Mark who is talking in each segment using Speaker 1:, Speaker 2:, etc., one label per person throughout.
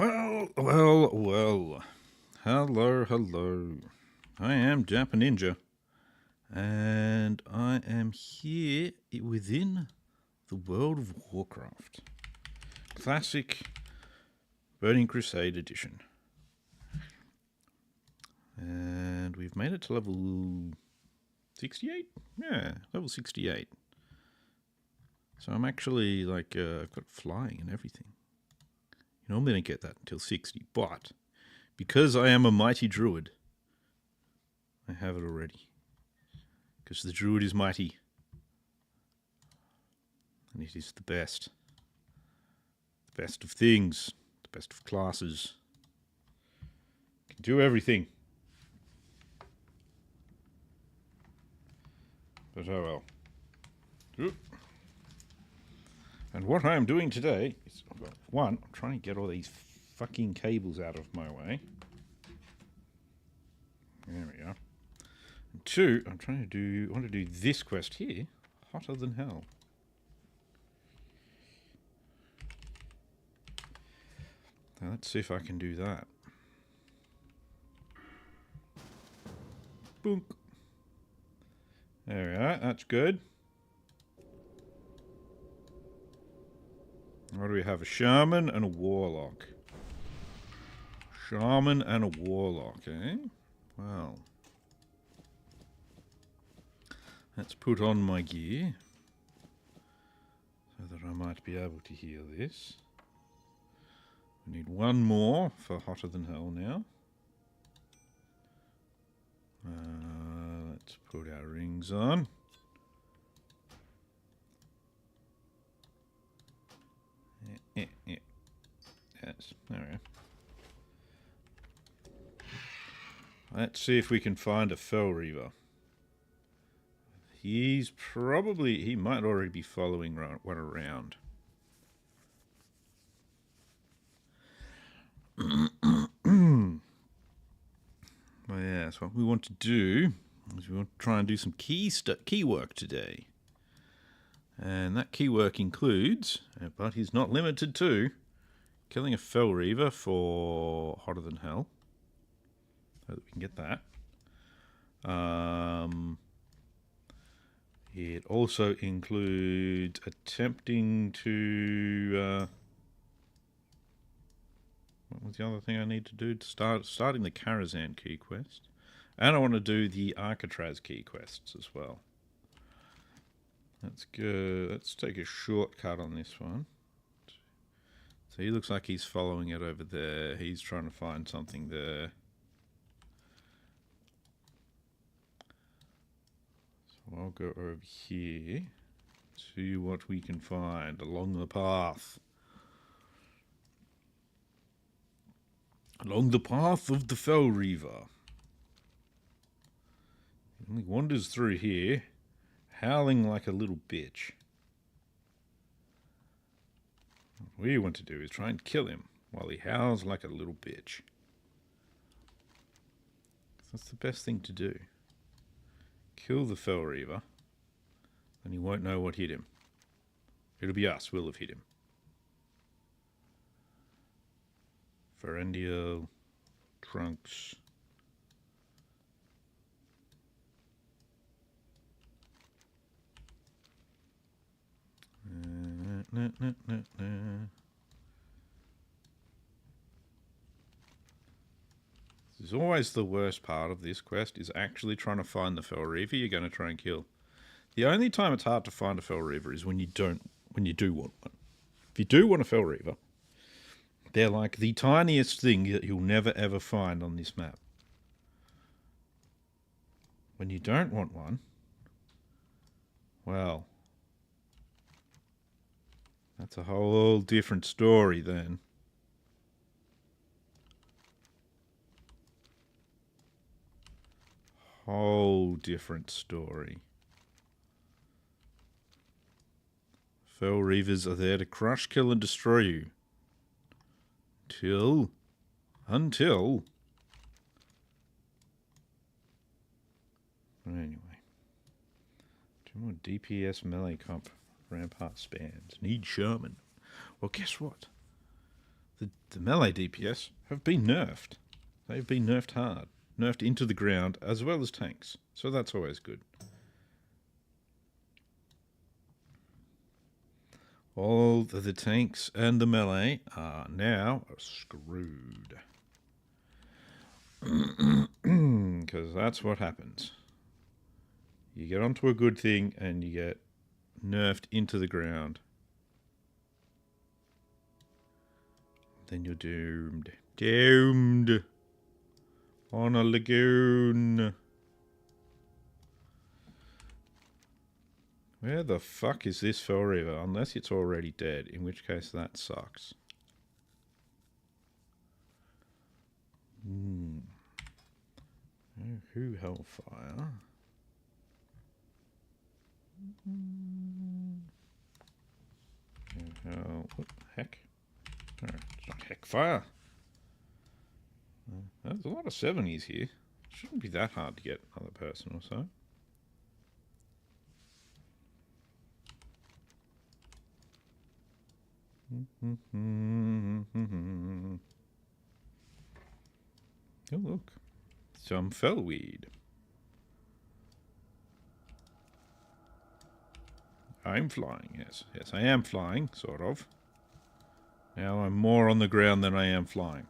Speaker 1: Well. Hello. I am Japa Ninja, and I am here within the world of Warcraft. Classic Burning Crusade edition. And we've made it to level 68? Yeah, level 68. So I'm actually I've got flying and everything. You normally don't get that until 60, but because I am a mighty druid, I have it already. Because the druid is mighty. And it is the best. The best of things. The best of classes. Can do everything. But oh well. Oop. And what I am doing today is, one, I'm trying to get all these fucking cables out of my way. There we are. And two, I want to do this quest here, hotter than hell. Now let's see if I can do that. Boom. There we are, that's good. What do we have? A shaman and a warlock. Shaman and a warlock, eh? Well. Let's put on my gear. So that I might be able to heal this. We need one more for hotter than hell now. Let's put our rings on. Yeah. Yes, there we go. Let's see if we can find a Fell Reaver. He might already be following one around. Well, yeah, so what we want to do is we want to try and do some key work today. And that key work includes, but is not limited to, killing a Fell Reaver for hotter than hell. So that we can get that. It also includes attempting to... what was the other thing I need to do? Starting the Karazhan key quest. And I want to do the Alcatraz key quests as well. Let's go. Let's take a shortcut on this one. So he looks like he's following it over there. He's trying to find something there. So I'll go over here. See what we can find along the path. Along the path of the Fell Reaver. He only wanders through here, howling like a little bitch. What we want to do is try and kill him while he howls like a little bitch. That's the best thing to do. Kill the Fell Reaver, and he won't know what hit him. It'll be us, we'll have hit him. Ferendial, Trunks. This is always the worst part of this quest, is actually trying to find the Fell Reaver you're going to try and kill. The only time it's hard to find a Fell Reaver is when you do want one. If you do want a Fell Reaver, they're like the tiniest thing that you'll never ever find on this map. When you don't want one, well, that's a whole different story then. Whole different story. Fell Reavers are there to crush, kill, and destroy you. Until... Anyway. 2 more DPS melee comp. Rampart spans. Need Sherman. Well, guess what? the melee DPS have been nerfed. They've been nerfed hard. Nerfed into the ground as well as tanks. So that's always good. All the tanks and the melee are now screwed. Because that's what happens. You get onto a good thing and you get nerfed into the ground. Then you're doomed. Doomed. On a lagoon. Where the fuck is this Fell Reaver? Unless it's already dead, in which case that sucks. Oh, who Hellfire? Oh, what the heck? No, it's not Heckfire. There's a lot of 70s here. Shouldn't be that hard to get another person or so. Oh, look. Some fellweed. I'm flying, yes. Yes, I am flying, sort of. Now I'm more on the ground than I am flying.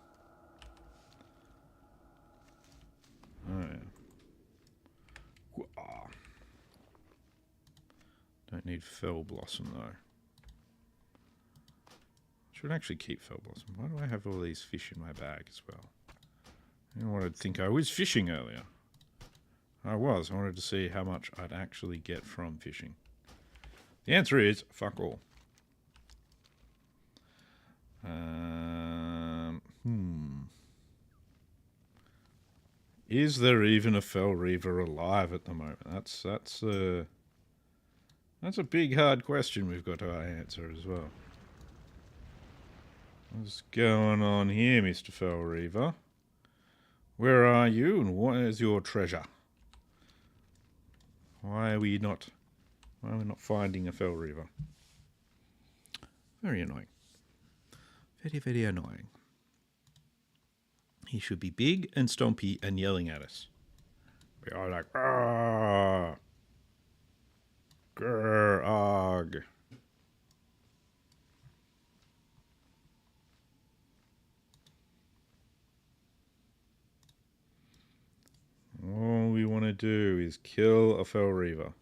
Speaker 1: Oh, yeah. Don't need Fell Blossom, though. Should actually keep Fell Blossom. Why do I have all these fish in my bag as well? I didn't want to think I was fishing earlier. I was. I wanted to see how much I'd actually get from fishing. The answer is fuck all. Is there even a Fell Reaver alive at the moment? That's a big hard question we've got to answer as well. What's going on here, Mr. Fell Reaver? Where are you and what is your treasure? Why are we not finding a Fell Reaver? Very annoying. Very, very annoying. He should be big and stompy and yelling at us. We are like, ah, grr, og. All we want to do is kill a Fell Reaver.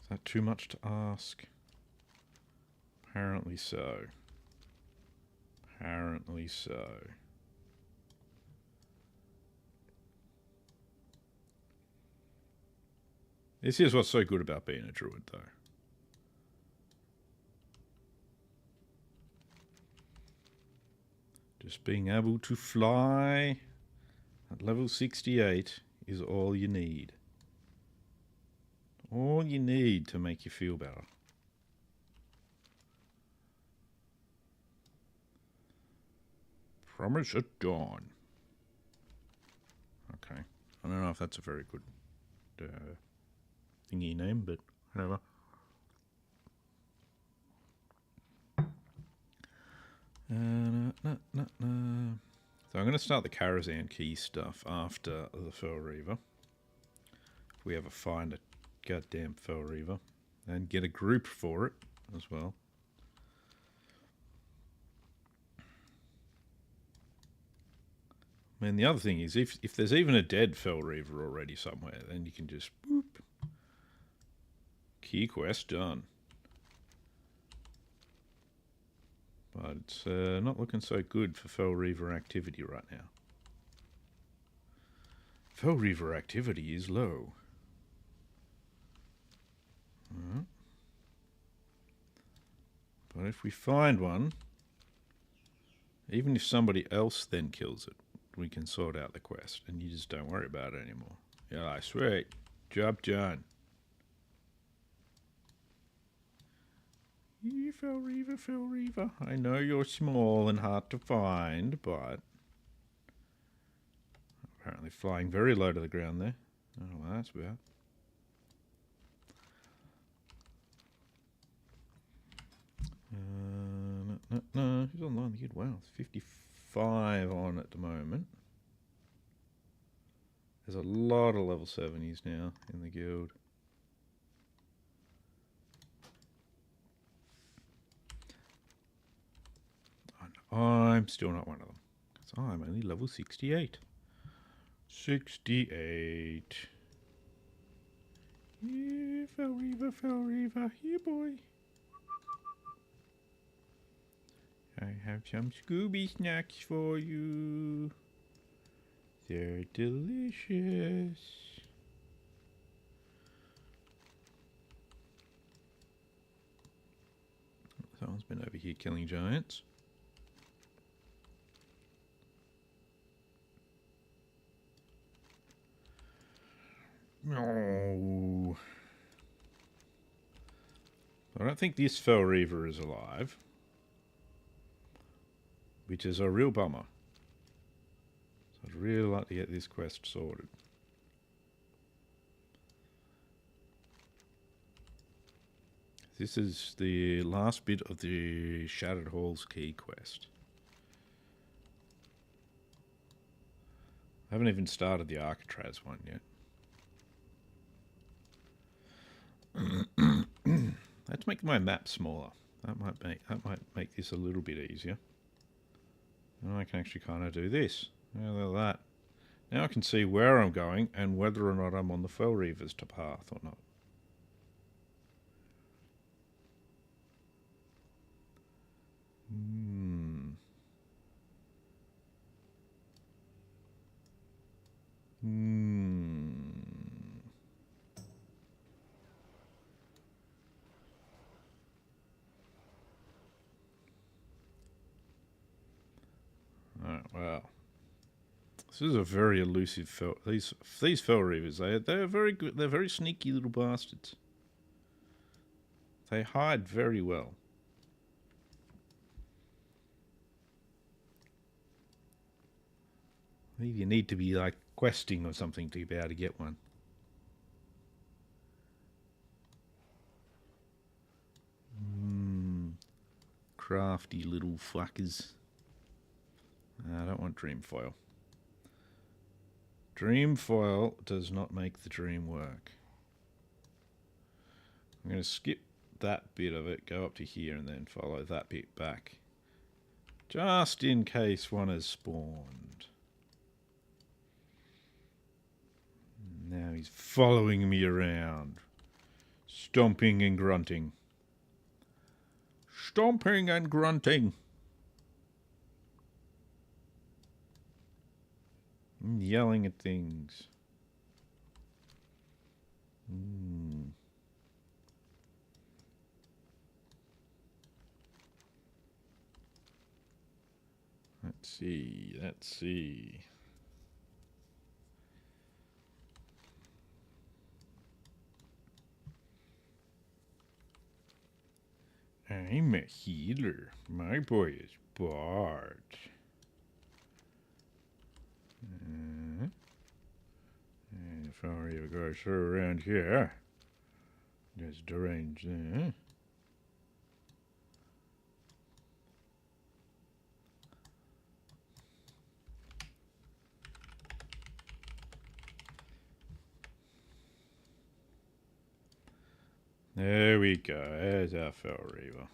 Speaker 1: Is that too much to ask? Apparently so. Apparently so. This is what's so good about being a druid, though. Just being able to fly at level 68 is all you need. All you need to make you feel better. Promise at dawn. Okay. I don't know if that's a very good thingy name, but whatever. So I'm going to start the Karazhan key stuff after the Fell Reaver. If we ever find a goddamn Fell Reaver. And get a group for it as well. I mean, the other thing is, if there's even a dead Fell Reaver already somewhere, then you can just boop. Key quest done. But it's not looking so good for Fell Reaver activity right now. Fell Reaver activity is low. But if we find one, even if somebody else then kills it, we can sort out the quest, and you just don't worry about it anymore. You're like, sweet, job done. You Fell Reaver, Fell Reaver. I know you're small and hard to find, but apparently flying very low to the ground there. Oh, well, that's bad. No, who's online in the guild? Wow, it's 55 on at the moment. There's a lot of level 70s now in the guild. I'm still not one of them. Because I'm only level 68. 68. Yeah, Fell Reaver, here boy. I have some Scooby snacks for you. They're delicious. Someone's been over here killing giants. No. I don't think this Fell Reaver is alive. Which is a real bummer. So I'd really like to get this quest sorted. This is the last bit of the Shattered Halls key quest. I haven't even started the Alcatraz one yet. Let's make my map smaller. That might make this a little bit easier. And I can actually kind of do this. Look at that. Now I can see where I'm going and whether or not I'm on the Fell Reaver's path or not. Alright, well. This is a very elusive Fell... These Fell Reavers, they're very good. They're very sneaky little bastards. They hide very well. I think you need to be like questing or something to be able to get one. Crafty little fuckers. I don't want dream foil. Dream foil does not make the dream work. I'm going to skip that bit of it, go up to here and then follow that bit back. Just in case one has spawned. Now he's following me around. Stomping and grunting. Stomping and grunting. And yelling at things. Let's see. I'm a healer. My boy is Bart. And if I ever go through around here, there's deranged there. There we go. There's our Fell Reaver.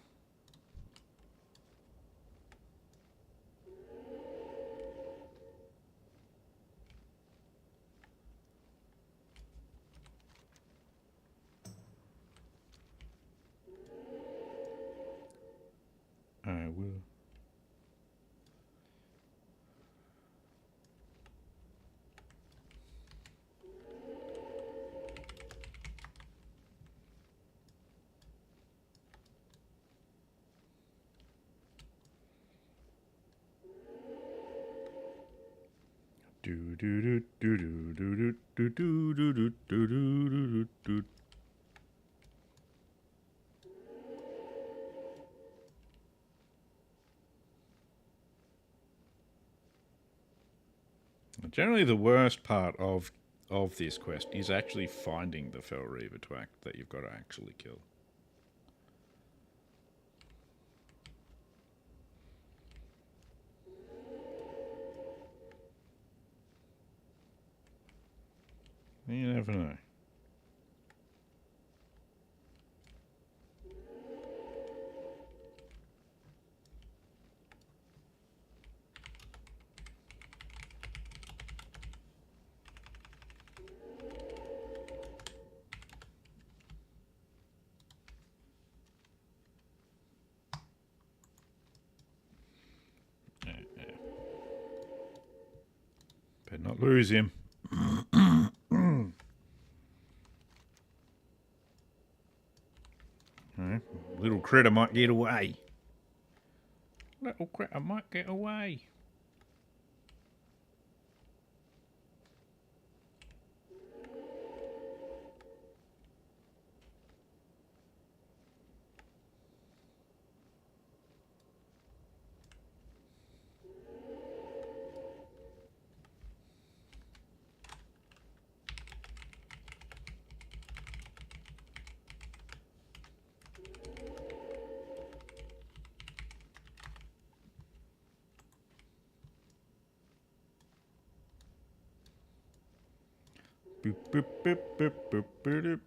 Speaker 1: I will. Do do do do do do do do do do do do do. Generally, the worst part of this quest is actually finding the Fell Reaver that you've got to actually kill. You never know. Better not lose him. Little critter might get away. Little critter might get away. Boop, boop, boop, boop, boop, boop, boop.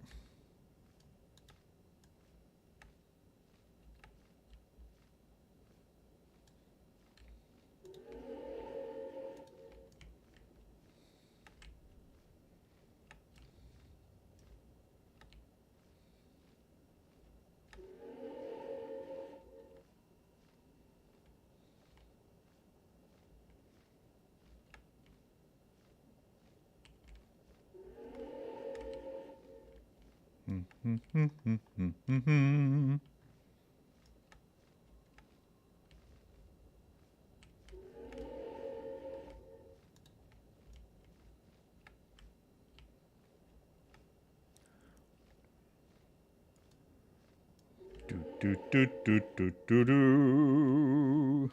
Speaker 1: Do, do, do, do, do, do.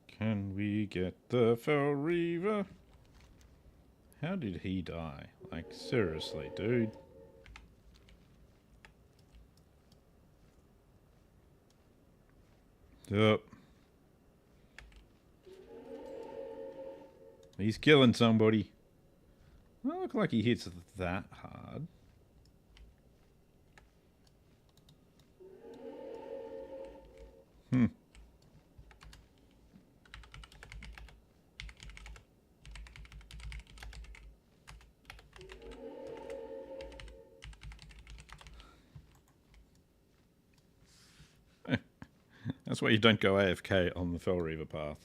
Speaker 1: Can we get the Fell Reaver? How did he die? Like, seriously, dude. Yup. He's killing somebody. Doesn't look like he hits that hard. That's why you don't go AFK on the Fell Reaver path.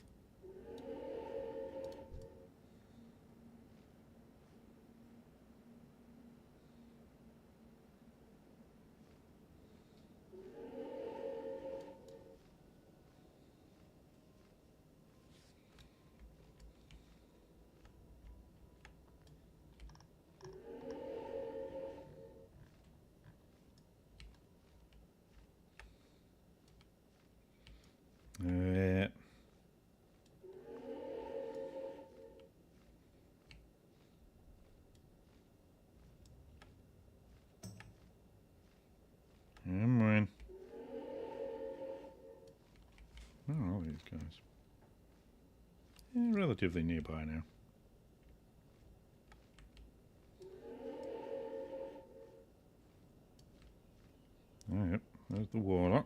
Speaker 1: Come on. Oh, all these guys. Yeah, relatively nearby now. Oh, yep, there's the warlock.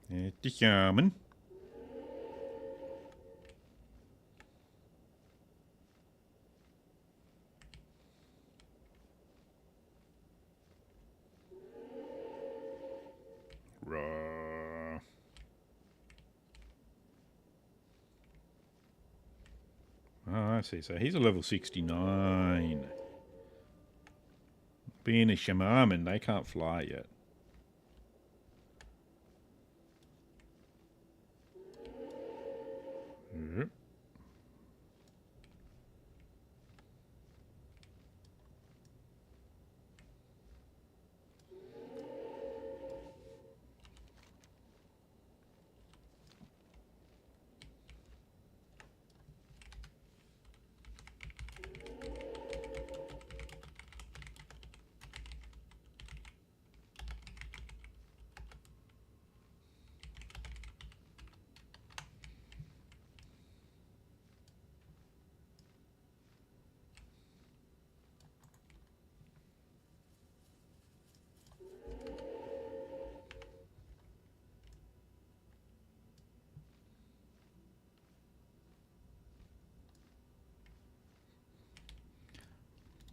Speaker 1: There's the shaman. Raw. Oh, I see. So he's a level 69. Being a shaman, they can't fly yet. Yep.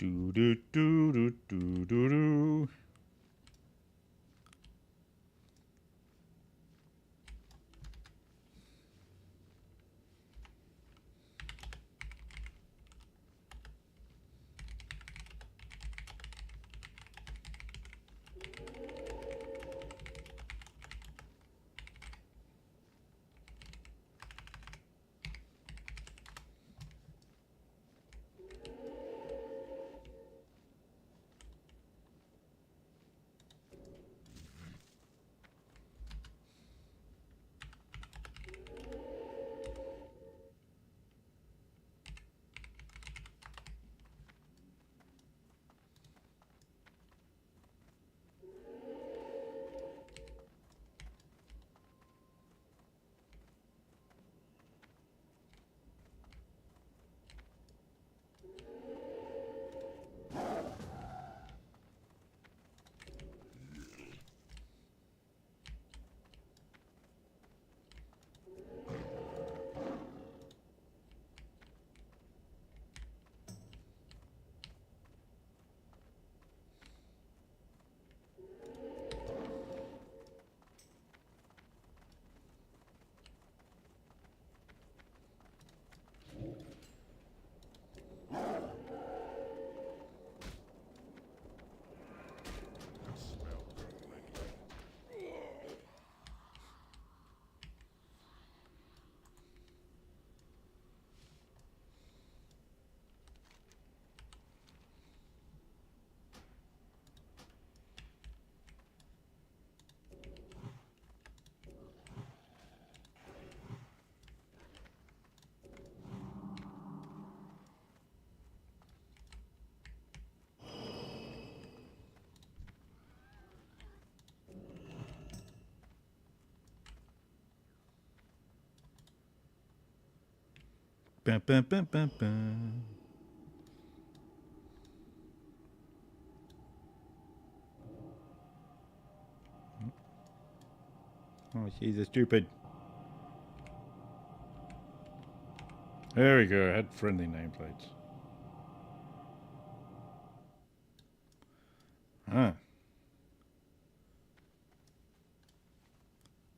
Speaker 1: Do do do do do do do. Bum, bum, bum, bum, bum. Oh, she's a stupid. There we go. I had friendly nameplates. Ah.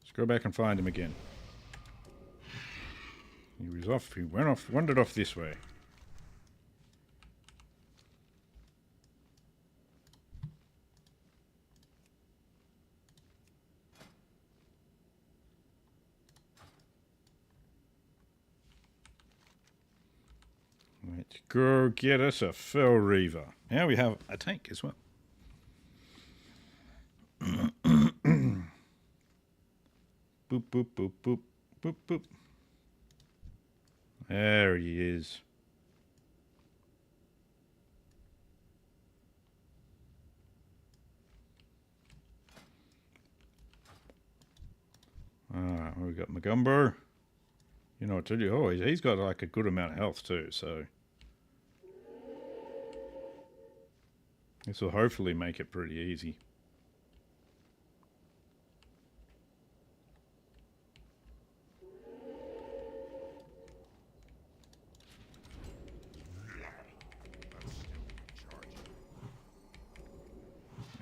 Speaker 1: Let's go back and find him again. He was off. He went off. Wandered off this way. Let's go get us a Fell Reaver. Now we have a tank as well. Boop, boop, boop, boop, boop, boop. There he is. We've got Magumbo. You know, I tell you, oh, he's got like a good amount of health too, so this will hopefully make it pretty easy.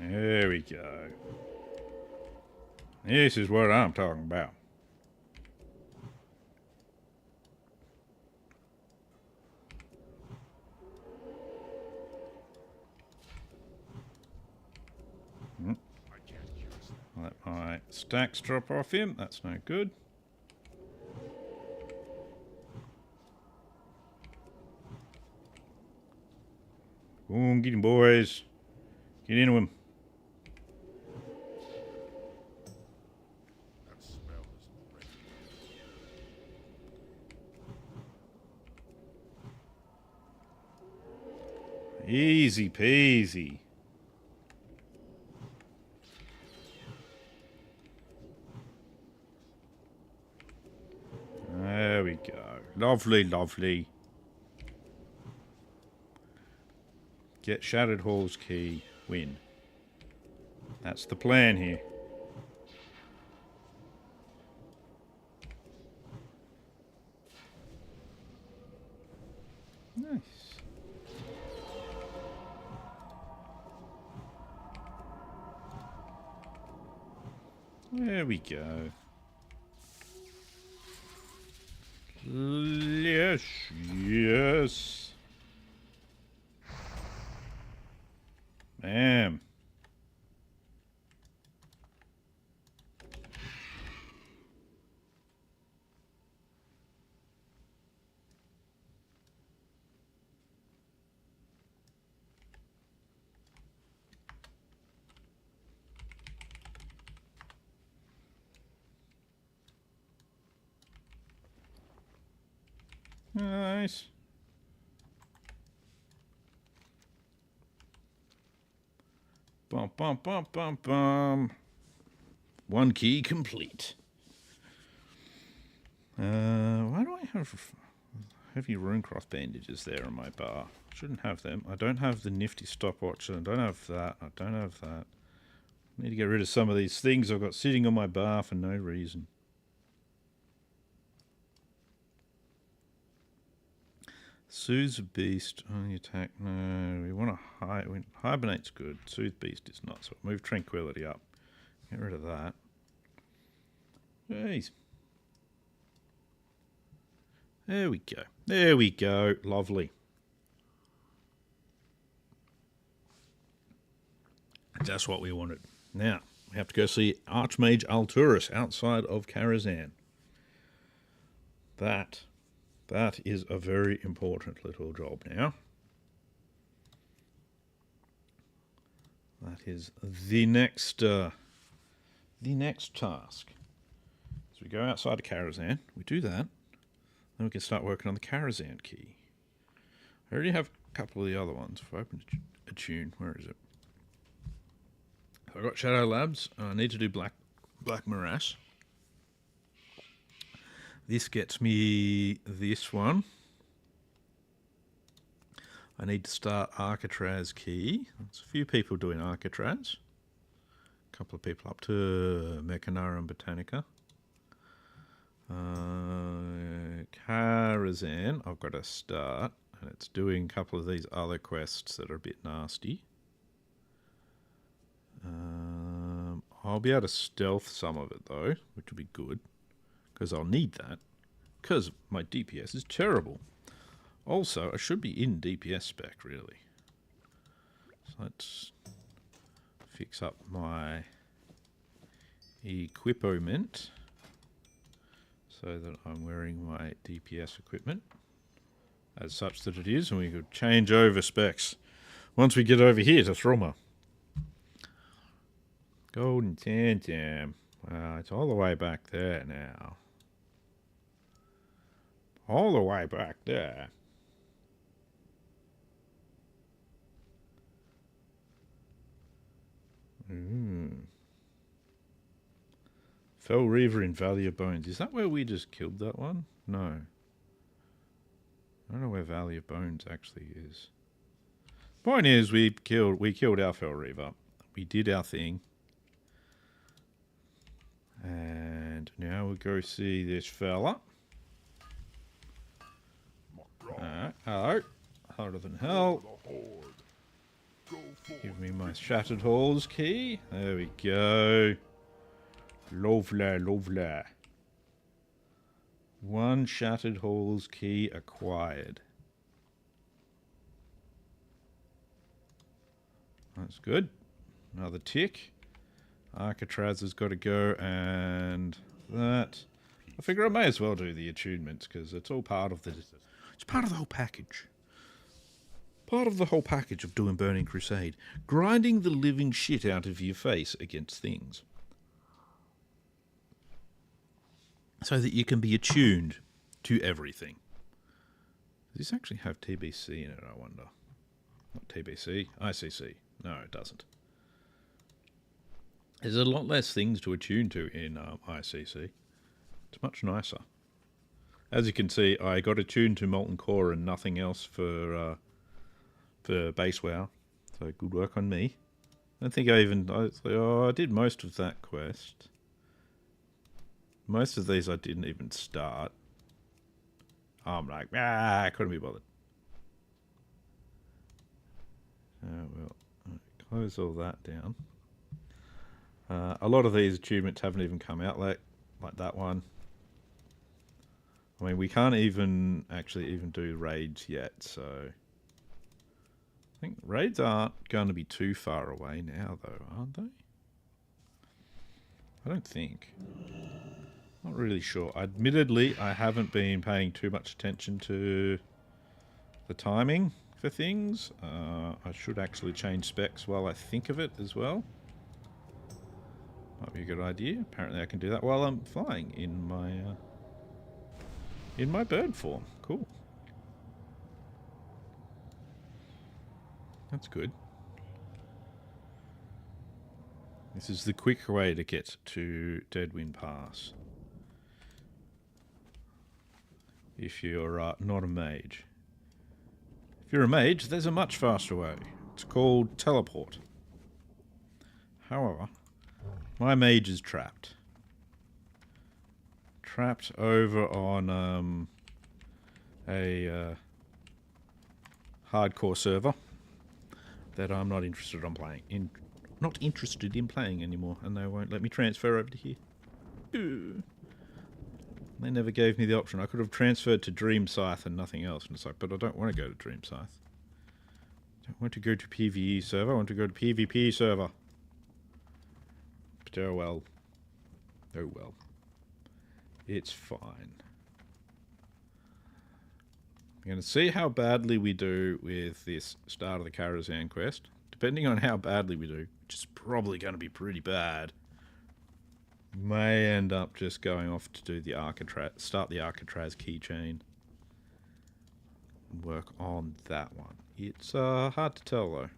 Speaker 1: There we go. This is what I'm talking about. Let my stacks drop off him. That's no good. Go on, get him, boys. Get into him. Easy peasy. There we go. Lovely, lovely. Get Shattered Hall's key. Win. That's the plan here. Nice. There we go. Yes, yes. Bam. Nice. Bum, bum, bum, bum, bum. One key complete. Why do I have heavy runecroft bandages there on my bar? Shouldn't have them. I don't have the nifty stopwatch, and I don't have that. I don't have that. I need to get rid of some of these things I've got sitting on my bar for no reason. Soothes a beast on the attack. No, we want to hibernate's good. Soothe beast is not. So move tranquility up. Get rid of that. Jeez. There we go. There we go. Lovely. That's what we wanted. Now, we have to go see Archmage Alturas outside of Karazhan. That is a very important little job now. That is the next task. So we go outside of Karazhan, we do that, then we can start working on the Karazhan key. I already have a couple of the other ones. If I open a tune, where is it? I've got Shadow Labs. I need to do Black Morass. This gets me this one. I need to start Arcatraz key. There's a few people doing Arcatraz. A couple of people up to Mechanara and Botanica. Karazhan, I've got to start. And it's doing a couple of these other quests that are a bit nasty. I'll be able to stealth some of it though, which will be good. Because I'll need that. Because my DPS is terrible. Also, I should be in DPS spec, really. So let's fix up my equipment so that I'm wearing my DPS equipment as such that it is, and we could change over specs once we get over here to Throma. Golden Tantam. Wow, it's all the way back there now. All the way back there. Fell Reaver in Valley of Bones. Is that where we just killed that one? No. I don't know where Valley of Bones actually is. Point is, we killed our Fell Reaver. We did our thing. And now we'll go see this fella. Hello. Harder than hell. Give me my Shattered Halls key. There we go. Lovely, lovely. One Shattered Halls key acquired. That's good. Another tick. Arcatraz has got to go, and that. I figure I may as well do the attunements because it's all part of the. It's part of the whole package. Part of the whole package of doing Burning Crusade, grinding the living shit out of your face against things, so that you can be attuned to everything. Does this actually have TBC in it? I wonder. Not TBC, ICC. No, it doesn't. There's a lot less things to attune to in ICC. It's much nicer. As you can see, I got attuned to Molten Core and nothing else for base WoW. So good work on me. I don't think I did most of that quest. Most of these I didn't even start. I'm like, I couldn't be bothered. Well, close all that down. A lot of these achievements haven't even come out like that one. I mean, we can't even actually do raids yet, so I think raids aren't going to be too far away now, though, aren't they? I don't think. Not really sure. Admittedly, I haven't been paying too much attention to the timing for things. I should actually change specs while I think of it as well. Might be a good idea. Apparently I can do that while I'm flying in my bird form. Cool. That's good. This is the quick way to get to Deadwind Pass. If you're not a mage. If you're a mage, there's a much faster way. It's called teleport. However, my mage is trapped. Trapped over on a hardcore server that I'm not interested in playing anymore, and they won't let me transfer over to here. Ooh. They never gave me the option. I could have transferred to Dream Scythe and nothing else, and it's like, but I don't want to go to Dream Scythe. I don't want to go to PvE server. I want to go to PvP server. But oh well. Oh well. It's fine. I'm going to see how badly we do with this start of the Karazhan quest. Depending on how badly we do, which is probably going to be pretty bad, may end up just going off to do the start the Alcatraz keychain. Work on that one. It's hard to tell though.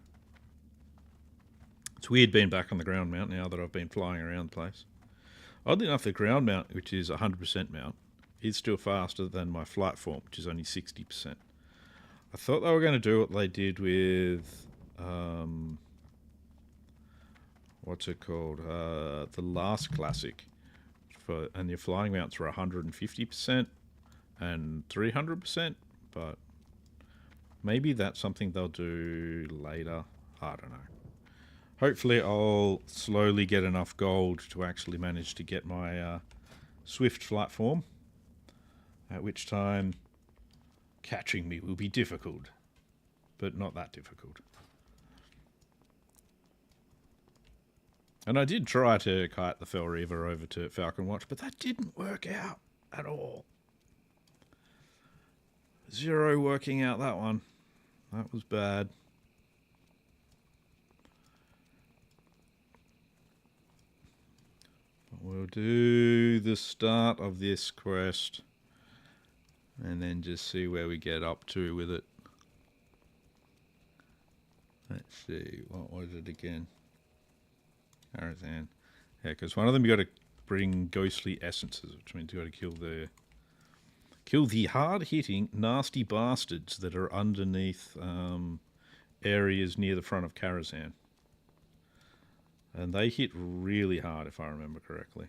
Speaker 1: It's weird being back on the ground mount now that I've been flying around the place. Oddly enough, the ground mount, which is 100% mount, is still faster than my flight form, which is only 60%. I thought they were going to do what they did with, what's it called? The last classic. And your flying mounts were 150% and 300%, but maybe that's something they'll do later. I don't know. Hopefully I'll slowly get enough gold to actually manage to get my Swift flight form, at which time catching me will be difficult, but not that difficult. And I did try to kite the Fel Reaver over to Falcon Watch, but that didn't work out at all. Zero working out that one. That was bad. We'll do the start of this quest and then just see where we get up to with it. Let's see, what was it again? Karazhan. Yeah, because one of them you got to bring ghostly essences, which means you got to kill the hard-hitting, nasty bastards that are underneath areas near the front of Karazhan. And they hit really hard, if I remember correctly.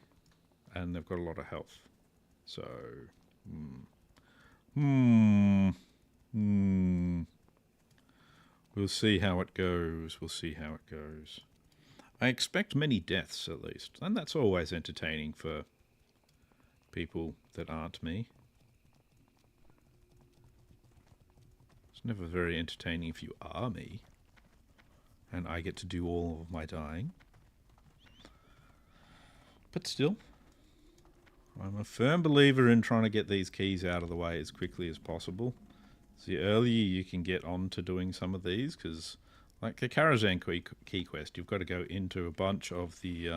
Speaker 1: And they've got a lot of health. So, we'll see how it goes. We'll see how it goes. I expect many deaths, at least. And that's always entertaining for people that aren't me. It's never very entertaining if you are me. And I get to do all of my dying. But still, I'm a firm believer in trying to get these keys out of the way as quickly as possible. So the earlier you can get on to doing some of these, because like the Karazhan key quest, you've got to go into a bunch of the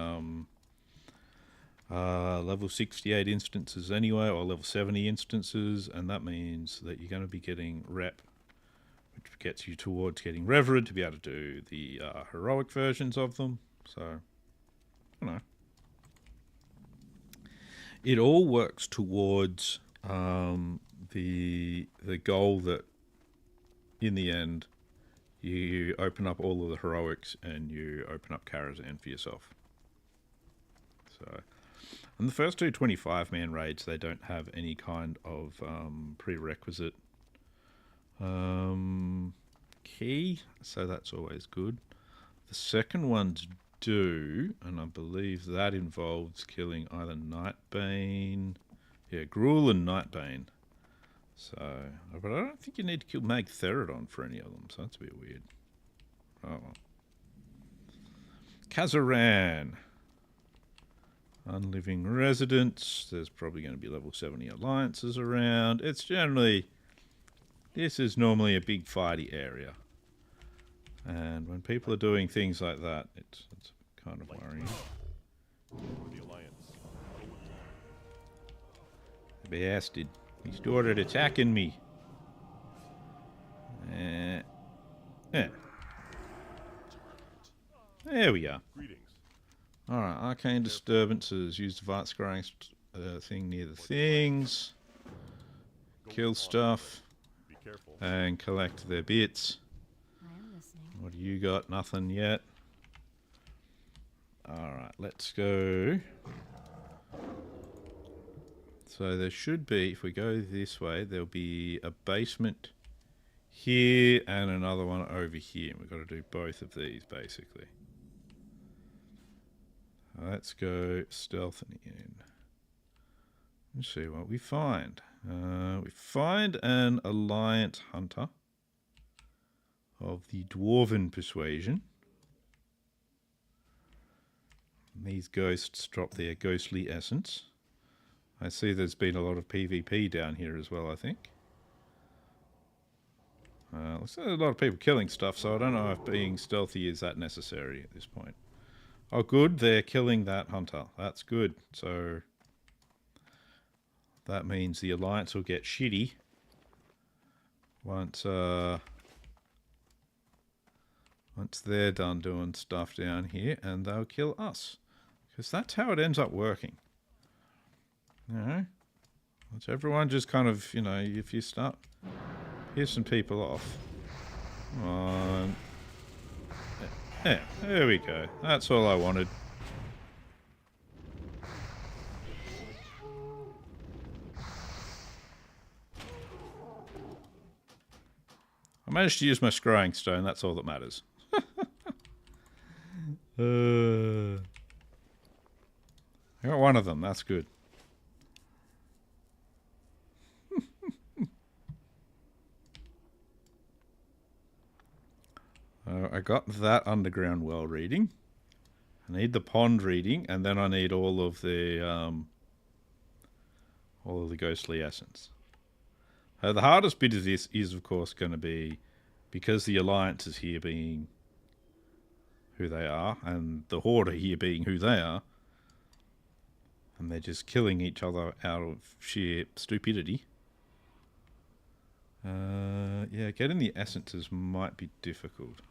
Speaker 1: level 68 instances anyway, or level 70 instances, and that means that you're going to be getting rep, which gets you towards getting Reverend to be able to do the heroic versions of them. So, I don't know. It all works towards the goal that, in the end, you open up all of the heroics and you open up Karazhan for yourself. So, and the first two 25-man raids, they don't have any kind of prerequisite key, so that's always good. The second one's do, and I believe that involves killing either Nightbane, yeah, Gruul and Nightbane. So, but I don't think you need to kill Magtheridon for any of them, so that's a bit weird. Oh well. Kazaran. Unliving residents. There's probably going to be level 70 alliances around. It's generally... This is normally a big fighty area. And when people are doing things like that, it's kind of worrying. The bastard. He started attacking me. Yeah. There we are. Alright, arcane disturbances. Use the Vart scrying thing near the things. Kill stuff. And collect their bits. What do you got? Nothing yet. Alright, let's go. So there should be, if we go this way, there'll be a basement here and another one over here. We've got to do both of these, basically. Let's go stealthing in. Let's see what we find. We find an alliance hunter of the dwarven persuasion. These ghosts drop their ghostly essence. I see there's been a lot of PvP down here as well, I think. Looks like a lot of people killing stuff, so I don't know if being stealthy is that necessary at this point. Oh good, they're killing that hunter. That's good. So that means the alliance will get shitty once they're done doing stuff down here, and they'll kill us. Because that's how it ends up working. You know? Once everyone just kind of, you know, if you start pissing people off. Come on. Yeah, there we go. That's all I wanted. I managed to use my scrying stone, that's all that matters. I got one of them, that's good. I got that underground well reading. I need the pond reading, and then I need all of the ghostly essence. The hardest bit of this is, of course, going to be because the alliance is here being who they are, and the horde are here being who they are, and they're just killing each other out of sheer stupidity. Yeah, getting the essences might be difficult.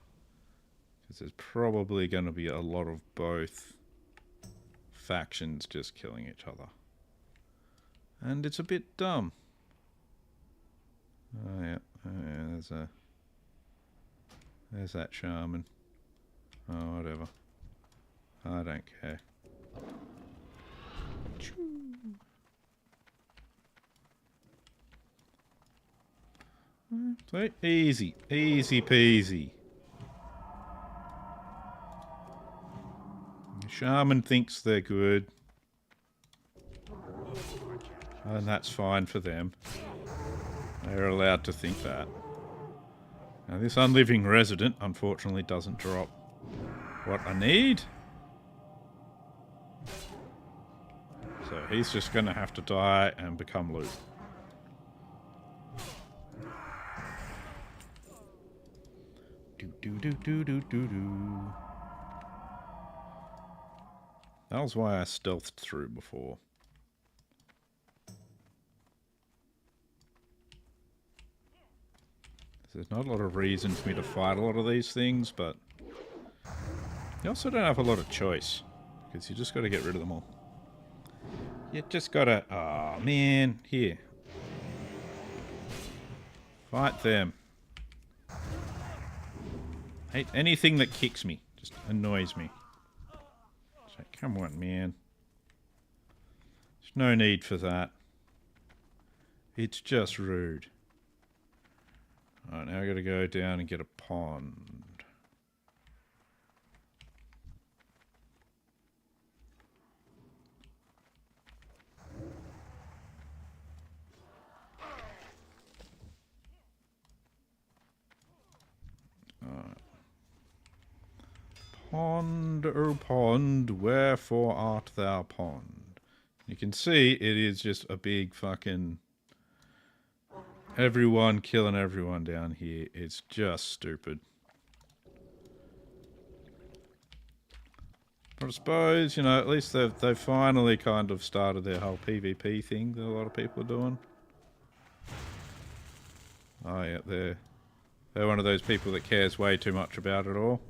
Speaker 1: Because there's probably going to be a lot of both factions just killing each other. And it's a bit dumb. Oh yeah, there's that shaman. Oh, whatever. I don't care. Sweet. Easy. Easy peasy. The shaman thinks they're good. And that's fine for them. They're allowed to think that. Now this unliving resident unfortunately doesn't drop what I need. So he's just going to have to die and become loot. Do. That was why I stealthed through before. There's not a lot of reason for me to fight a lot of these things, but you also don't have a lot of choice, because you just got to get rid of them all. You just got to... Oh, man. Here. Fight them. Hate anything that kicks me. Just annoys me. So, come on, man. There's no need for that. It's just rude. Alright, now I gotta go down and get a pond. Pond, oh pond, wherefore art thou pond? You can see it is just a big fucking... Everyone killing everyone down here. It's just stupid. But I suppose, you know, at least they've finally kind of started their whole PvP thing that a lot of people are doing. Oh yeah, they're one of those people that cares way too much about it all.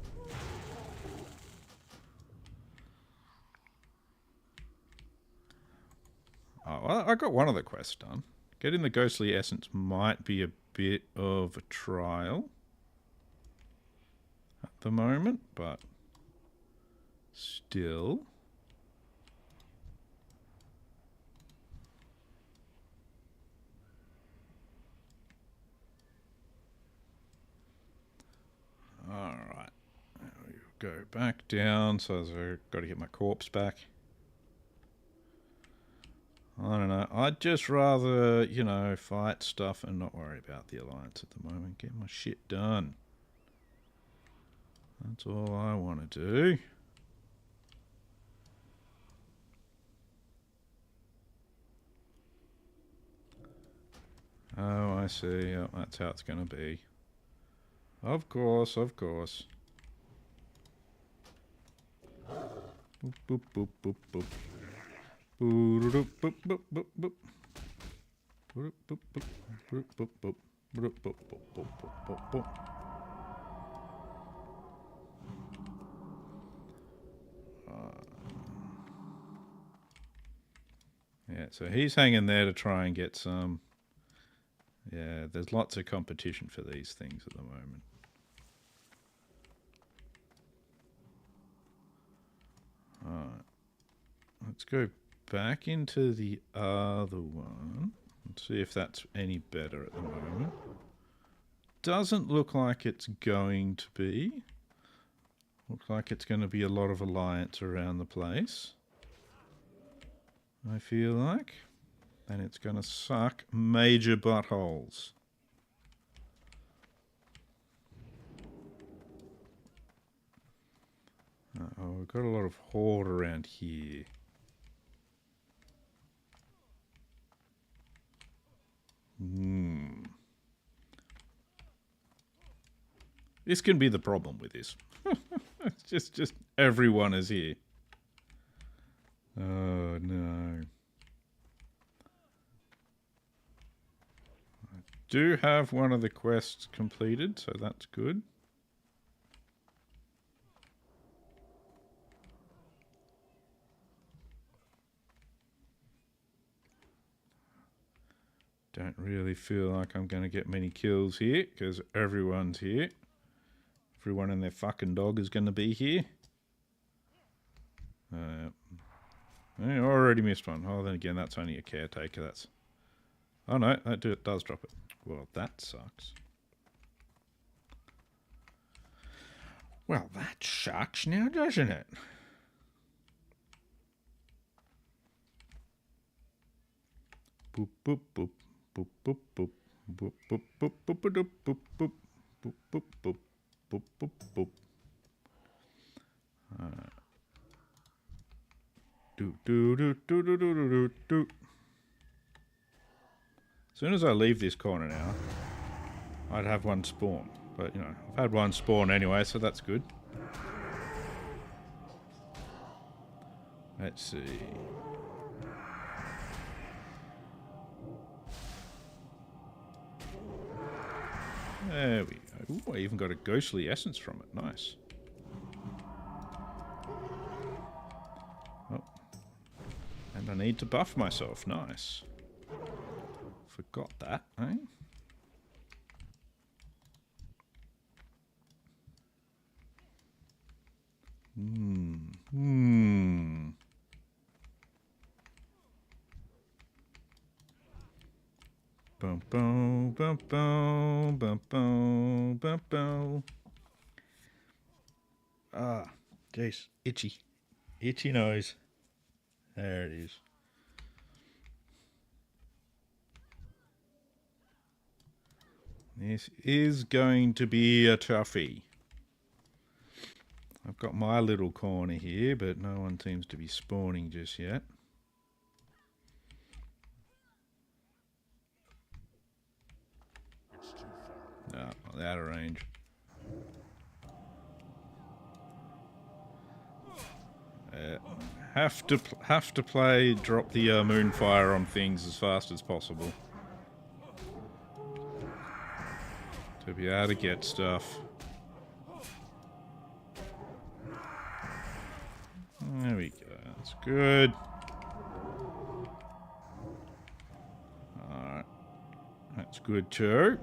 Speaker 1: Oh, well, I got one of the quests done. Getting the ghostly essence might be a bit of a trial at the moment, but still. Alright. We go back down, so I've got to get my corpse back. I don't know. I'd just rather, you know, fight stuff and not worry about the Alliance at the moment. Get my shit done. That's all I want to do. Oh, I see. Oh, that's how it's going to be. Of course, of course. Boop, boop, boop, boop, boop. Boop, boop, boop, boop, boop, boop. Boop, boop, boop, boop, boop, boop. Boop, boop, boop, boop, boop, boop. Yeah, so he's hanging there to try and get some. Yeah, there's lots of competition for these things at the moment. Alright. Let's go back into the other one and see if that's any better at the moment. Doesn't look like it's going to be. Looks like it's going to be a lot of alliance around the place. I feel like. And it's going to suck major buttholes. Oh, we've got a lot of horde around here. This can be the problem with this. It's just everyone is here. Oh no. I do have one of the quests completed, so that's good. Don't really feel like I'm going to get many kills here, because everyone's here. Everyone and their fucking dog is going to be here. I already missed one. Oh, then again, that's only a caretaker. That's... Oh no, that does drop it. Well, that sucks. Well, that sucks now, doesn't it? Boop, boop, boop. Boop, boop, boop. Boop, boop, boop, boop, boop, boop, boop. Boop, boop, boop. Boop, boop, boop. Do, do, do, do, do, do, do, do. As soon as I leave this corner now, I'd have one spawn. But, you know, I've had one spawn anyway, so that's good. Let's see. There we go. Ooh, I even got a ghostly essence from it. Nice. Oh. And I need to buff myself. Nice. Forgot that, eh? Bum, bum, bum, bum, bum, bum, bum, bum. Ah, jeez, itchy. Itchy nose. There it is. This is going to be a toughie. I've got my little corner here, but no one seems to be spawning just yet. No, not out of range. Have to play drop the moonfire on things as fast as possible to be able to get stuff. There we go. That's good. Alright. That's good too.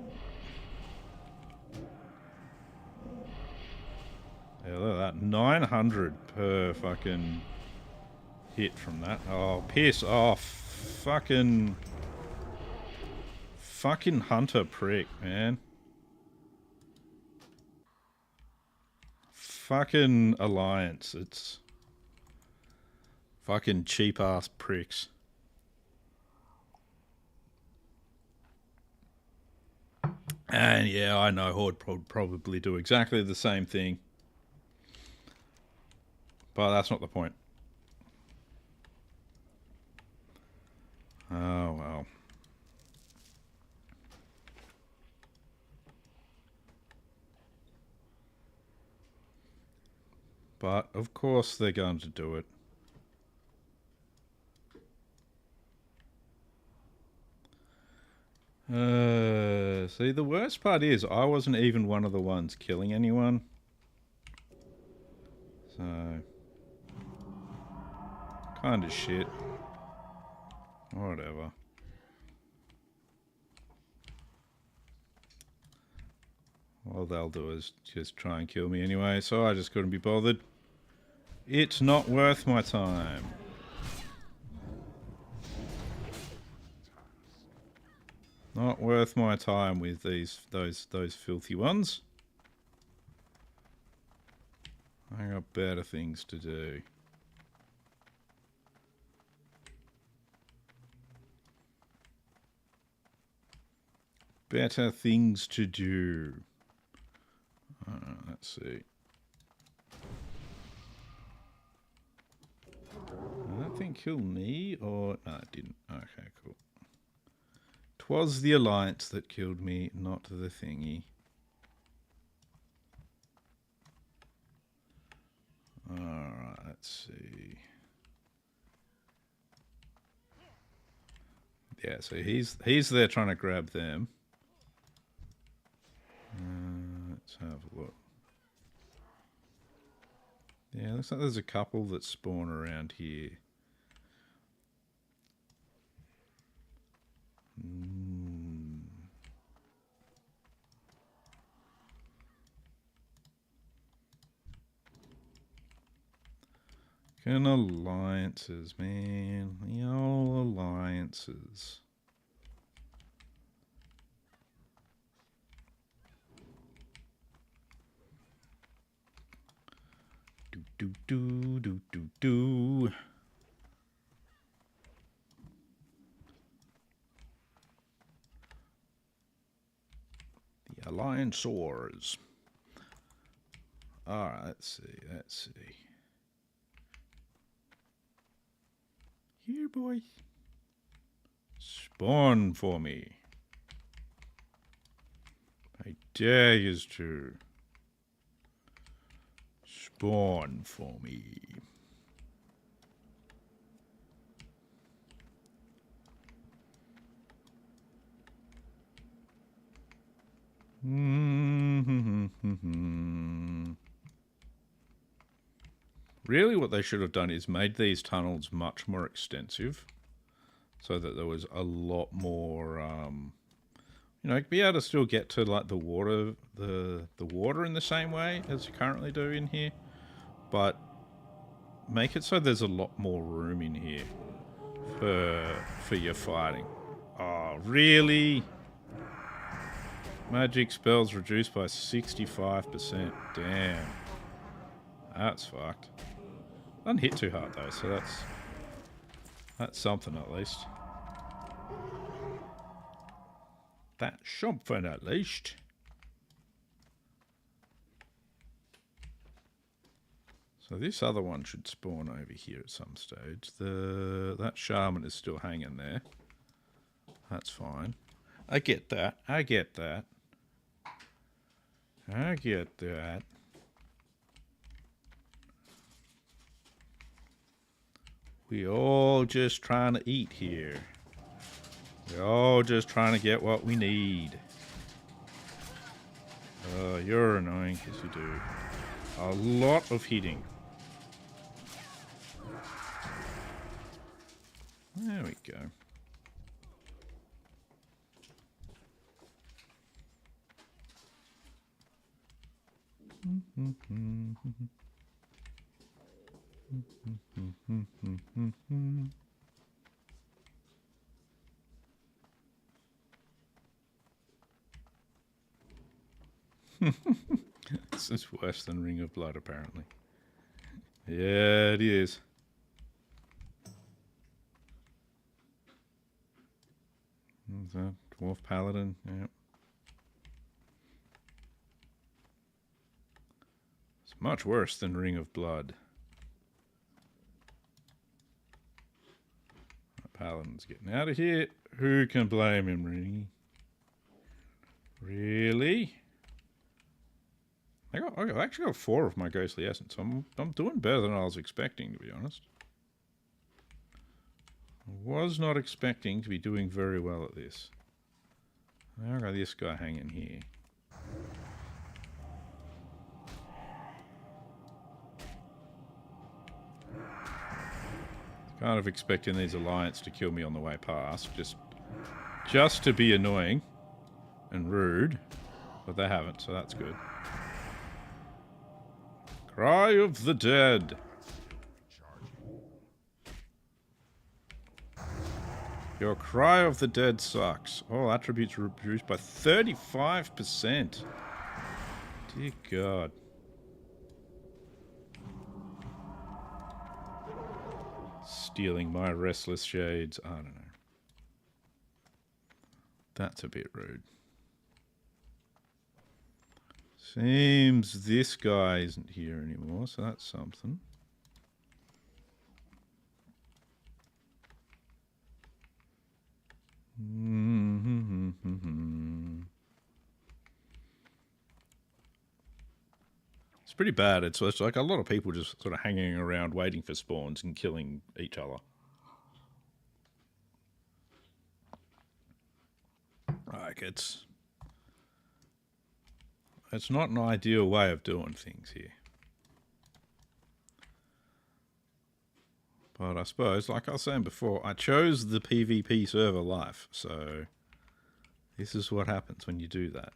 Speaker 1: Yeah, look at that. 900 per fucking hit from that. Oh, piss off. Fucking hunter prick, man. Fucking alliance. It's fucking cheap ass pricks. And yeah, I know Horde probably do exactly the same thing. But that's not the point. Oh, well. But, of course, they're going to do it. See, the worst part is I wasn't even one of the ones killing anyone. So... kind of shit. Whatever. All they'll do is just try and kill me anyway, so I just couldn't be bothered. It's not worth my time. Not worth my time with those filthy ones. I got better things to do. Better things to do. Let's see. Did that thing kill me or... no, it didn't. Okay, cool. 'Twas the alliance that killed me, not the thingy. Alright, let's see. Yeah, so he's there trying to grab them. Let's have a look. Yeah, looks like there's a couple that spawn around here. Fucking alliances, man. The old alliances. Do. The Alliance Wars. Alright, let's see. Here, boy. Spawn for me. I dare you to. Spawn for me. Really, what they should have done is made these tunnels much more extensive, so that there was a lot more, you know, be able to still get to like the water, the water in the same way as you currently do in here, but make it so there's a lot more room in here for your fighting. Oh, really? Magic spells reduced by 65%. Damn. That's fucked. Doesn't hit too hard though, so that's something at least. That's something at least. So this other one should spawn over here at some stage. That shaman is still hanging there. That's fine. I get that. I get that. I get that. We all just trying to eat here. We're all just trying to get what we need. You're annoying, yes you do. A lot of hitting. There we go. This is worse than Ring of Blood, apparently. Yeah, it is. Is that Dwarf Paladin? Yep. It's much worse than Ring of Blood. Paladin's getting out of here. Who can blame him, really? Really? I actually got 4 of my ghostly essence. I'm doing better than I was expecting, to be honest. I was not expecting to be doing very well at this. I got this guy hanging here. Kind of expecting these alliance to kill me on the way past, just to be annoying and rude, but they haven't, so that's good. Cry of the Dead. Your Cry of the Dead sucks. All attributes reduced by 35%. Dear God. Stealing my restless shades. I don't know. That's a bit rude. Seems this guy isn't here anymore, so that's something. It's pretty bad. It's like a lot of people just sort of hanging around waiting for spawns and killing each other. Like, it's not an ideal way of doing things here. But I suppose, like I was saying before, I chose the PvP server life, so this is what happens when you do that.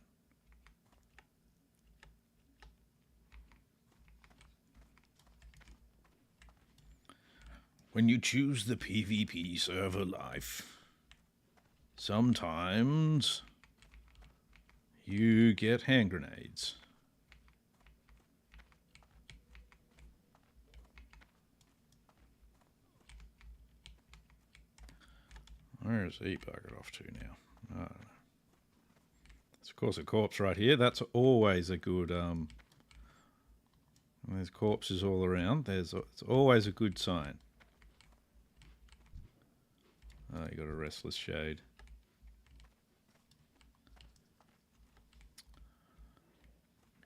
Speaker 1: When you choose the PvP server life, sometimes you get hand grenades. Where's he buggered off to now? I don't know. There's of course a corpse right here. That's always a good, there's corpses all around. It's always a good sign. Oh, you got a restless shade.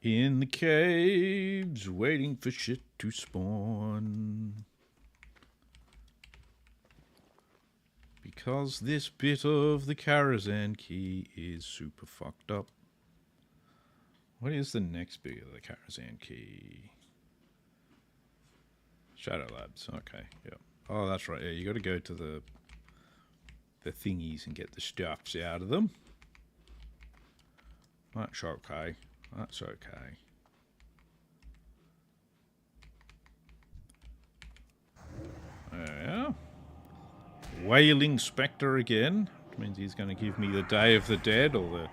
Speaker 1: In the caves, waiting for shit to spawn. Because this bit of the Karazhan key is super fucked up. What is the next bit of the Karazhan key? Shadow Labs, okay, yep. Oh, that's right, yeah, you gotta go to the thingies and get the stuffs out of them. That's okay. That's okay. Yeah. Wailing Spectre again. Which means he's going to give me the Day of the Dead or the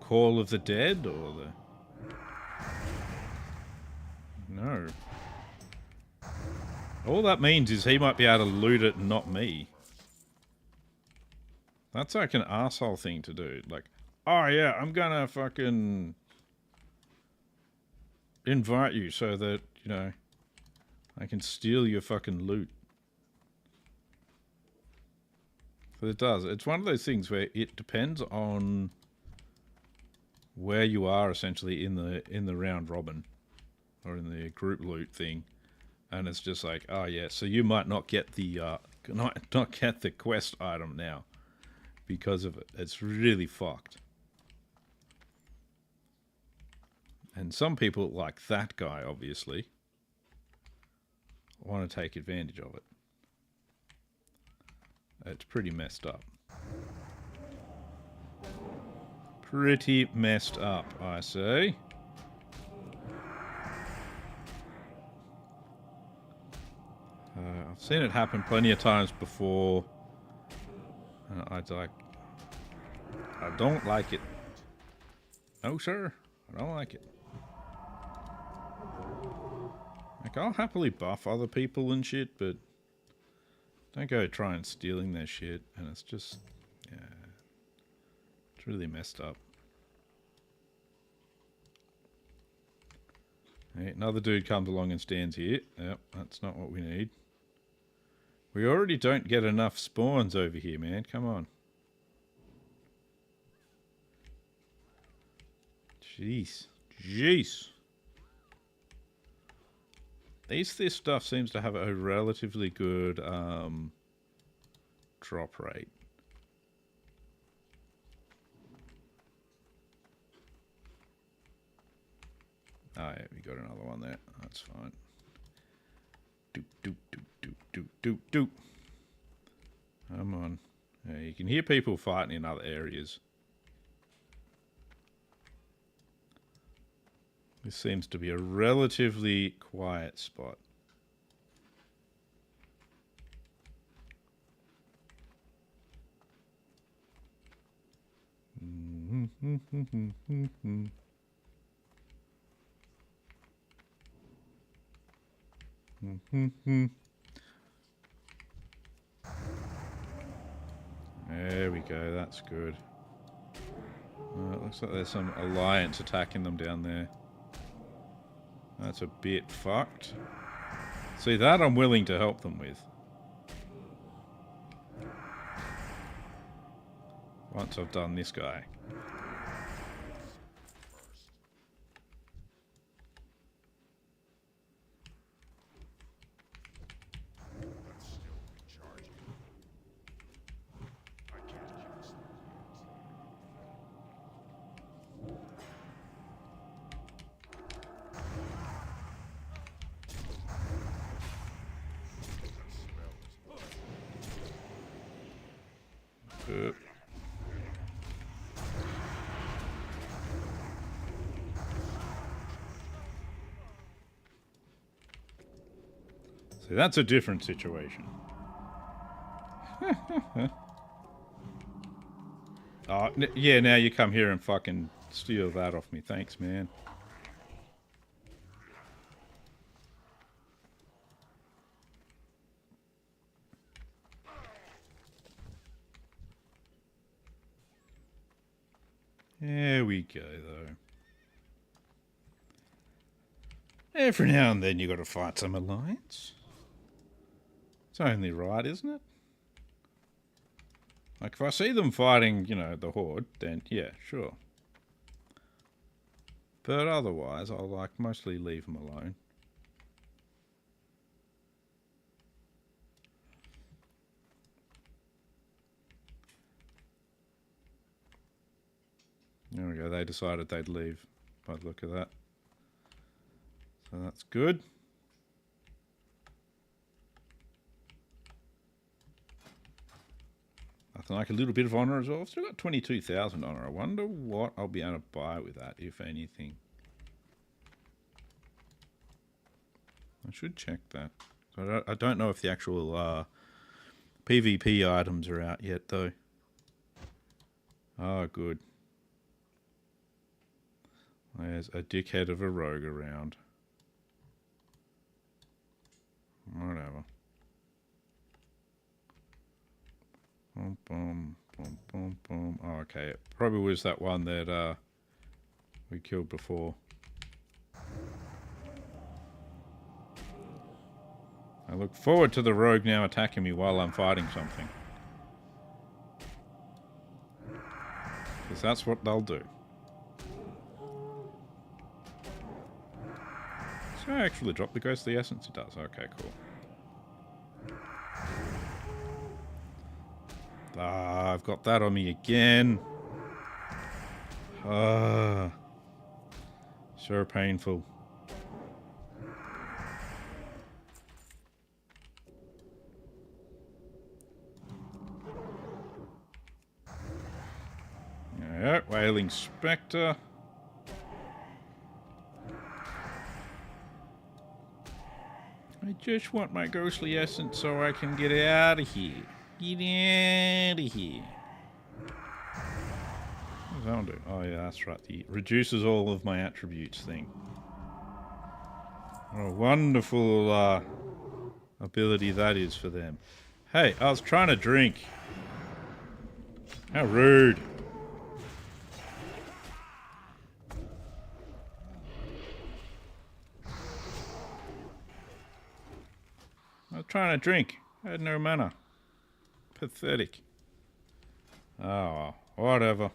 Speaker 1: Call of the Dead or the... No. All that means is he might be able to loot it and not me. That's like an asshole thing to do. Like, oh yeah, I'm gonna fucking invite you so that, you know, I can steal your fucking loot. But it does. It's one of those things where it depends on where you are essentially in the round robin or in the group loot thing, and it's just like, oh yeah, so you might not get the not get the quest item now because of it. It's really fucked. And some people, like that guy, obviously, want to take advantage of it. It's pretty messed up. Pretty messed up, I say. I've seen it happen plenty of times before. I don't like it. No, sir. I don't like it. Like, I'll happily buff other people and shit, but don't go trying stealing their shit. And it's just, yeah, it's really messed up. Hey, another dude comes along and stands here. Yep, that's not what we need. We already don't get enough spawns over here, man. Come on. Jeez. Jeez. This stuff seems to have a relatively good drop rate. Oh yeah, we got another one there. That's fine. Doop, doop, doop, doop, doop, doop, doop. Come on. Yeah, you can hear people fighting in other areas. This seems to be a relatively quiet spot. There we go, that's good. It looks like there's some alliance attacking them down there. That's a bit fucked. See, that I'm willing to help them with. Once I've done this guy. See, that's a different situation. Oh, yeah, now you come here and fucking steal that off me. Thanks, man. There we go, though. Every now and then you got to fight some alliance. It's only right, isn't it? Like, if I see them fighting, you know, the Horde, then yeah, sure. But otherwise, I'll, like, mostly leave them alone. There we go, they decided they'd leave by the look of that. So that's good. Nothing like a little bit of honor as well. I've still got 22,000 honor. I wonder what I'll be able to buy with that, if anything. I should check that. I don't know if the actual PvP items are out yet, though. Oh, good. There's a dickhead of a rogue around. Whatever. Boom, boom, boom, boom, boom. Oh, okay. It probably was that one that we killed before. I look forward to the rogue now attacking me while I'm fighting something. Because that's what they'll do. Does it actually drop the ghostly essence? It does. Okay, cool. Ah, I've got that on me again. Ah, so painful. Alright, Wailing Spectre. I just want my ghostly essence so I can get out of here. Get out of here. What does that one do? Oh yeah, that's right. It reduces all of my attributes thing. What a wonderful ability that is for them. Hey, I was trying to drink. How rude. I was trying to drink. I had no mana. Pathetic. Oh, whatever.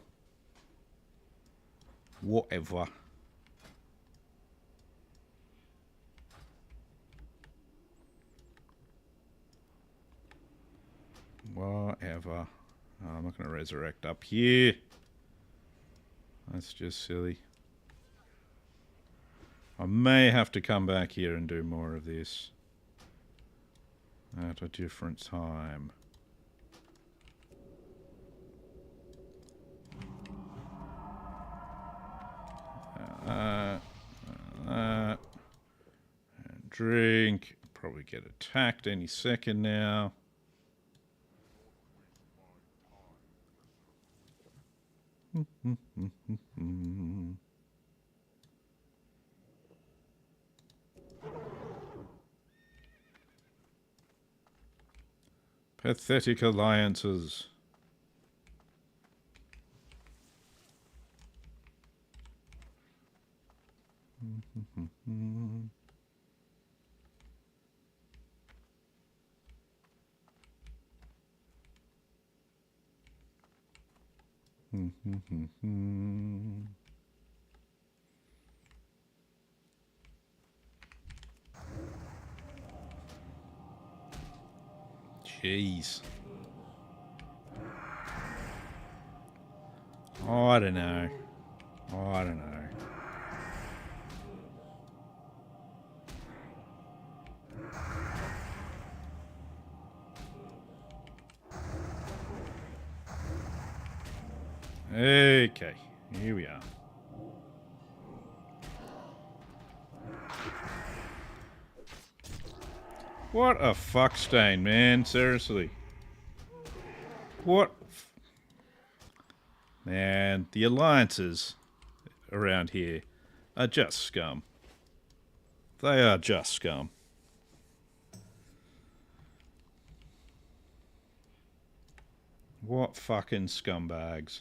Speaker 1: Whatever. Whatever. Oh, I'm not going to resurrect up here. That's just silly. I may have to come back here and do more of this. At a different time. And drink. Probably get attacked any second now. Pathetic alliances. Jeez. Oh, I don't know. Oh, I don't know. Okay, here we are. What a fuck stain, man. Seriously. What? Man, the alliances around here are just scum. They are just scum. What fucking scumbags.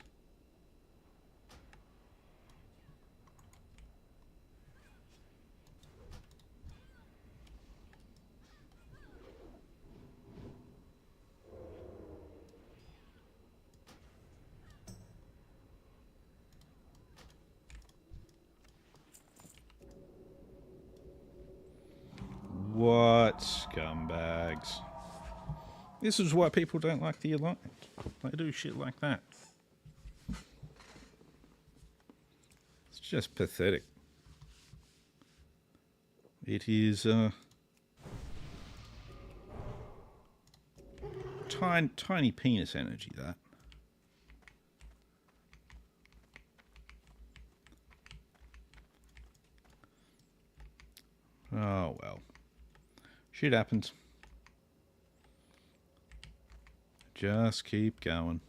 Speaker 1: What scumbags. This is why people don't like the Alliance. They do shit like that. It's just pathetic. It is tiny penis energy, that. Oh well. Shit happens. Just keep going.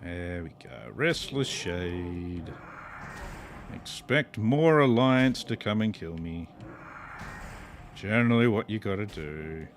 Speaker 1: There we go. Restless Shade. Expect more Alliance to come and kill me. Generally what you gotta do.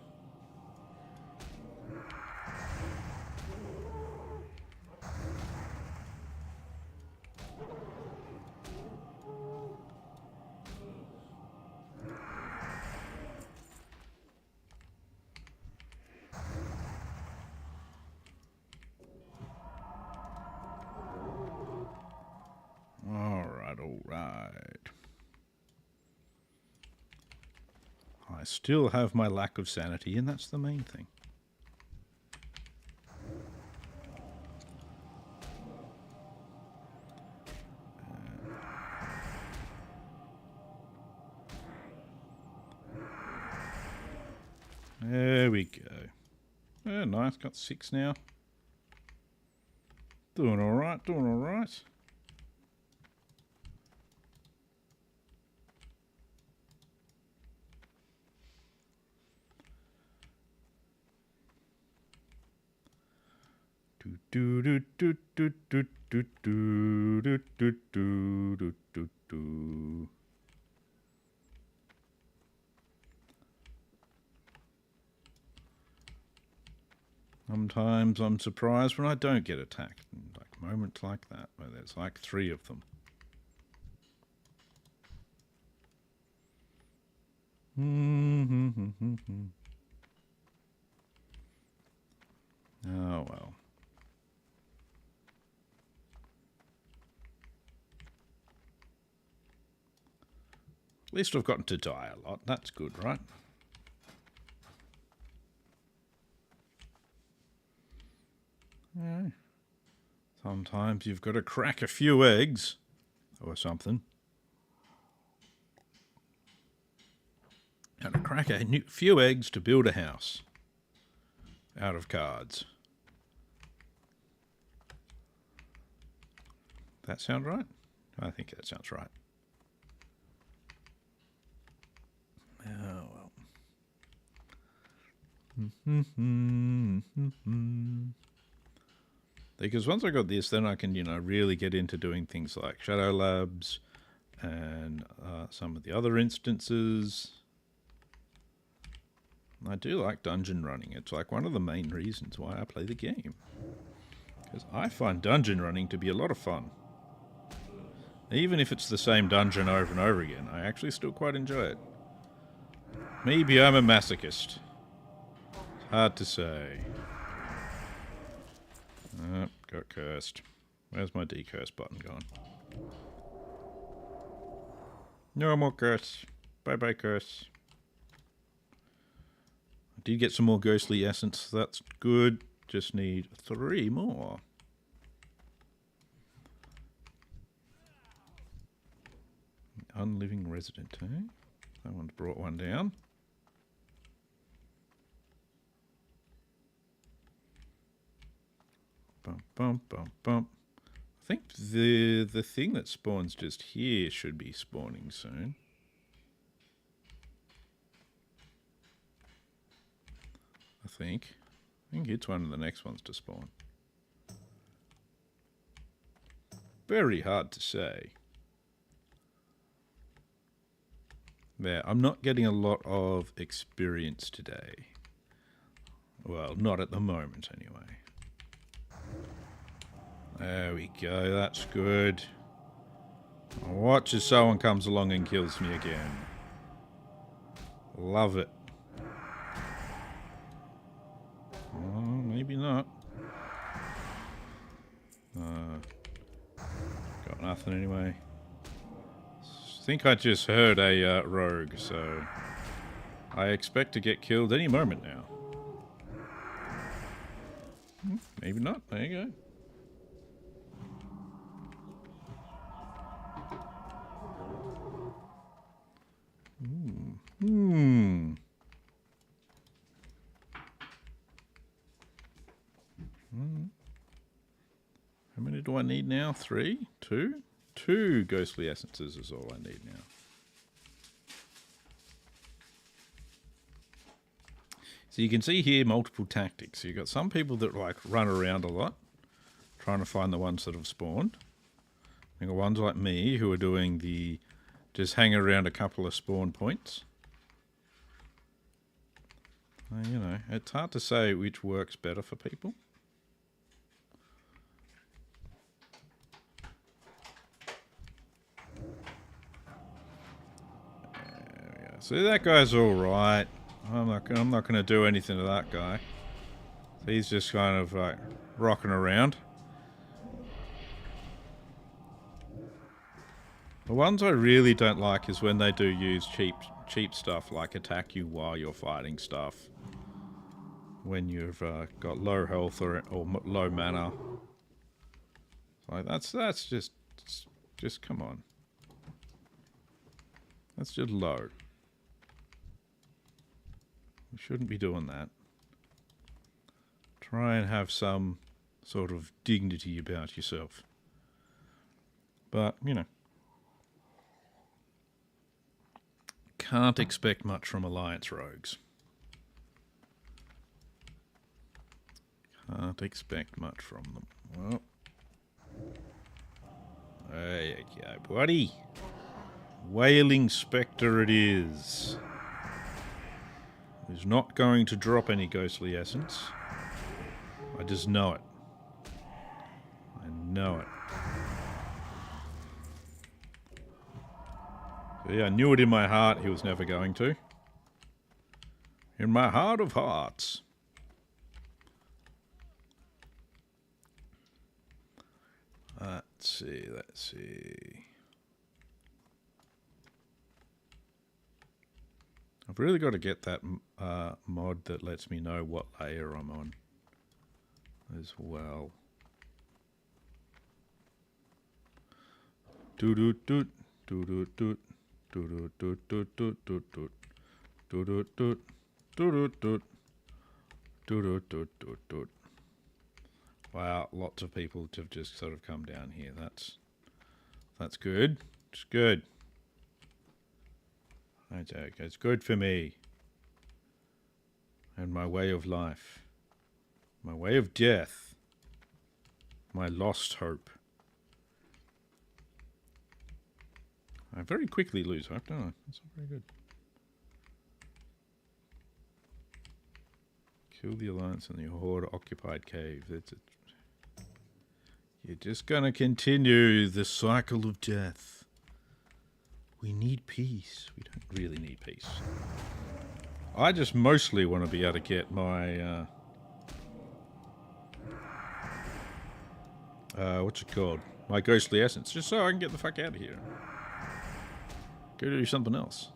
Speaker 1: still have my lack of sanity, and that's the main thing. There we go. Oh, nice. Got 6 now. Doing all right. Doing all right. Do do do do do do do do do do do do do. Sometimes I'm surprised when I don't get attacked. Like moments like that, where there's like 3 of them. Oh well. At least I've gotten to die a lot. That's good, right? Yeah. Sometimes you've got to crack a few eggs or something. Got to crack a few eggs to build a house out of cards. That sound right? I think that sounds right. Oh well. Because once I got this, then I can, really get into doing things like Shadow Labs and some of the other instances. I do like dungeon running. It's like one of the main reasons why I play the game. Because I find dungeon running to be a lot of fun. Even if it's the same dungeon over and over again, I actually still quite enjoy it. Maybe I'm a masochist. It's hard to say. Oh, got cursed. Where's my decurse button gone? No more curse. Bye-bye curse. I did get some more ghostly essence. That's good. Just need 3 more. Unliving resident, eh? Someone's brought one down. Bump, bump, bump, bump. I think the thing that spawns just here should be spawning soon. I think it's one of the next ones to spawn. Very hard to say. Yeah, I'm not getting a lot of experience today. Well, not at the moment anyway. There we go, that's good. I'll watch as someone comes along and kills me again. Love it. Oh, maybe not. Got nothing anyway. I think I just heard a rogue, so I expect to get killed any moment now. Maybe not. There you go. How many do I need now? 3? 2? 2 ghostly essences is all I need now. So you can see here multiple tactics. So you've got some people that like run around a lot, trying to find the ones that have spawned. You've got ones like me who are doing the just hang around a couple of spawn points. It's hard to say which works better for people. See, that guy's all right. I'm not going to do anything to that guy. He's just kind of like rocking around. The ones I really don't like is when they do use cheap cheap stuff like attack you while you're fighting stuff when you've got low health or low mana. Like that's just come on. That's just low. You shouldn't be doing that. Try and have some sort of dignity about yourself. But, you know, can't expect much from Alliance rogues. Can't expect much from them. Well, there you go, buddy. Wailing Spectre it is. He's not going to drop any ghostly essence. I just know it. I know it. So yeah, I knew it in my heart he was never going to. In my heart of hearts. Let's see, let's see. I've really got to get that mod that lets me know what layer I'm on as well. Doot doot doot doot doot doot doot doot doot doot doot doot doot doot doot doot doot doot doot doot. Wow, lots of people have just sort of come down here. That's good. It's good. That's okay. It's good for me and my way of life, my way of death, my lost hope. I very quickly lose hope, don't I? That's not very good. Kill the Alliance and the Horde occupied cave. You're just gonna continue the cycle of death. We need peace. We don't really need peace. I just mostly want to be able to get my what's it called? My ghostly essence, just so I can get the fuck out of here. Go do something else.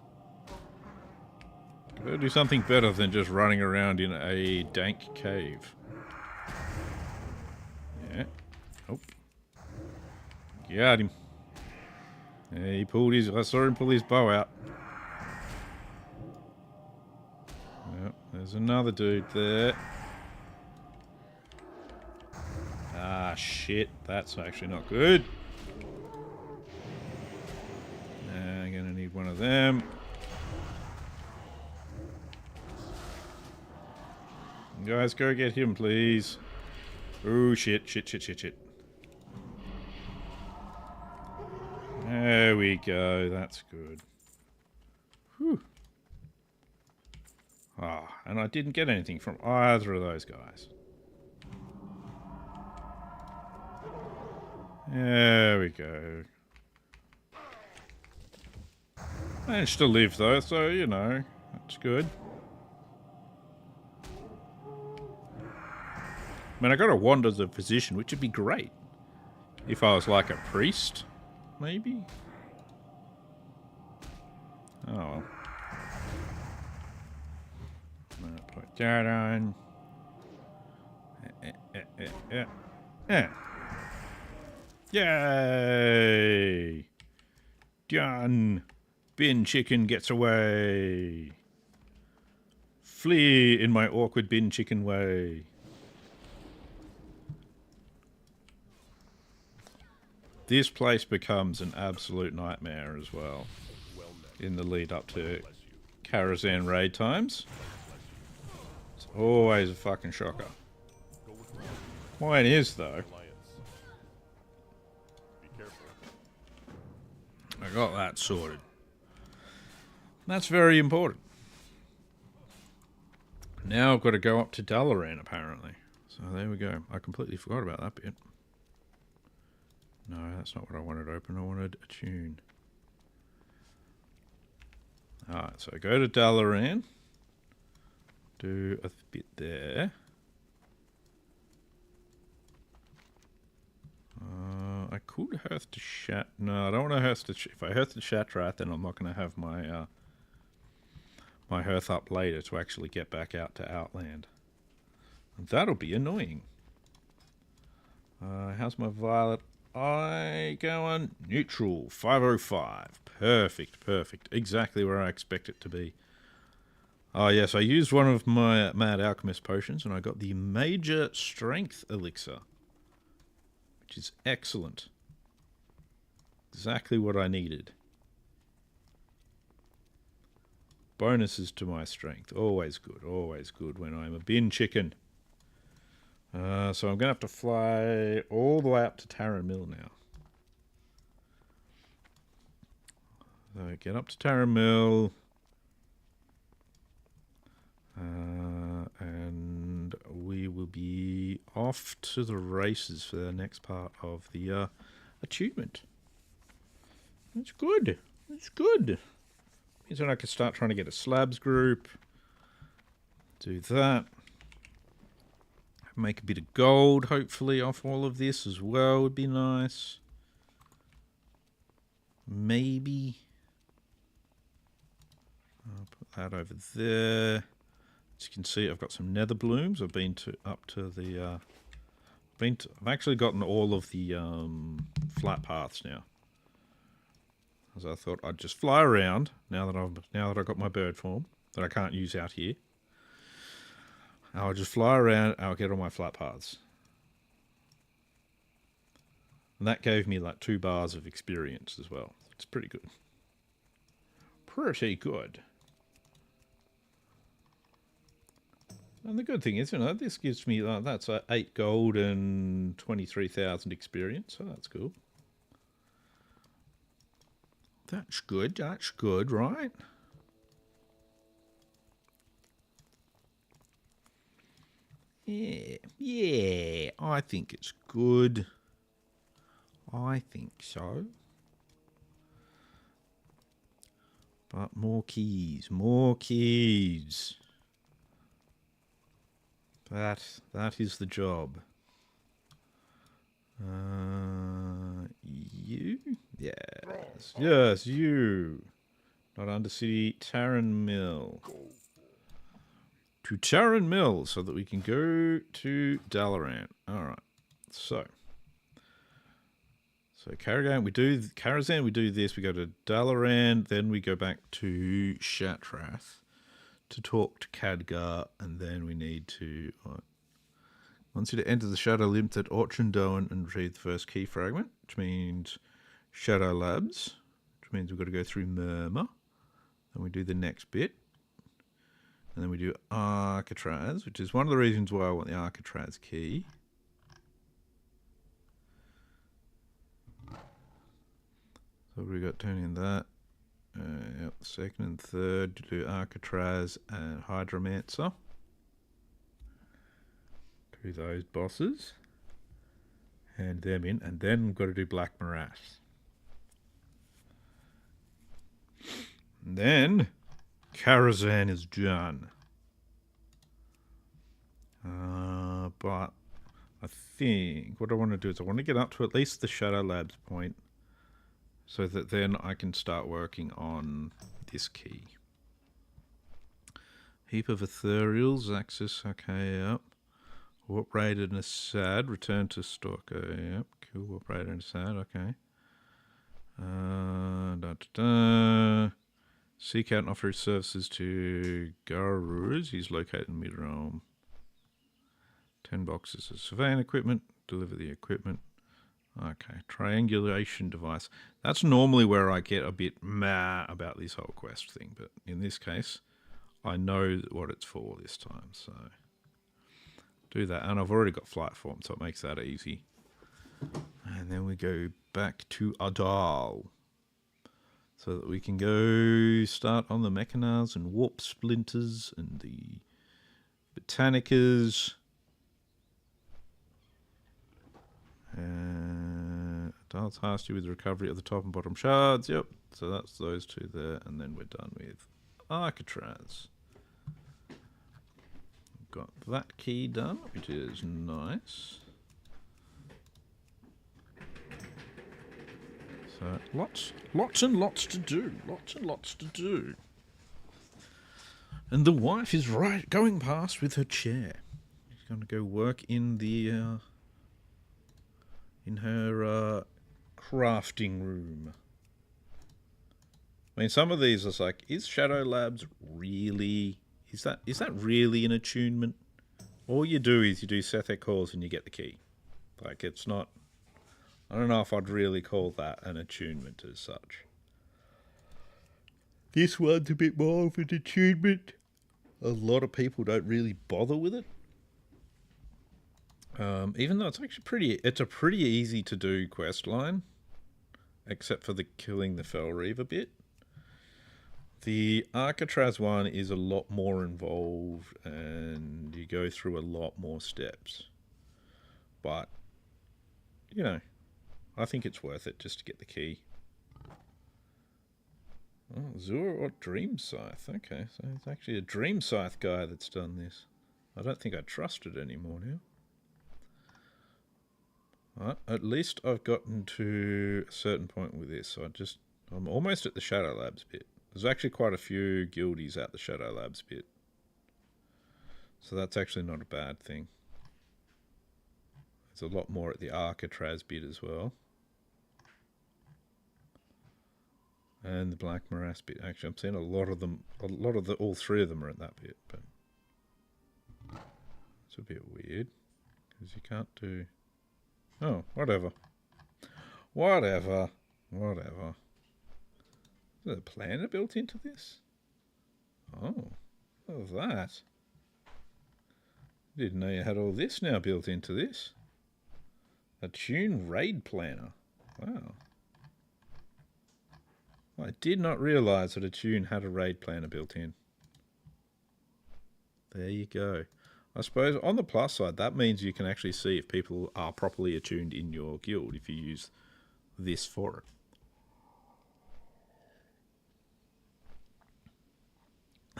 Speaker 1: Go do something better than just running around in a dank cave. Yeah. Oh. Got him. Yeah, he pulled his... I saw him pull his bow out. Yep, there's another dude there. Ah, shit. That's actually not good. I'm gonna need one of them. Guys, go get him, please. Oh, shit, shit, shit, shit, shit. There we go. That's good. Whew. Ah, and I didn't get anything from either of those guys. There we go. Managed to live though, so you know, that's good. I mean, I got a wand as a physician, which would be great if I was like a priest, maybe. Oh well. I'm gonna put that on. Yay! Done. Bin chicken gets away. Flee in my awkward bin chicken way. This place becomes an absolute nightmare as well in the lead up to Karazhan raid times. It's always a fucking shocker. Point is though, I got that sorted. That's very important. Now I've got to go up to Dalaran apparently. So there we go. I completely forgot about that bit. No, that's not what I wanted open. I wanted a tune. Alright, so go to Dalaran. Do a bit there. I could hearth to Shat. No, I don't want to hearth to... If I hearth to Shatrat, then I'm not going to have my my hearth up later to actually get back out to Outland. And that'll be annoying. How's my violet eye going? Neutral, 505. Perfect, perfect. Exactly where I expect it to be. Oh, yes, I used one of my Mad Alchemist potions, and I got the Major Strength Elixir, which is excellent. Exactly what I needed. Bonuses to my strength. Always good when I'm a bin chicken. So I'm going to have to fly all the way up to Tara Mill now. So get up to Tara Mill. And we will be off to the races for the next part of the achievement. That's good. That's good. Means that I can start trying to get a slabs group. Do that. Make a bit of gold, hopefully, off all of this as well would be nice. Maybe. I'll put that over there. As you can see, I've got some nether blooms. I've been up to the... I've actually gotten all of the flat paths now. As I thought I'd just fly around now that I've got my bird form that I can't use out here. I'll just fly around and I'll get all my flat paths. And that gave me like 2 bars of experience as well. It's pretty good. Pretty good. And the good thing is, this gives me, that's 8 gold and 23,000 experience, so that's cool. That's good, right? Yeah, I think it's good. I think so. But more keys. That is the job. You? Yes, you. Not Undercity, Tarren Mill. To Tarren Mill, so that we can go to Dalaran. Alright, so Karazhan, we do this, we go to Dalaran, then we go back to Shatrath to talk to Khadgar, and then we need to... wants you to enter the Shadow Lymph at Orchandoan and retrieve the first key fragment, which means Shadow Labs, which means we've got to go through Murmur. Then we do the next bit. And then we do Arcatraz, which is one of the reasons why I want the Arcatraz key. So we got turning in that. Yep, second and third to do Arcatraz and Hydromancer. Do those bosses. Hand them in. And then we've got to do Black Morass. And then Karazhan is done. But I think what I want to do is I want to get up to at least the Shadow Labs point so that then I can start working on this key. Heap of Ethereals, Axis, okay, yep. Warp Raid and Assad, return to Stalker, yep. Cool, Warp Raid and Assad, okay. Seek out and offer his services to Garuruz. He's located in Mid-Realm. 10 boxes of surveying equipment. Deliver the equipment. Okay, triangulation device. That's normally where I get a bit meh about this whole quest thing, but in this case, I know what it's for this time, so do that. And I've already got flight form, so it makes that easy. And then we go back to Adal, so that we can go start on the Mechanars and Warp Splinters and the Botanicas. Adal tasked you with the recovery of the top and bottom shards. Yep, so that's those 2 there, and then we're done with Arcatraz. Got that key done, which is nice. So lots and lots to do. Lots and lots to do. And the wife is going past with her chair. She's going to go work in the in her crafting room. I mean, some of these are like, is Shadow Labs really... Is that really an attunement? All you do is you do Sethek calls and you get the key. Like, it's not... I don't know if I'd really call that an attunement as such. This one's a bit more of an attunement. A lot of people don't really bother with it. Even though it's actually it's a pretty easy to do quest line. Except for the killing the Fel Reaver bit. The Alcatraz one is a lot more involved and you go through a lot more steps. But, you know, I think it's worth it just to get the key. Oh, Zur or Dream Scythe. Okay, so it's actually a Dream Scythe guy that's done this. I don't think I trust it anymore now. Right, at least I've gotten to a certain point with this. So I'm almost at the Shadow Labs bit. There's actually quite a few guildies at the Shadow Labs bit. So that's actually not a bad thing. There's a lot more at the Alcatraz bit as well. And the Black Morass bit. Actually, I'm seeing a lot of them, all three of them are at that bit, but it's a bit weird because you can't do... Oh, whatever. Whatever. Is there a planner built into this? Oh, what was that? Didn't know you had all this now built into this. Attune raid planner. Wow. I did not realise that Attune had a raid planner built in. There you go. I suppose on the plus side, that means you can actually see if people are properly attuned in your guild if you use this for it.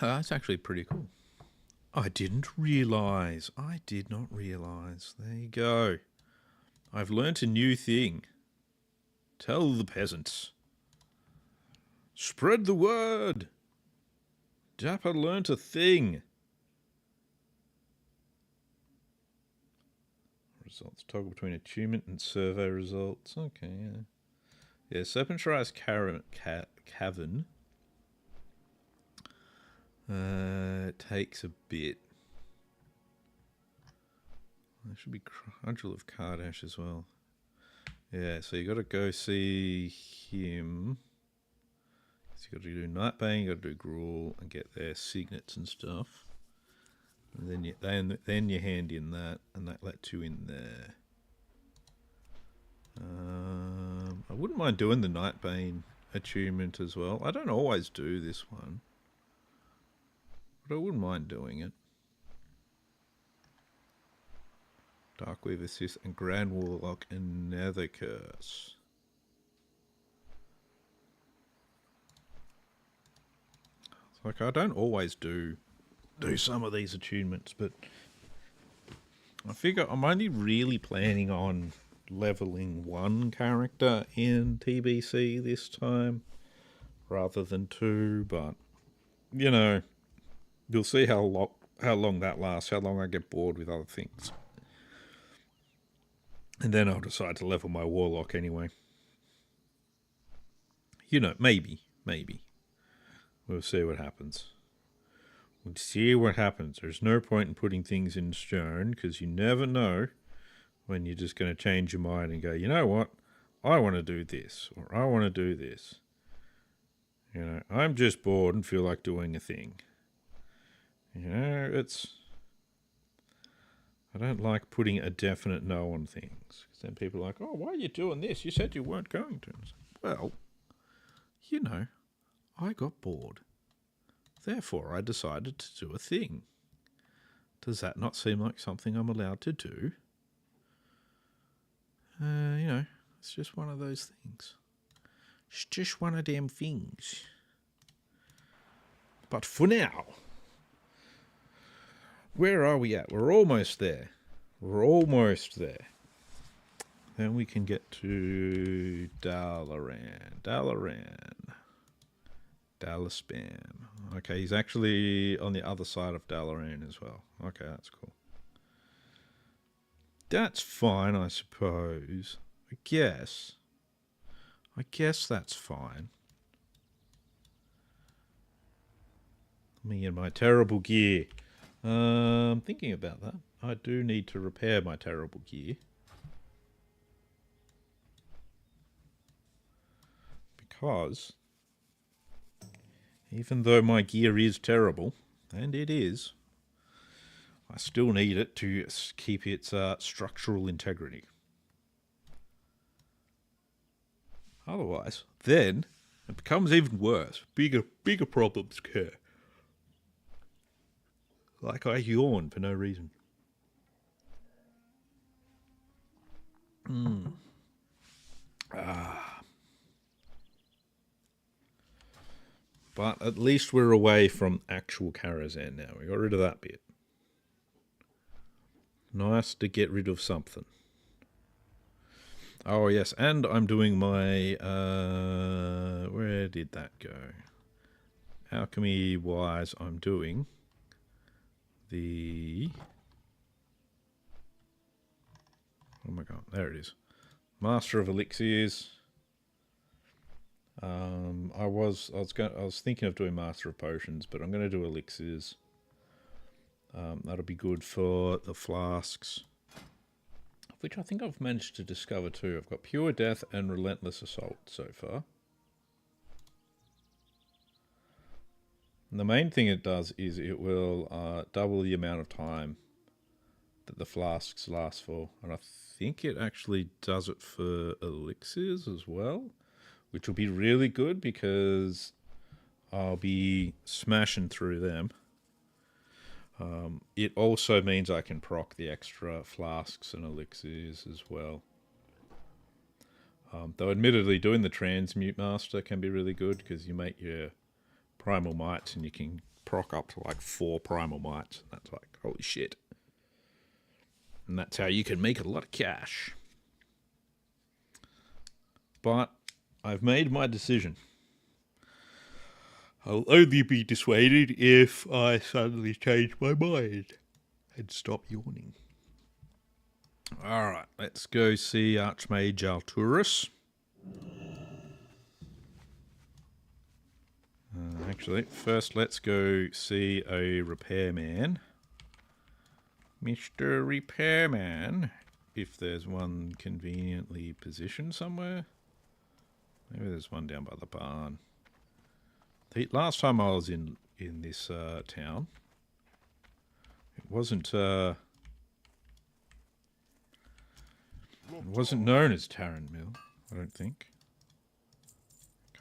Speaker 1: That's actually pretty cool. I did not realise. There you go. I've learnt a new thing. Tell the peasants. Spread the word. Dapper learnt a thing. Results toggle between attunement and survey results. Okay, yeah. Yeah, Serpentrized Cavern. It takes a bit. There should be Cudgel of Kardash as well. Yeah, so you got to go see him. So you got to do Nightbane, you got to do Gruul and get their signets and stuff. And then you hand in that, and that lets you in there. I wouldn't mind doing the Nightbane attunement as well. I don't always do this one, but I wouldn't mind doing it. Darkweaver Sith and Grand Warlock and Nether Curse. It's like I don't always do some of these attunements, but I figure I'm only really planning on leveling one character in TBC this time rather than two, but you know, you'll see how long that lasts, how long I get bored with other things. And then I'll decide to level my Warlock anyway. You know, maybe. We'll see what happens. There's no point in putting things in stone, because you never know when you're just going to change your mind and go, you know what, I want to do this, or I want to do this. You know, I'm just bored and feel like doing a thing. You know, I don't like putting a definite no on things. Because then people are like, oh, why are you doing this? You said you weren't going to. Well, you know, I got bored. Therefore, I decided to do a thing. Does that not seem like something I'm allowed to do? You know, it's just one of those things. It's just one of them things. But for now, where are we at? We're almost there. Then we can get to Dalaran. Dalaspam. Okay, he's actually on the other side of Dalaran as well. Okay, that's cool. That's fine, I suppose. I guess that's fine. Me and my terrible gear. Thinking about that. I do need to repair my terrible gear. Because even though my gear is terrible, and it is, I still need it to keep its structural integrity. Otherwise, then it becomes even worse. Bigger problems occur. Like I yawn for no reason. But at least we're away from actual Karazhan now. We got rid of that bit. Nice to get rid of something. Oh, yes, and I'm doing my... where did that go? Alchemy-wise, I'm doing the... Oh my god, there it is. Master of Elixirs. I was thinking of doing Master of Potions, but I'm going to do Elixirs. That'll be good for the flasks, which I think I've managed to discover too. I've got Pure Death and Relentless Assault so far. And the main thing it does is it will double the amount of time that the flasks last for. And I think it actually does it for elixirs as well, which will be really good because I'll be smashing through them. It also means I can proc the extra flasks and elixirs as well. Though admittedly doing the Transmute Master can be really good because you make your Primal Mites and you can proc up to like 4 Primal Mites. And that's like, holy shit. And that's how you can make a lot of cash. But I've made my decision. I'll only be dissuaded if I suddenly change my mind and stop yawning. Alright, let's go see Archmage Alturus. Actually, first let's go see a repairman. Mr. Repairman, if there's one conveniently positioned somewhere. Maybe there's one down by the barn. Last time I was in this town, it wasn't known as Tarran Mill, I don't think.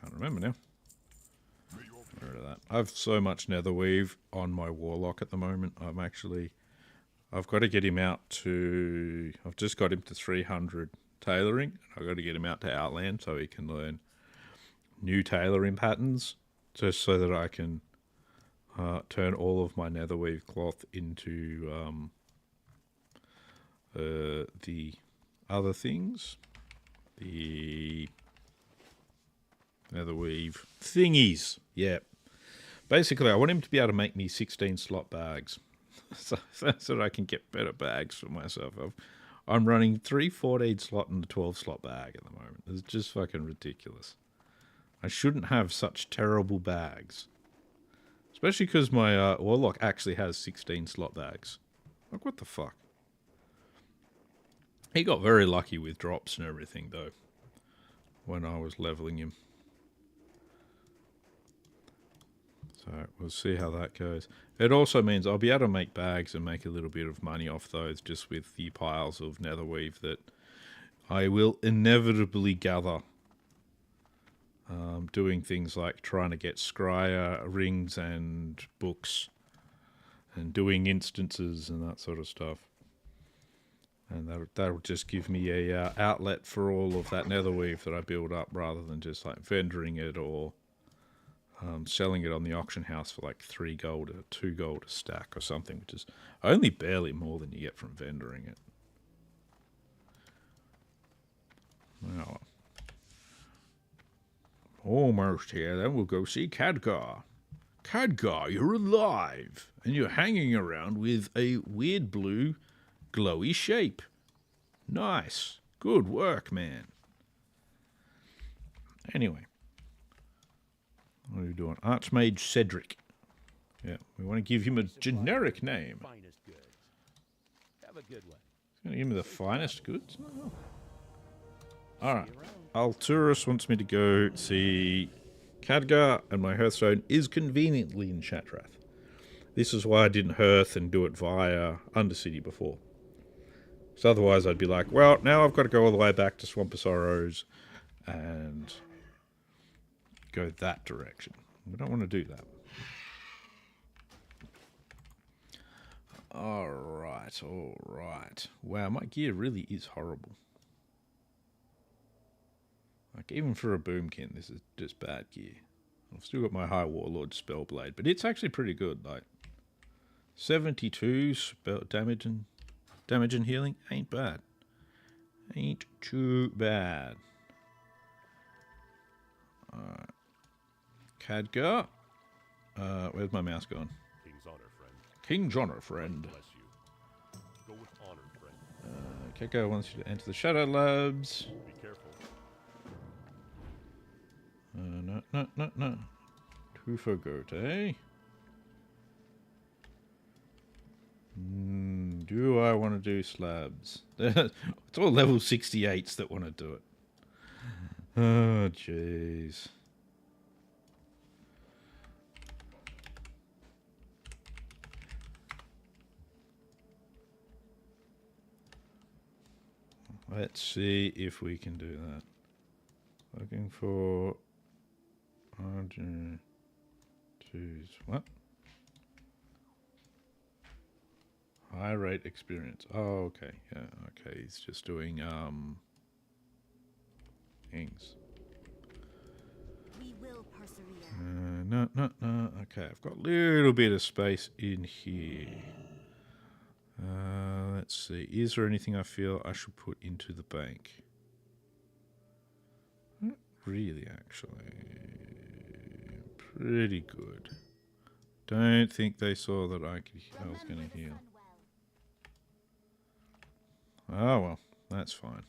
Speaker 1: Can't remember now. Get rid of that. I've so much netherweave on my warlock at the moment. I've got to get him out to... I've just got him to 300 tailoring. I've got to get him out to Outland so he can learn new tailoring patterns, just so that I can turn all of my netherweave cloth into the other things. The netherweave thingies. Yeah. Basically, I want him to be able to make me 16 slot bags. so that I can get better bags for myself. I'm running 3 14 slot and a 12 slot bag at the moment. It's just fucking ridiculous. I shouldn't have such terrible bags. Especially because my warlock actually has 16 slot bags. Like, what the fuck? He got very lucky with drops and everything, though, when I was leveling him. So, we'll see how that goes. It also means I'll be able to make bags and make a little bit of money off those just with the piles of netherweave that I will inevitably gather. Doing things like trying to get scryer rings and books and doing instances and that sort of stuff. And that'll just give me a outlet for all of that netherweave that I build up rather than just like vendoring it or selling it on the auction house for like 3 gold or 2 gold a stack or something, which is only barely more than you get from vendoring it. Now, Almost here, then we'll go see Khadgar. Khadgar, you're alive! And you're hanging around with a weird blue, glowy shape. Nice. Good work, man. Anyway. What are we doing? Archmage Cedric. Yeah, we want to give him a generic name.
Speaker 2: Have a good one.
Speaker 1: He's going to give me the finest goods? Oh. Alright. Alturus wants me to go see Khadgar, and my Hearthstone is conveniently in Shatrath. This is why I didn't Hearth and do it via Undercity before. So otherwise I'd be like, well, now I've got to go all the way back to Swamp of Sorrows and go that direction. We don't want to do that. Alright, alright. Wow, my gear really is horrible. Like, even for a boomkin, this is just bad gear. I've still got my High Warlord Spellblade, but it's actually pretty good. Like, 72 spell damage and healing ain't bad. Ain't too bad. Alright. Khadgar. Where's my mouse gone?
Speaker 2: King's honor, friend.
Speaker 1: King's honor, friend.
Speaker 2: Bless you. Go with honor, friend.
Speaker 1: Khadgar wants you to enter the Shadow Labs.
Speaker 2: Be careful.
Speaker 1: No. Two for goat, eh? Do I want to do slabs? It's all level 68s that want to do it. Oh, jeez. Let's see if we can do that. Looking for... what? High rate experience. Oh, okay. Yeah, okay. He's just doing, things.
Speaker 3: We will persevere.
Speaker 1: No. Okay, I've got a little bit of space in here. Let's see. Is there anything I feel I should put into the bank? Not really, actually. Pretty good. Don't think they saw that I was going to heal. Oh, well. That's fine.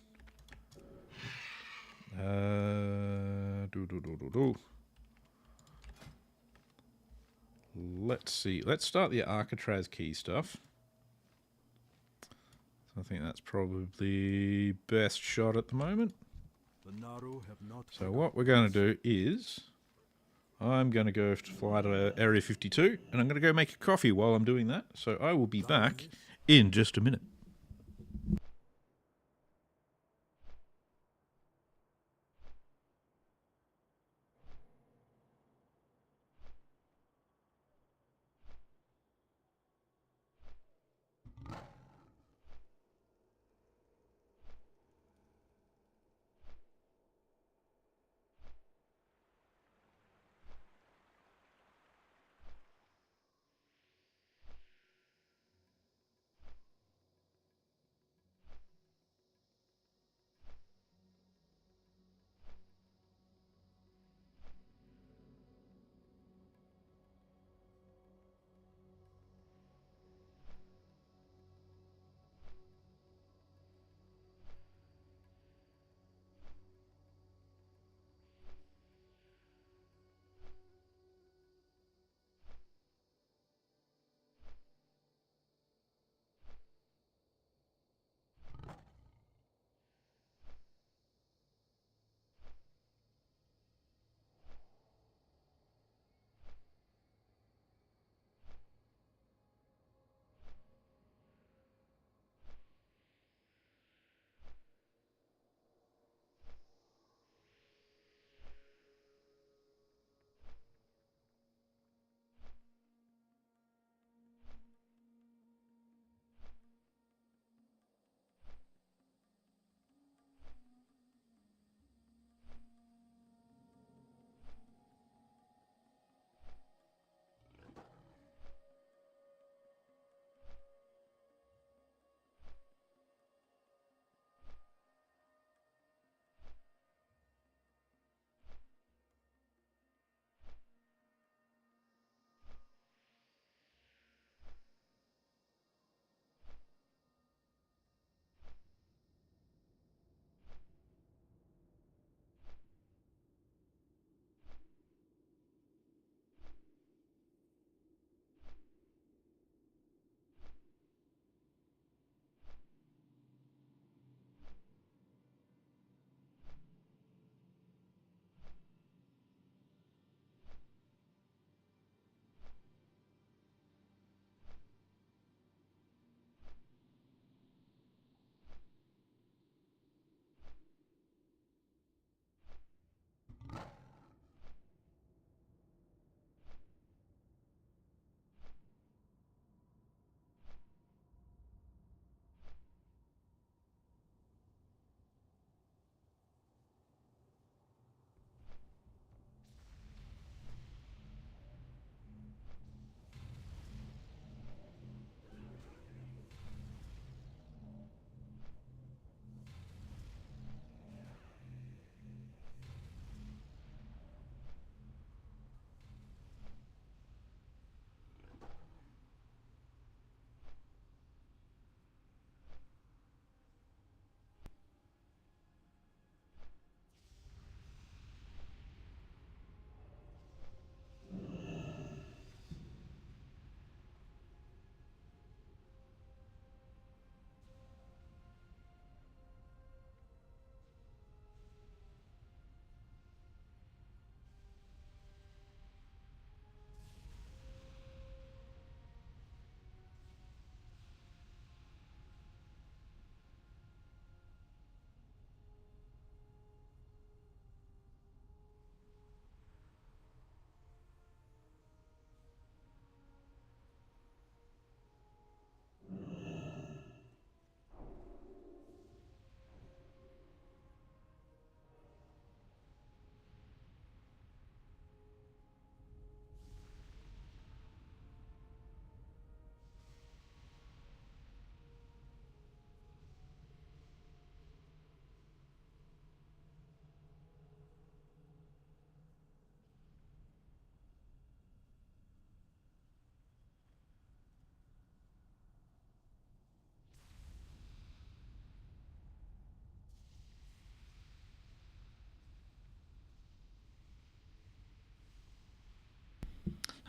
Speaker 1: Let's see. Let's start the Alcatraz key stuff. I think that's probably best shot at the moment. So what we're going to do is I'm going to go fly to Area 52 and I'm going to go make a coffee while I'm doing that. So I will be back in just a minute.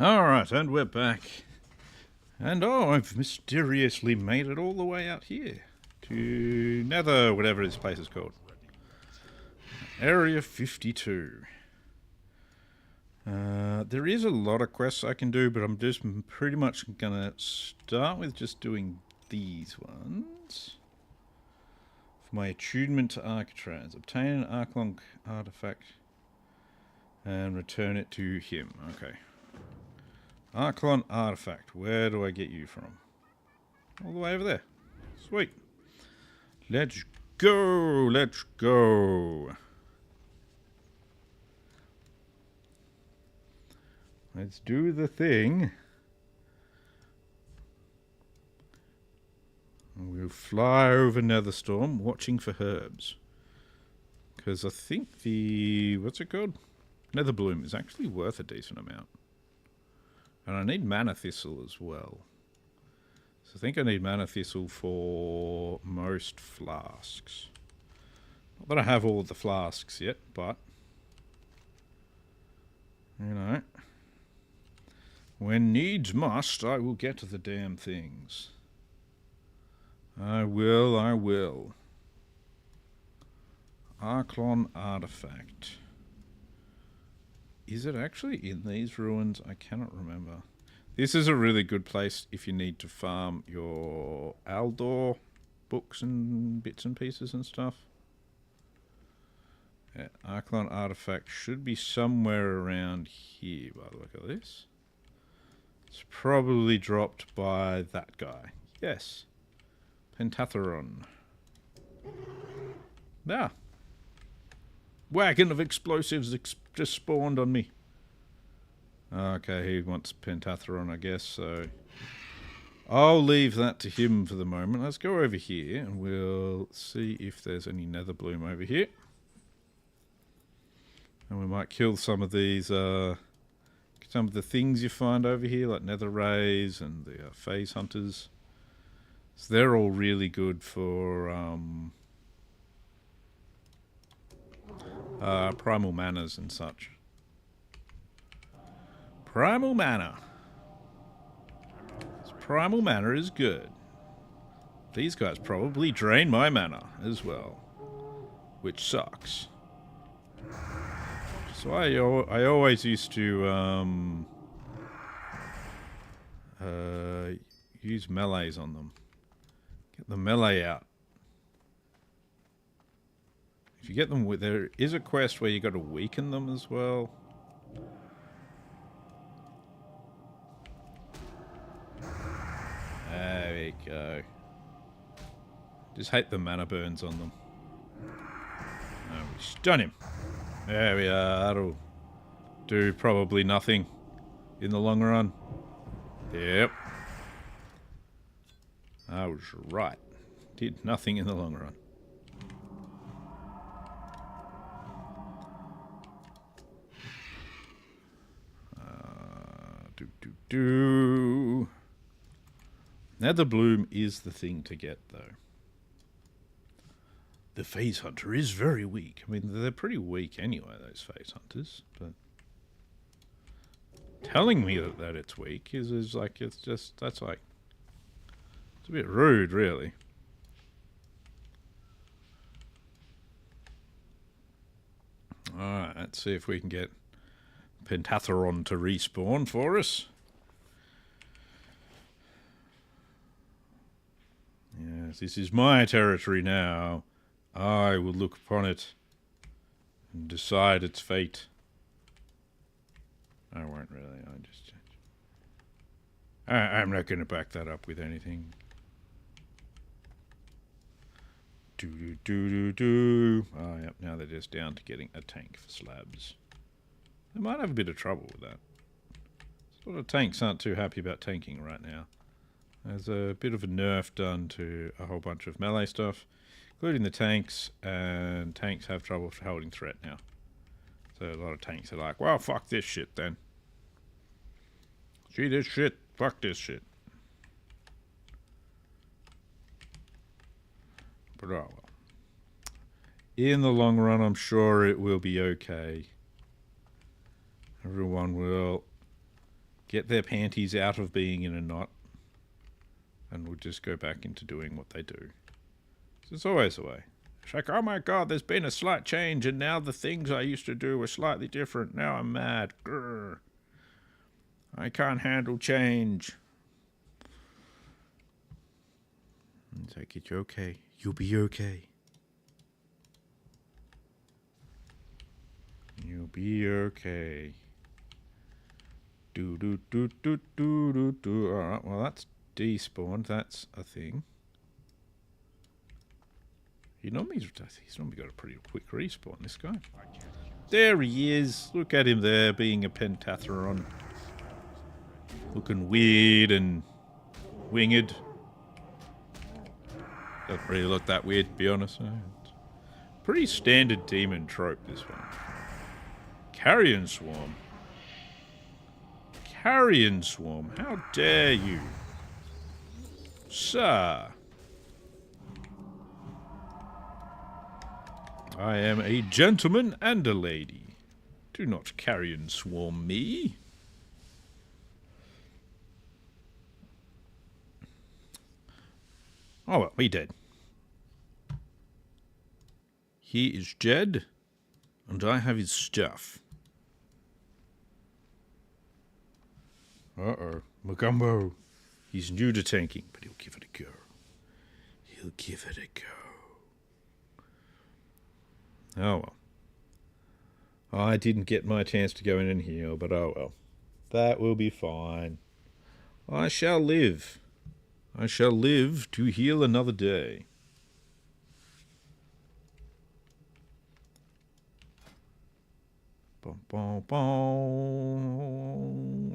Speaker 1: Alright, and we're back. And oh, I've mysteriously made it all the way out here. To Nether, whatever this place is called. Area 52. There is a lot of quests I can do, but I'm just pretty much gonna start with just doing these ones. For my attunement to Architrans. Obtain an Arclon artifact and return it to him. Okay. Arclon artifact. Where do I get you from? All the way over there. Sweet. Let's go. Let's go. Let's do the thing. We'll fly over Netherstorm, watching for herbs. Because I think the... what's it called? Netherbloom is actually worth a decent amount. And I need Mana Thistle as well. So I think I need Mana Thistle for most flasks. Not that I have all of the flasks yet, but... you know... when needs must, I will get the damn things. I will, I will. Arclon artifact. Is it actually in these ruins? I cannot remember. This is a really good place if you need to farm your Aldor books and bits and pieces and stuff. Yeah, Arclon artifact should be somewhere around here by the look of this. It's probably dropped by that guy. Yes. Pentatheron. Ah. Wagon of explosives just spawned on me. Okay, he wants Pentatheron, I guess, so... I'll leave that to him for the moment. Let's go over here and we'll see if there's any Netherbloom over here. And we might kill some of these, some of the things you find over here, like Nether Rays and the Phase Hunters. So they're all really good for Primal Manas and such. Primal Mana. Primal Mana is good. These guys probably drain my mana as well, which sucks. So I always used to use melees on them. Get the melee out. If you get them with, there is a quest where you got to weaken them as well. There we go. Just hate the mana burns on them. No, we stun him. There we are. That'll do probably nothing in the long run. Yep. I was right. Did nothing in the long run. Netherbloom is the thing to get, though. The Phase Hunter is very weak. I mean, they're pretty weak anyway, those Phase Hunters. But telling me that it's weak is like, it's just, that's like, it's a bit rude, really. Alright, let's see if we can get Pentatheron to respawn for us. Yes, this is my territory now. I will look upon it and decide its fate. I won't really, I'll just change. I'm not going to back that up with anything. Oh, yep, now they're just down to getting a tank for slabs. They might have a bit of trouble with that. A lot of tanks aren't too happy about tanking right now. There's a bit of a nerf done to a whole bunch of melee stuff, including the tanks, and tanks have trouble holding threat now. So a lot of tanks are like, well, fuck this shit then. Gee, this shit, fuck this shit. But oh well. In the long run, I'm sure it will be okay. Everyone will get their panties out of being in a knot, and will just go back into doing what they do. So it's always the way. It's like, oh my god, there's been a slight change, and now the things I used to do were slightly different. Now I'm mad. Grr. I can't handle change. It's like, it's okay. You'll be okay. You'll be okay. Do do do do do do do. Alright, well that's despawned. That's a thing. He's normally got a pretty quick respawn, this guy. There he is. Look at him there, being a Pentatheron. Looking weird and winged. Doesn't really look that weird, to be honest. It's pretty standard demon trope, this one. Carrion Swarm. Carrion Swarm, how dare you? Sir. I am a gentleman and a lady. Do not carrion swarm me. Oh well, he dead. He is dead, and I have his stuff. Uh-oh, Magumbo. He's new to tanking, but he'll give it a go. He'll give it a go. Oh well. I didn't get my chance to go in and heal, but oh well. That will be fine. I shall live. I shall live to heal another day. Bom, bom, bom.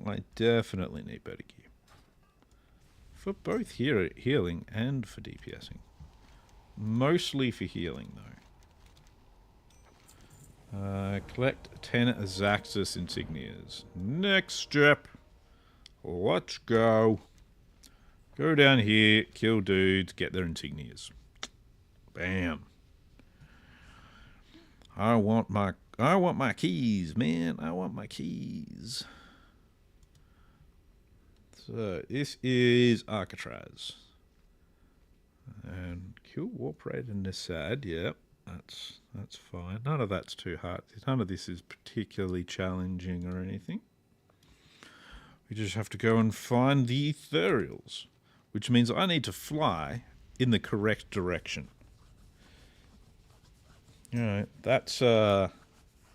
Speaker 1: I definitely need better gear. For both healing and for DPSing. Mostly for healing, though. Collect 10 Zaxxas insignias. Next step. Let's go. Go down here, kill dudes, get their insignias. Bam. I want my keys, man. I want my keys. So this is Alcatraz. And kill Warp Raid and Nisad, yep. That's fine. None of that's too hard. None of this is particularly challenging or anything. We just have to go and find the ethereals, which means I need to fly in the correct direction. Alright, that's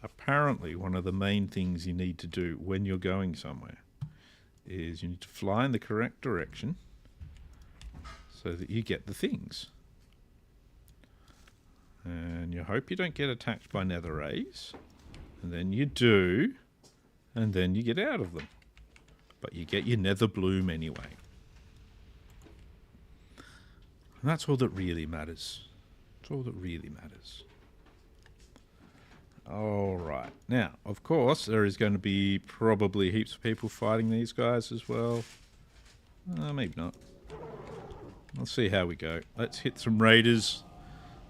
Speaker 1: apparently one of the main things you need to do when you're going somewhere, is you need to fly in the correct direction so that you get the things. And you hope you don't get attacked by nether rays. And then you do. And then you get out of them. But you get your nether bloom anyway. And that's all that really matters. That's all that really matters. Alright. Now, of course, there is going to be probably heaps of people fighting these guys as well. Maybe not. Let's see how we go. Let's hit some raiders.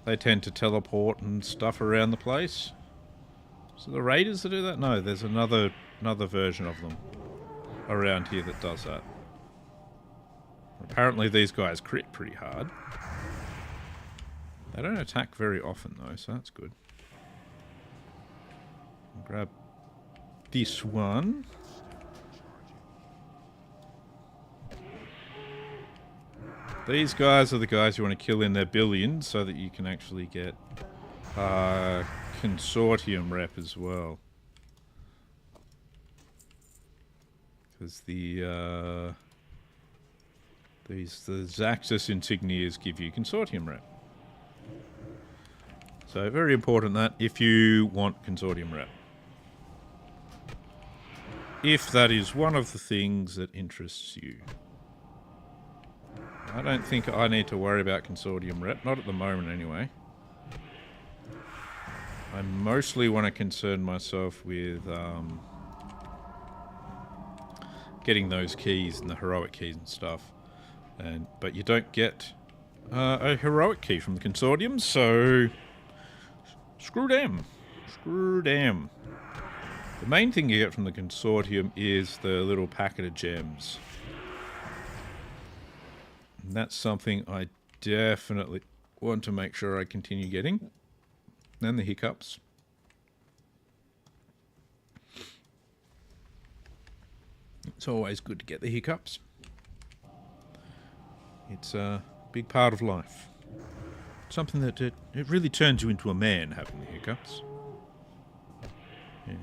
Speaker 1: They tend to teleport and stuff around the place. So the raiders that do that? No, there's another version of them around here that does that. Apparently these guys crit pretty hard. They don't attack very often though, so that's good. I'll grab this one. These guys are the guys you want to kill in their billions so that you can actually get consortium rep as well. Because the Zaxxas insignias give you consortium rep. So very important that if you want consortium rep. If that is one of the things that interests you. I don't think I need to worry about consortium rep, not at the moment anyway. I mostly want to concern myself with getting those keys and the heroic keys and stuff. But you don't get a heroic key from the consortium, so screw them. Screw them. The main thing you get from the consortium is the little packet of gems. And that's something I definitely want to make sure I continue getting. And the hiccups. It's always good to get the hiccups. It's a big part of life. Something that it really turns you into a man, having the hiccups. Yeah.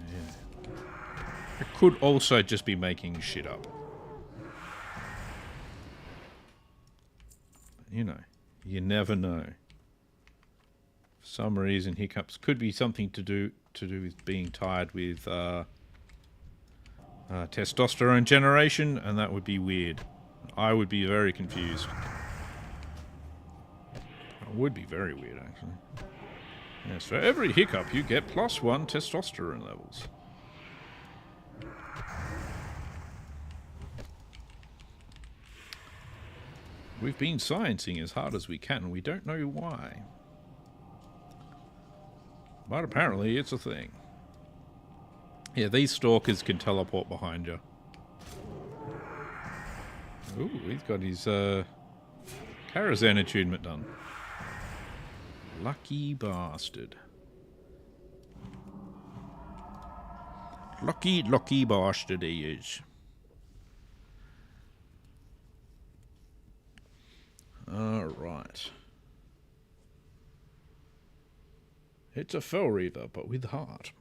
Speaker 1: It could also just be making shit up. You know, you never know. For some reason, hiccups could be something to do with being tied with testosterone generation, and that would be weird. I would be very confused. It would be very weird, actually. Yes, for every hiccup, you get +1 testosterone levels. We've been sciencing as hard as we can. We don't know why. But apparently it's a thing. Yeah, these stalkers can teleport behind you. Ooh, he's got his Karazhan attunement done. Lucky bastard. Lucky bastard he is. Alright. It's a Fell Reaver, but with heart.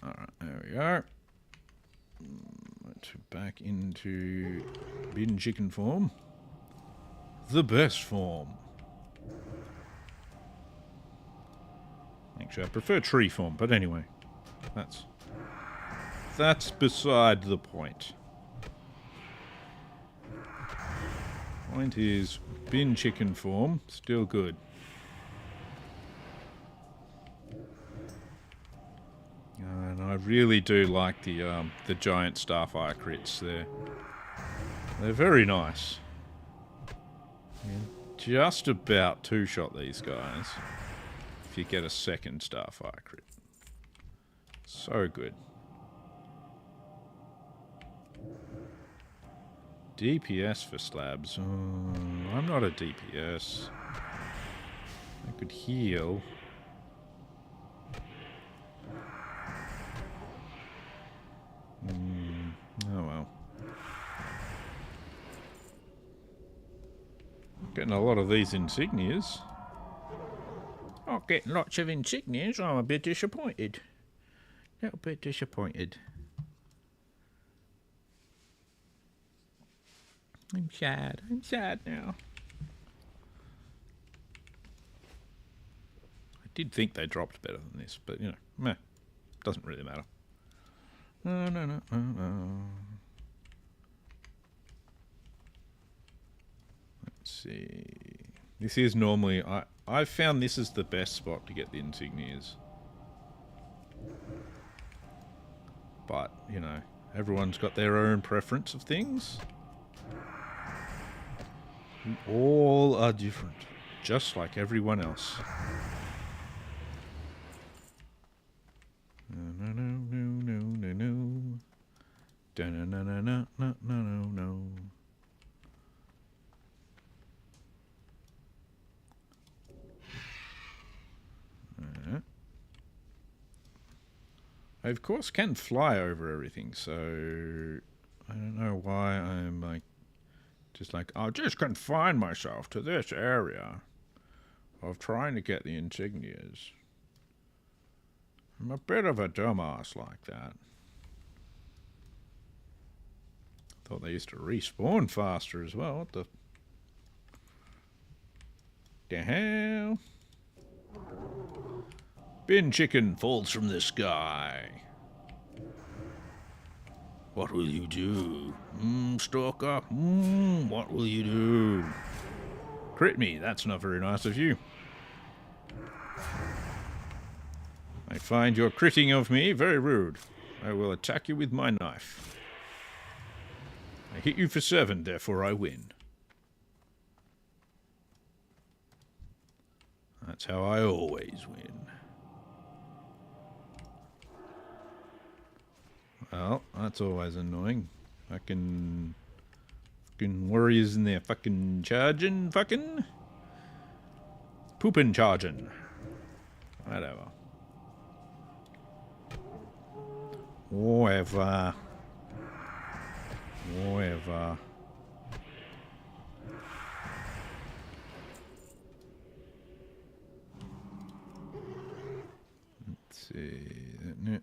Speaker 1: Alright, there we go. Let's back into bin chicken form. The best form. Actually, I prefer tree form, but anyway. That's beside the point. Point is, bin chicken form, still good. And I really do like the giant starfire crits there. They're very nice. You just about two-shot these guys if you get a second starfire crit. So good. DPS for slabs. Oh, I'm not a DPS. I could heal. Oh well. Getting a lot of these insignias. Not getting lots of insignias. I'm a bit disappointed. A little bit disappointed. I'm sad. I'm sad now. I did think they dropped better than this, but you know, meh. Doesn't really matter. No. Let's see. This is normally... I've found this is the best spot to get the insignias. But, you know, everyone's got their own preference of things. We all are different, just like everyone else. No. No. I, of course, can fly over everything, so I don't know why I'm like, just like, I'll just confine myself to this area of trying to get the insignias. I'm a bit of a dumbass like that. Thought they used to respawn faster as well. What the hell? Bin chicken falls from the sky. What will you do? Stalker? What will you do? Crit me. That's not very nice of you. I find your critting of me very rude. I will attack you with my knife. I hit you for 7, therefore I win. That's how I always win. Well, that's always annoying. Fucking warriors in there fucking charging, fucking pooping charging. Whatever. Whatever. Whatever. Let's see. No.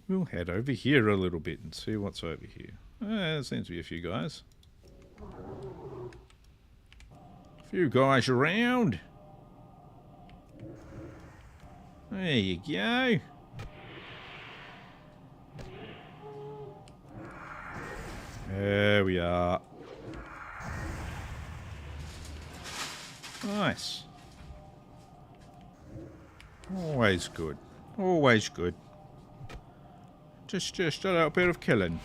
Speaker 1: We'll head over here a little bit and see what's over here. There seems to be a few guys. A few guys around. There you go. There we are. Nice. Always good. Always good. Just a little bit of killing.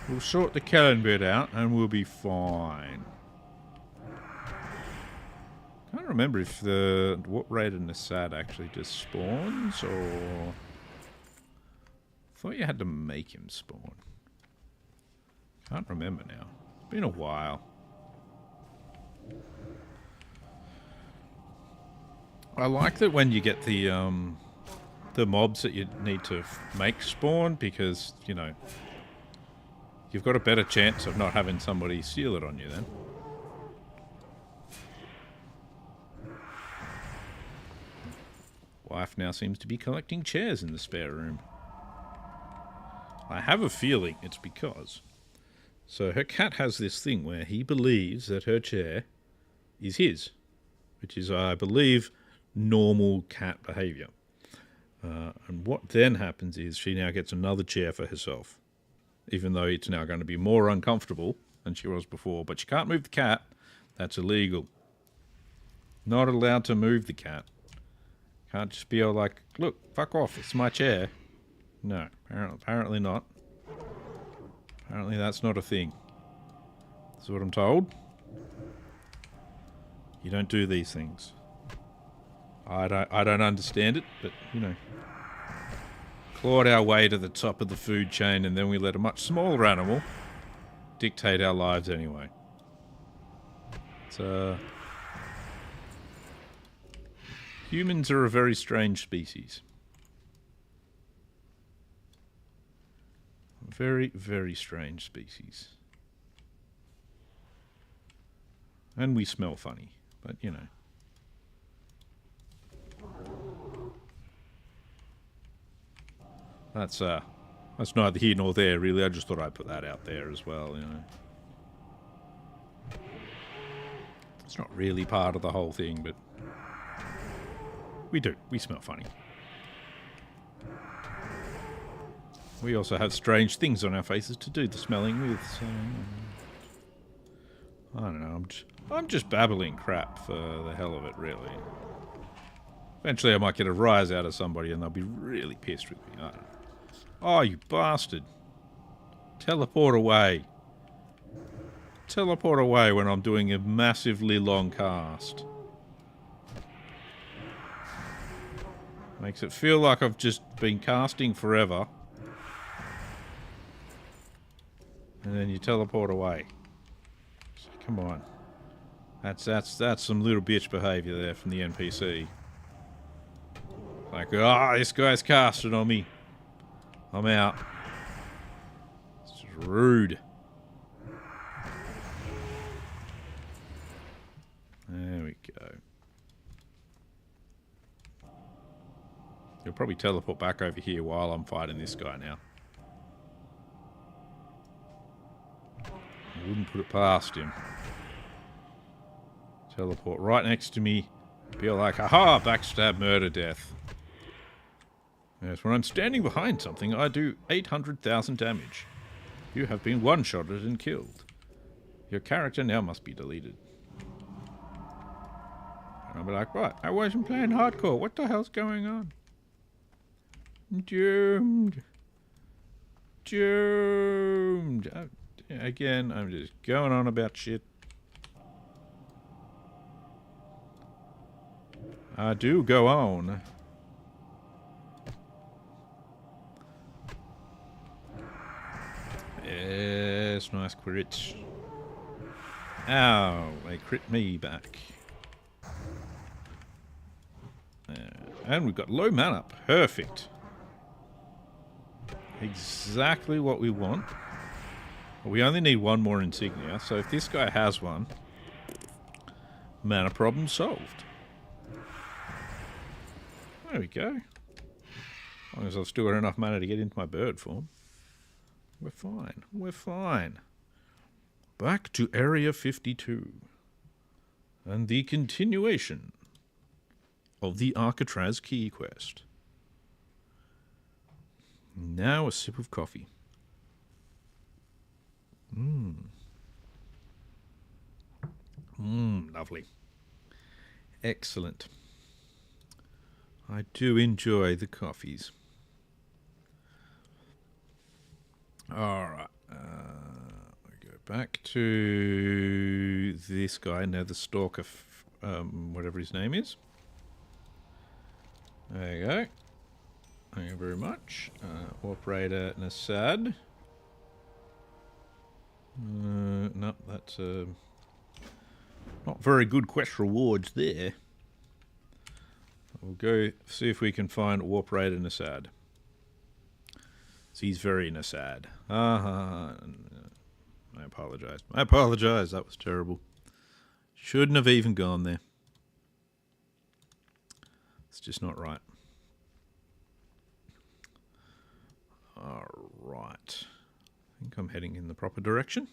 Speaker 1: We'll sort the killing bit out and we'll be fine. Can't remember if the what rate in the SAD actually just spawns or... thought you had to make him spawn. Can't remember now. It's been a while. I like that when you get the mobs that you need to make spawn, because, you know, you've got a better chance of not having somebody steal it on you then. Wife now seems to be collecting chairs in the spare room. I have a feeling it's because... so her cat has this thing where he believes that her chair is his, which is, I believe, normal cat behaviour. And what then happens is she now gets another chair for herself, even though it's now going to be more uncomfortable than she was before. But she can't move the cat. That's illegal. Not allowed to move the cat. Can't just be all like, look, fuck off, it's my chair. No, apparently not. Apparently that's not a thing. That's what I'm told. You don't do these things. I don't understand it, but, you know. Clawed our way to the top of the food chain, and then we let a much smaller animal dictate our lives anyway. It's, humans are a very strange species. Very, very strange species. And we smell funny, but, you know. That's neither here nor there, really. I just thought I'd put that out there as well, you know. It's not really part of the whole thing, but we do. We smell funny. We also have strange things on our faces to do the smelling with, so... I don't know, I'm just babbling crap for the hell of it, really. Eventually I might get a rise out of somebody and they'll be really pissed with me. I don't know. Oh, you bastard. Teleport away. Teleport away when I'm doing a massively long cast. Makes it feel like I've just been casting forever. And then you teleport away. So, come on. That's some little bitch behaviour there from the NPC. Like, ah, this guy's casted on me. I'm out. It's just rude. There we go. He'll probably teleport back over here while I'm fighting this guy now. I wouldn't put it past him. Teleport right next to me. Be like, aha, backstab, murder, death. Yes, when I'm standing behind something, I do 800,000 damage. You have been one-shotted and killed. Your character now must be deleted. And I'll be like, what? I wasn't playing hardcore. What the hell's going on? Doomed. Doomed. Again, I'm just going on about shit. I do go on. Yes, nice crits. Ow, they crit me back. And we've got low mana. Perfect. Exactly what we want. We only need one more insignia, so if this guy has one, mana problem solved. There we go. As long as I've still got enough mana to get into my bird form, we're fine. We're fine. Back to Area 52. And the continuation of the Alcatraz Key quest. Now a sip of coffee. Lovely. Excellent. I do enjoy the coffees. Alright. We go back to this guy, now the Stalker, whatever his name is. There you go. Thank you very much. Operator Nassad. No, that's not very good quest rewards there. We'll go see if we can find Operator Nassad. He's very Nassad. I apologize. I apologize. That was terrible. Shouldn't have even gone there. It's just not right. Alright. I think I'm heading in the proper direction.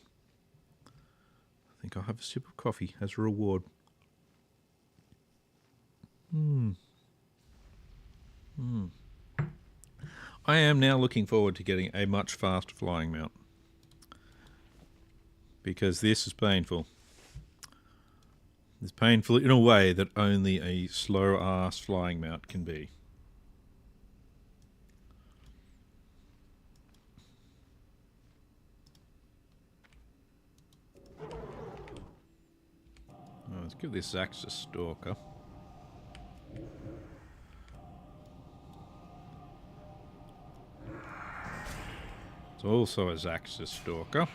Speaker 1: I think I'll have a sip of coffee as a reward. I am now looking forward to getting a much faster flying mount. Because this is painful. It's painful in a way that only a slow-ass flying mount can be. Let's give this axe a stalker. It's also a Zaxxas Stalker.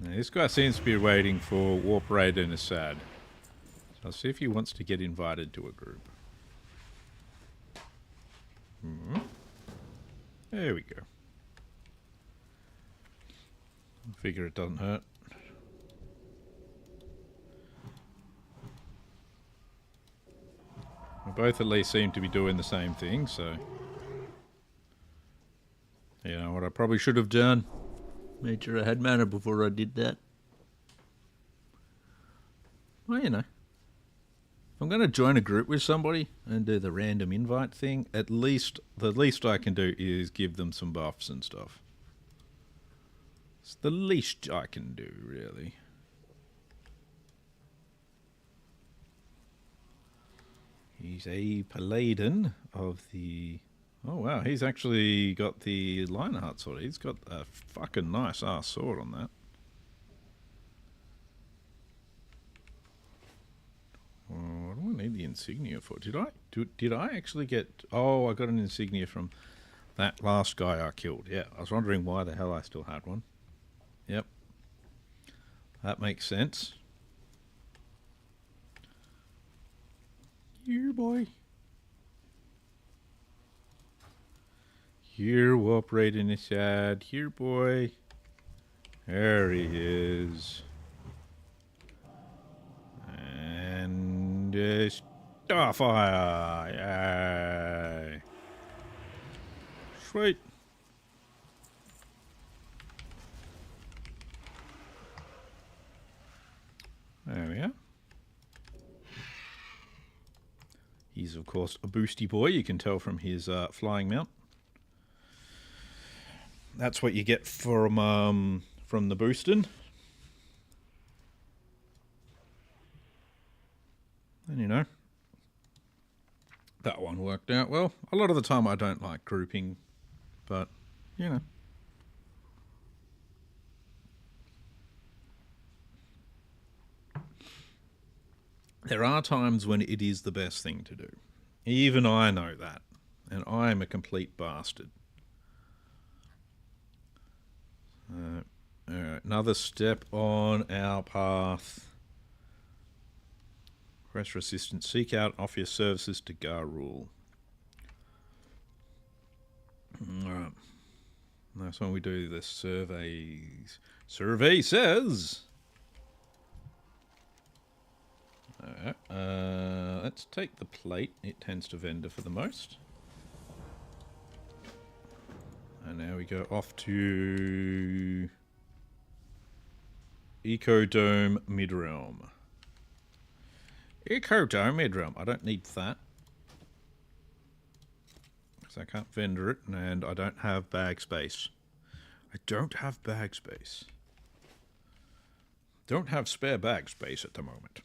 Speaker 1: Now, this guy seems to be waiting for Warp Raid and Assad. So I'll see if he wants to get invited to a group. There we go. I figure it doesn't hurt. We both at least seem to be doing the same thing, so... You know what I probably should have done? Made sure I had mana before I did that. Well, you know. If I'm going to join a group with somebody and do the random invite thing, the least I can do is give them some buffs and stuff. It's the least I can do, really. He's a paladin of the... Oh, wow. He's actually got the Lionheart sword. He's got a fucking nice-ass sword on that. Oh, what do I need the insignia for? Did I actually get... Oh, I got an insignia from that last guy I killed. Yeah, I was wondering why the hell I still had one. Yep. That makes sense. Here, boy. Here, Warp Raid in his side. Here, boy. There he is. And Starfire. Yay. Sweet. There we are. He's, of course, a boosty boy. You can tell from his flying mount. That's what you get from the boosting. And, you know, that one worked out well. A lot of the time I don't like grouping, but, you know. There are times when it is the best thing to do. Even I know that. And I am a complete bastard. Alright, another step on our path. Request for assistance. Seek out and offer your services to Garul. Alright. That's when we do the surveys. Survey says... let's take the plate. It tends to vendor for the most. And now we go off to Ecodome Midrealm. Ecodome Midrealm. I don't need that. Because I can't vendor it and I don't have bag space. I don't have bag space. Don't have spare bag space at the moment.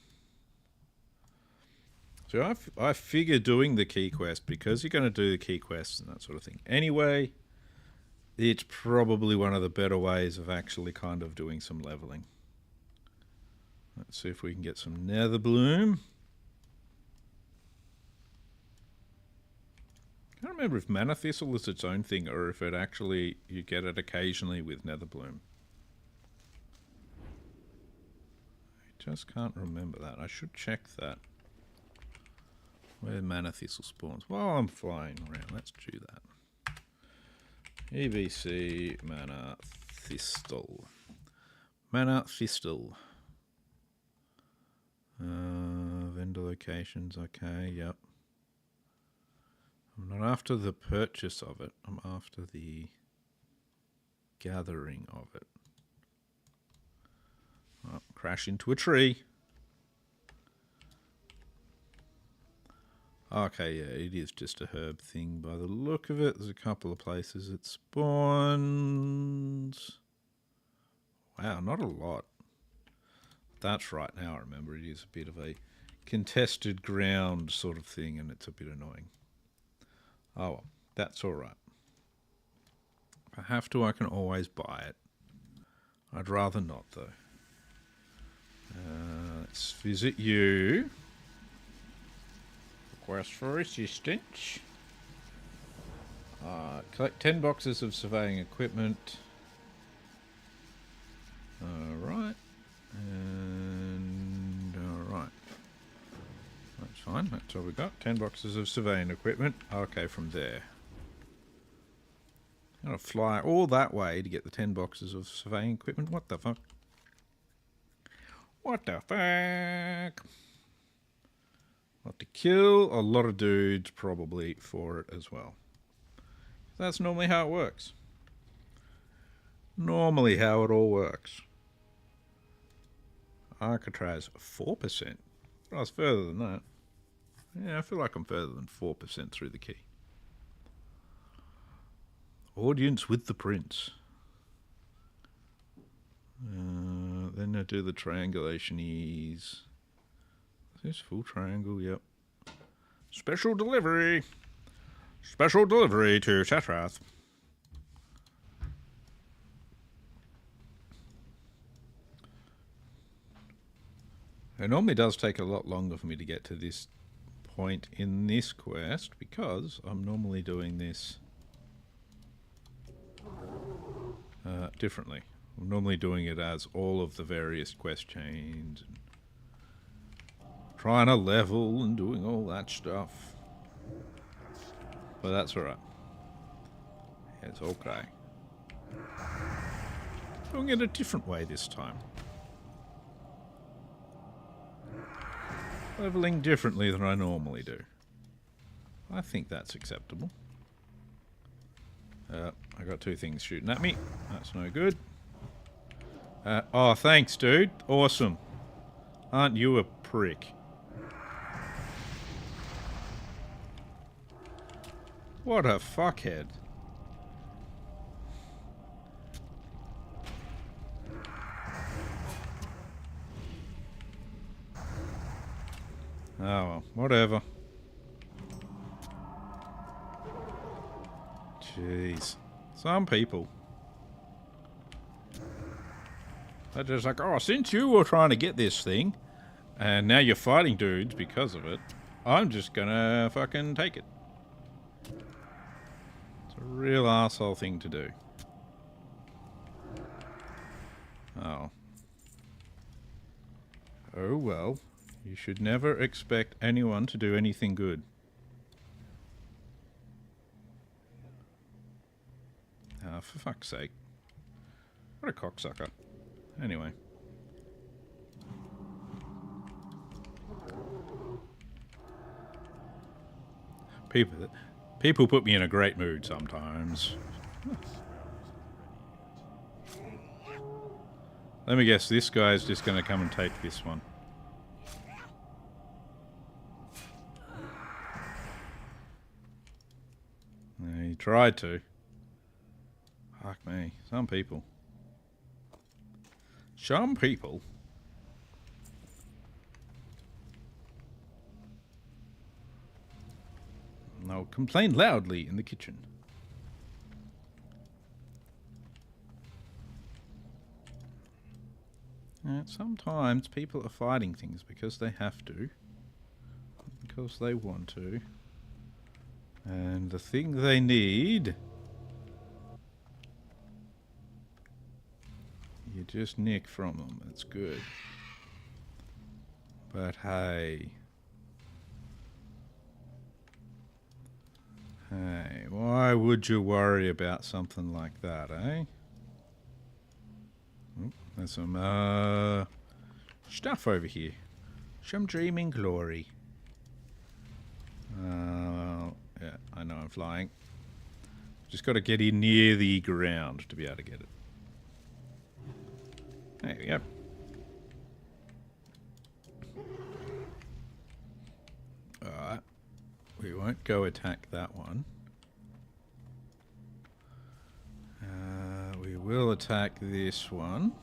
Speaker 1: So I figure doing the key quest, because you're going to do the key quests and that sort of thing anyway, it's probably one of the better ways of actually kind of doing some leveling. Let's see if we can get some nether bloom. I can't remember if mana thistle is its own thing or if it actually, you get it occasionally with nether bloom. I just can't remember that. I should check that. Where mana thistle spawns. While I'm flying around, let's do that. TBC mana thistle. Mana thistle. Vendor locations, okay, yep. I'm not after the purchase of it, I'm after the gathering of it. Oh, crash into a tree. Okay, yeah, it is just a herb thing by the look of it. There's a couple of places it spawns. Wow, not a lot. That's right, now I remember. It is a bit of a contested ground sort of thing, and it's a bit annoying. Oh well, that's alright. If I have to, I can always buy it. I'd rather not, though. Let's visit you. Request for assistance. Collect 10 boxes of surveying equipment. Alright. And alright. That's fine. That's all we got. 10 boxes of surveying equipment. Okay, from there. I'm going to fly all that way to get the 10 boxes of surveying equipment. What the fuck? What the fuck? Have to kill a lot of dudes probably for it as well. That's normally how it works. Normally how it all works. Alcatraz 4%. I was further than that. Yeah, I feel like I'm further than 4% through the key. Audience with the prince. Then I do the triangulation-ese. Is this full triangle? Yep. Special delivery. Special delivery to Shatrath. It normally does take a lot longer for me to get to this point in this quest because I'm normally doing this differently. I'm normally doing it as all of the various quest chains and trying to level and doing all that stuff. But that's alright. It's okay. Doing it a different way this time. Leveling differently than I normally do. I think that's acceptable. I got two things shooting at me. That's no good. Oh, thanks, dude. Awesome. Aren't you a prick? What a fuckhead. Oh well, whatever. Jeez. Some people. They're just like, oh, since you were trying to get this thing, and now you're fighting dudes because of it, I'm just gonna fucking take it. It's a real asshole thing to do. Oh. Oh well. You should never expect anyone to do anything good. Ah, for fuck's sake. What a cocksucker. Anyway. People put me in a great mood sometimes. Let me guess, this guy's just going to come and take this one. He tried to. Fuck me. Some people. Some people. They'll complain loudly in the kitchen. Sometimes people are fighting things because they have to. Because they want to. And the thing they need, you just nick from them. It's good. But hey. Hey, why would you worry about something like that, eh? Oh, there's some stuff over here. Some dreaming glory. Yeah, I know I'm flying. Just got to get in near the ground to be able to get it. There we go. Alright. We won't go attack that one. We will attack this one.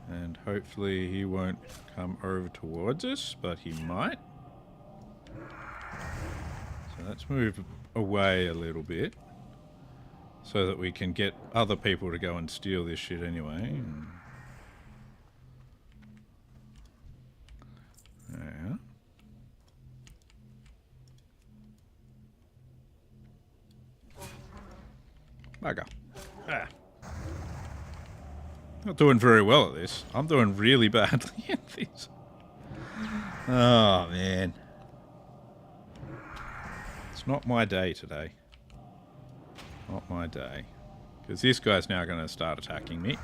Speaker 1: And hopefully he won't come over towards us, but he might. So let's move away a little bit. So that we can get other people to go and steal this shit anyway. Yeah. Bugger. Ah. Not doing very well at this. I'm doing really badly at this. Oh, man. It's not my day today. Not my day. Because this guy's now going to start attacking me.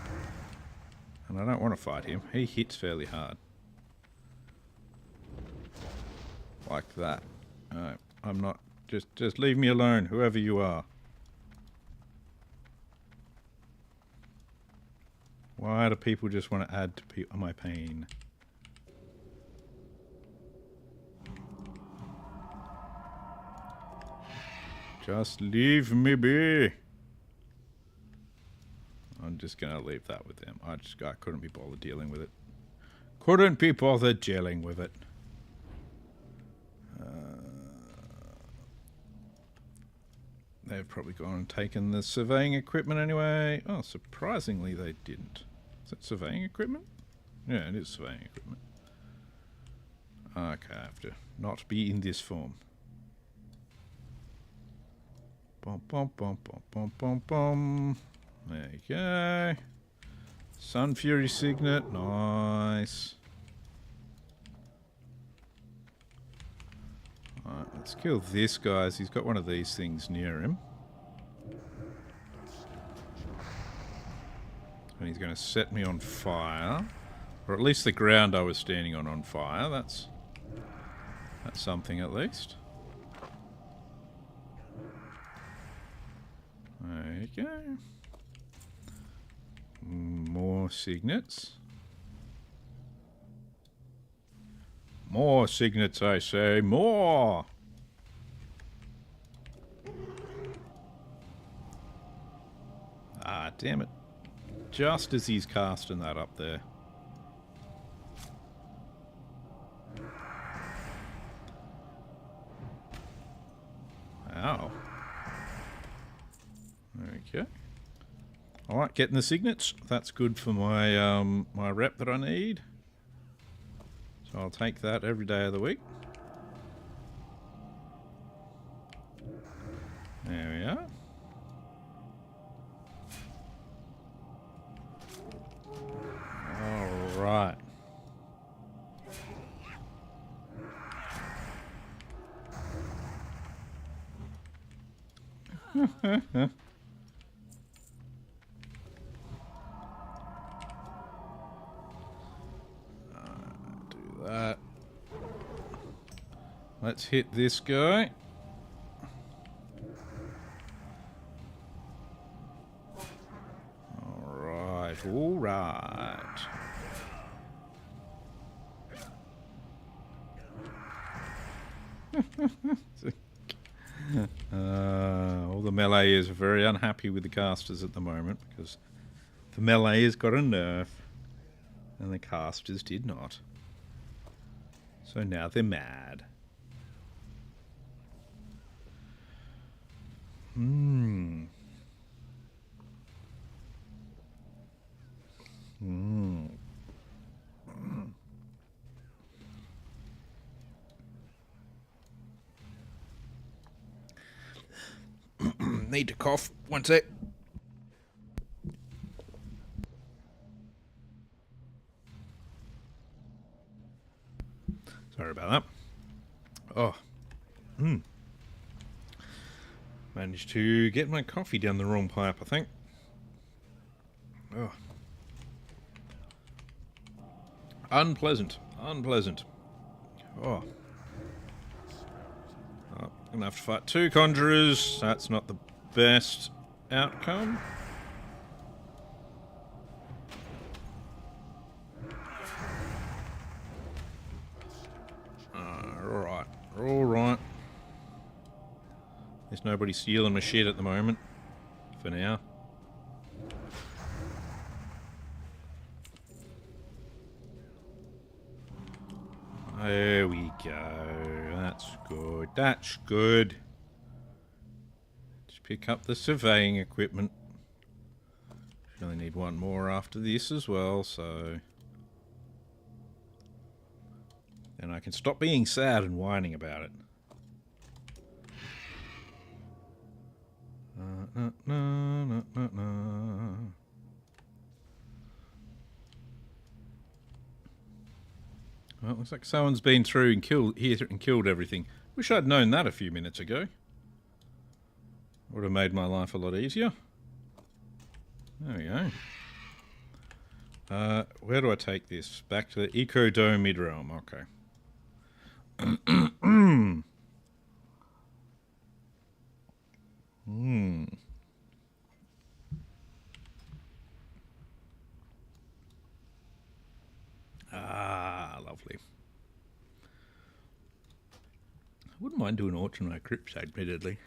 Speaker 1: And I don't want to fight him. He hits fairly hard. Like that. I'm not... Just leave me alone, whoever you are. Why do people just want to add to my pain? Just leave me be. I'm just going to leave that with them. I couldn't be bothered dealing with it. Couldn't be bothered dealing with it. They've probably gone and taken the surveying equipment anyway. Oh, surprisingly they didn't. Is that surveying equipment? Yeah, it is surveying equipment. Okay, I have to not be in this form. Bum, bum, bum, bum, bum, bum, bum. There you go. Sun Fury Signet. Nice. Alright, let's kill this guy. He's got one of these things near him. And he's going to set me on fire. Or at least the ground I was standing on fire. That's something at least. There you go. More signets. More signets, I say. More! Ah, damn it. Just as he's casting that up there. Ow. go. I like getting the signets. That's good for my my rep that I need. So I'll take that every day of the week. There we are. All right. Do that. Let's hit this guy. All right. All the meleeers are very unhappy with the casters at the moment because the meleeers got a nerf and the casters did not. So now they're mad. Need to cough. One sec. Sorry about that. Oh. Managed to get my coffee down the wrong pipe, I think. Oh. Unpleasant. Unpleasant. Oh. I'm going to have to fight 2 conjurers. That's not the best outcome. Alright. Alright. There's nobody stealing my shit at the moment. For now. There we go. That's good. That's good. Just pick up the surveying equipment. Should only need one more after this as well, so... then I can stop being sad and whining about it. Well, looks like someone's been through and killed everything. Wish I'd known that a few minutes ago. Would have made my life a lot easier. There we go. Where do I take this? Back to the Eco Dome mid-realm. Okay. Ah, lovely. I wouldn't mind doing Orch in my crypts, admittedly.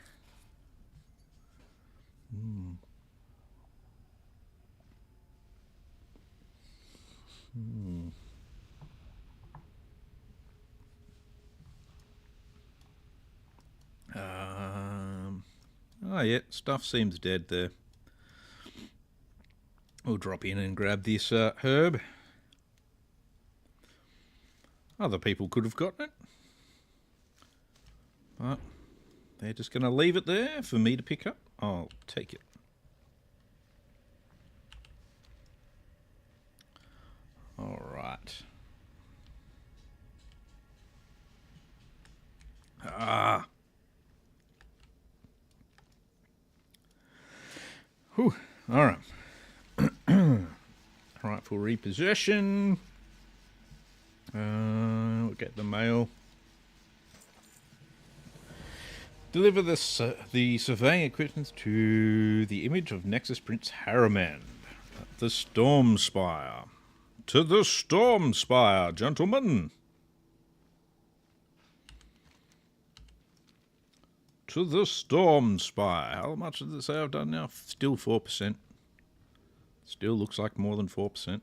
Speaker 1: Oh yeah, stuff seems dead there. We'll drop in and grab this herb. Other people could have gotten it. But they're just going to leave it there for me to pick up. I'll take it. All right. Ah. Whew. All right. Rightful repossession. We'll get the mail. Deliver the surveying equipment to the image of Nexus Prince Harriman at the Storm Spire. To the Storm Spire, gentlemen. To the Storm Spire. How much does it say I've done now? Still 4%. Still looks like more than 4%.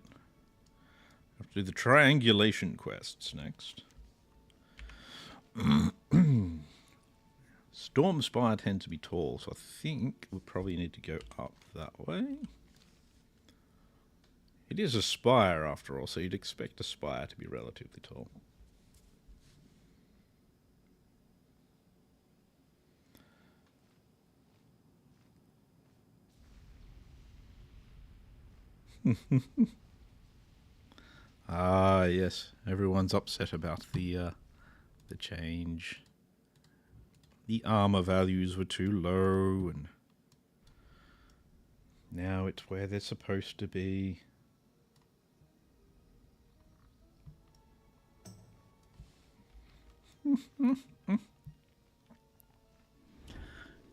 Speaker 1: Have to do the triangulation quests next. Storm Spire tends to be tall, so I think we probably need to go up that way. It is a spire after all, so you'd expect a spire to be relatively tall. Ah, yes. Everyone's upset about the change. The armor values were too low, and now it's where they're supposed to be.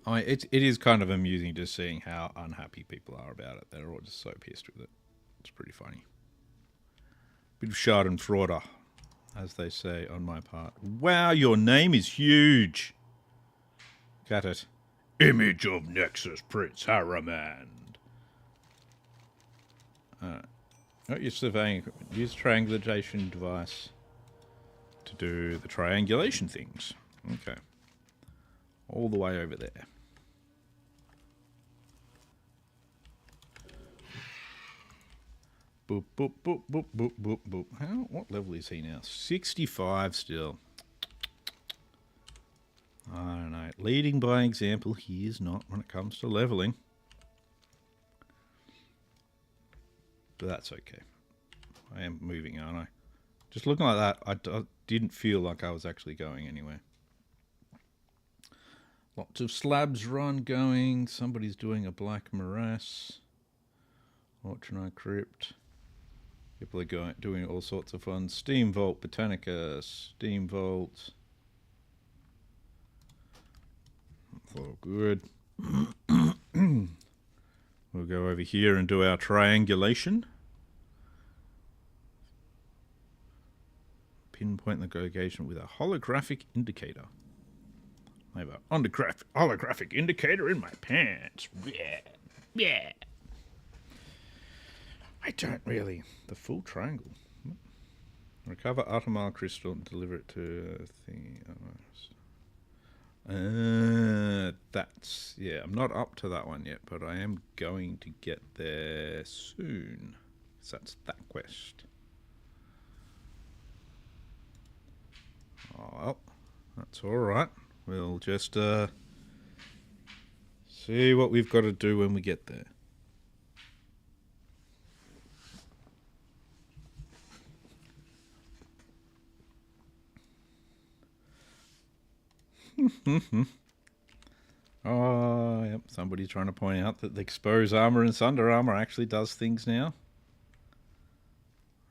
Speaker 1: It is kind of amusing just seeing how unhappy people are about it. They're all just so pissed with it. It's pretty funny. Bit of schadenfreude, as they say on my part. Wow, your name is huge. Got it. Image of Nexus Prince Harriman. Not your surveying equipment. Use triangulation device to do the triangulation things. Okay. All the way over there. Boop, boop, boop, boop, boop, boop, boop. What level is he now? 65 still. I don't know. Leading by example, he is not when it comes to leveling. But that's okay. I am moving, aren't I? Just looking like that, I didn't feel like I was actually going anywhere. Lots of slabs run going. Somebody's doing a black morass. Orchard Crypt. People are doing all sorts of fun. Steam Vault, Botanica, Steam Vault. All good. We'll go over here and do our triangulation. Pinpoint the location with a holographic indicator. I have a holographic indicator in my pants. Yeah. Yeah. I don't really. The full triangle. Recover Atomar crystal and deliver it to a thing. That's, yeah, I'm not up to that one yet, but I am going to get there soon. So that's that quest. Oh, well, that's alright. We'll just see what we've got to do when we get there. Oh, yep. Somebody's trying to point out that the exposed armor and sunder armor actually does things now.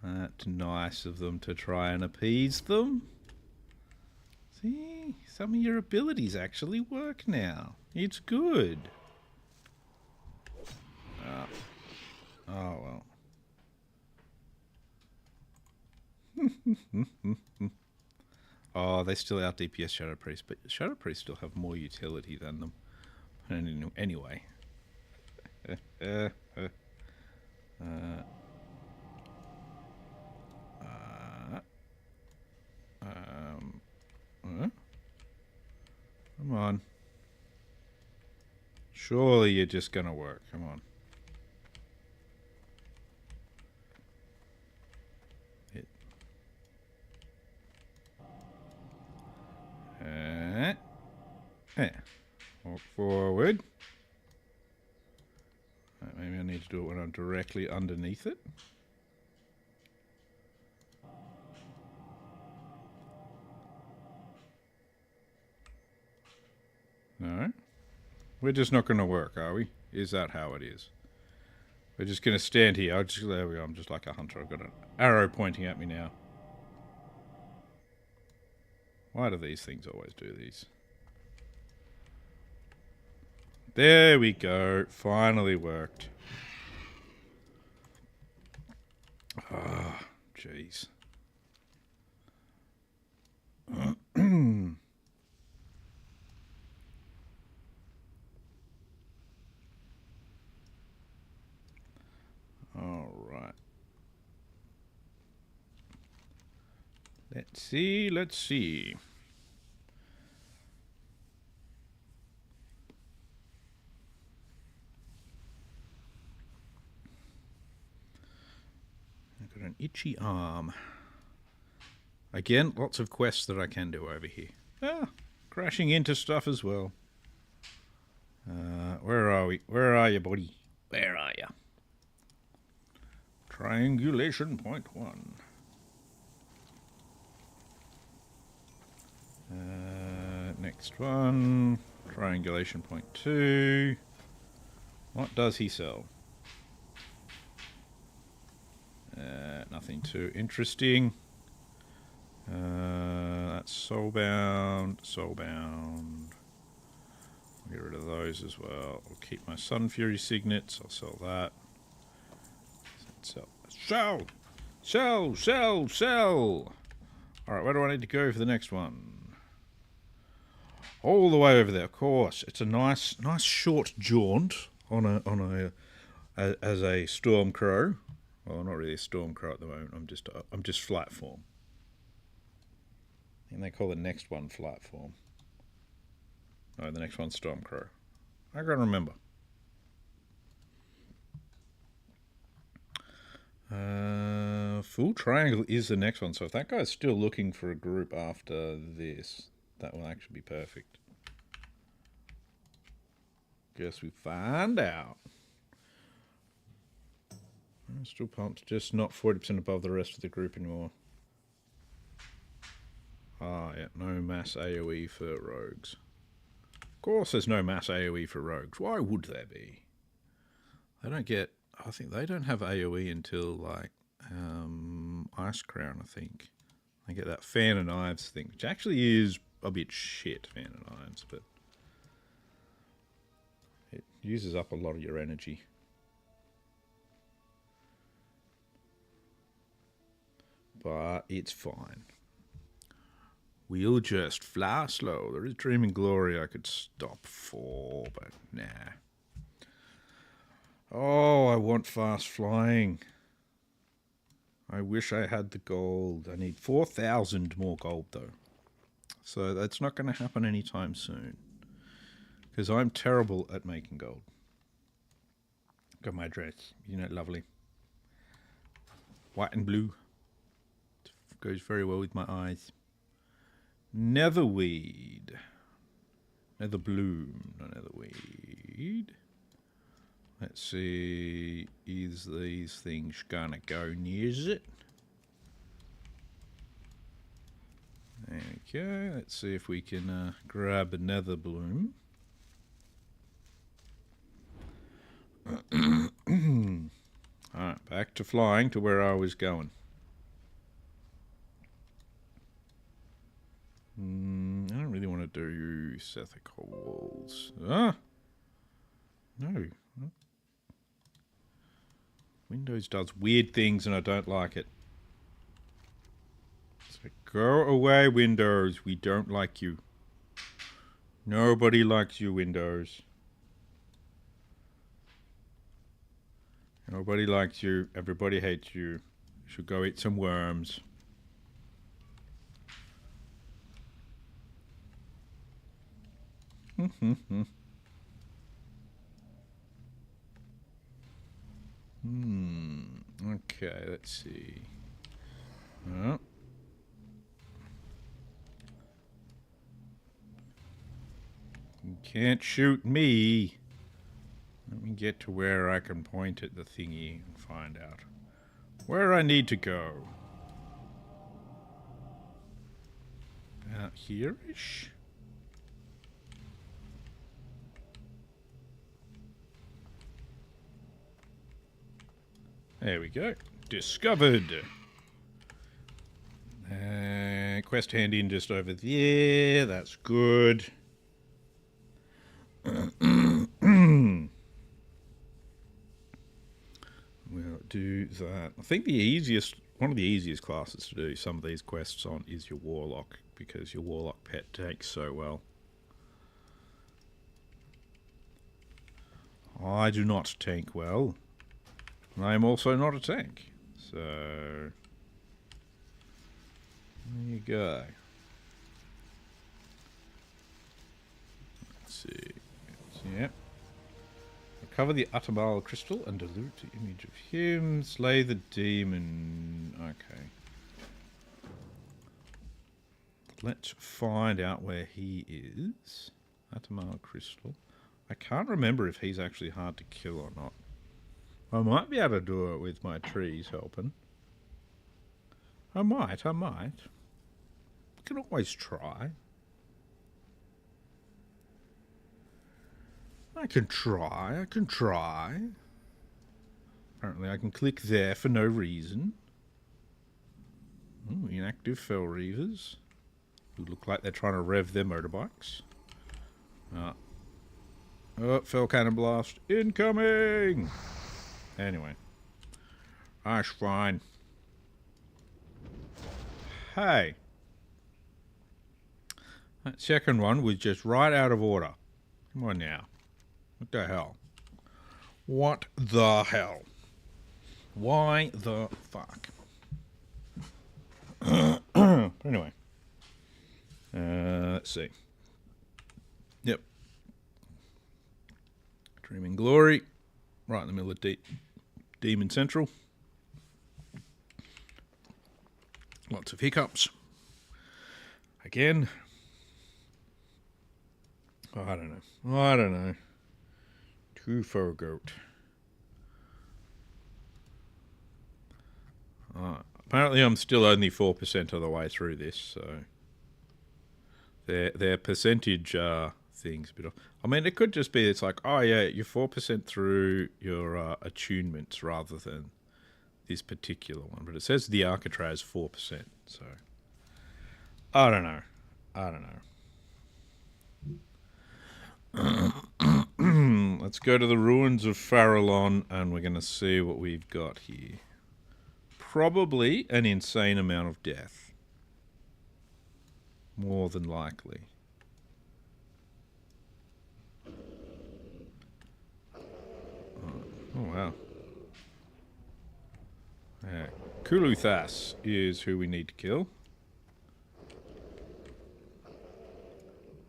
Speaker 1: That's nice of them to try and appease them. See, some of your abilities actually work now. It's good. Oh, well. Oh, they still out DPS Shadow Priest, but Shadow Priest still have more utility than them. Anyway. Come on. Surely you're just gonna work. Come on. Walk forward. Maybe I need to do it when I'm directly underneath it. No. We're just not going to work, are we? Is that how it is? We're just going to stand here. There we go. I'm just like a hunter. I've got an arrow pointing at me now. Why do these things always do these? There we go. Finally worked. Ah, jeez. All right. Let's see. an itchy arm. Again, lots of quests that I can do over here. Ah, crashing into stuff as well. Where are we? Where are you, buddy? Where are you? Triangulation point 1. Next one. Triangulation point 2. What does he sell? Nothing too interesting. That's soulbound. Soulbound. I'll get rid of those as well. I'll keep my Sun Fury signets. I'll sell that. Sell. Sell! Sell! Sell! Sell! Alright, where do I need to go for the next one? All the way over there, of course. It's a nice short jaunt on a as a Stormcrow. Well, not really a Stormcrow at the moment. I'm just flight form. And they call the next one flight form. No, the next one's Stormcrow. I gotta remember. Full Triangle is the next one. So if that guy's still looking for a group after this, that will actually be perfect. Guess we find out. I'm still pumped, just not 40% above the rest of the group anymore. Ah, yeah, no mass AoE for rogues. Of course there's no mass AoE for rogues. Why would there be? They don't get... I think they don't have AoE until, like, Ice Crown, I think. They get that Fan and Knives thing, which actually is a bit shit, Fan and Knives, but... it uses up a lot of your energy. But it's fine. We'll just fly slow. There is Dreaming Glory I could stop for, but nah. Oh, I want fast flying. I wish I had the gold. I need 4,000 more gold, though. So that's not going to happen anytime soon. Because I'm terrible at making gold. Got my dress. Isn't it lovely? White and blue. Goes very well with my eyes. Netherweed. Netherbloom, not netherweed. Let's see, is these things gonna go near it? There we go. Let's see if we can grab a netherbloom. Alright, back to flying to where I was going. I don't really want to do Sethical walls. Ah! No. Windows does weird things and I don't like it. So go away, Windows. We don't like you. Nobody likes you, Windows. Nobody likes you. Everybody hates you. You should go eat some worms. Okay, let's see. Oh. You can't shoot me. Let me get to where I can point at the thingy and find out where I need to go. Out here-ish? There we go. Discovered. Quest hand in just over there. That's good. We'll do that. I think one of the easiest classes to do some of these quests on is your Warlock, because your Warlock pet takes so well. I do not tank well. I am also not a tank, so there you go. Let's see. Yep. Recover the Atamala crystal and dilute the image of him. Slay the demon. Okay. Let's find out where he is. Atamala crystal. I can't remember if he's actually hard to kill or not. I might be able to do it with my trees helping. I might. I can always try. I can try. Apparently I can click there for no reason. Ooh, inactive fell reavers. Who look like they're trying to rev their motorbikes. Oh, fell cannon blast. Incoming! Anyway. That's fine. Hey. That second one was just right out of order. Come on now. What the hell? What the hell? Why the fuck? Anyway. Let's see. Yep. Dreaming Glory. Right in the middle of Demon Central. Lots of hiccups. Again. Oh, I don't know. Too far goat. Apparently I'm still only 4% of the way through this, so their percentage things a bit off. I mean, it could just be it's like, oh yeah, you're 4% through your attunements rather than this particular one, but it says the Alcatraz 4%, so I don't know. Let's go to the ruins of Farallon and we're going to see what we've got here. Probably an insane amount of death. More than likely. Oh wow. Yeah. Kuluthas is who we need to kill.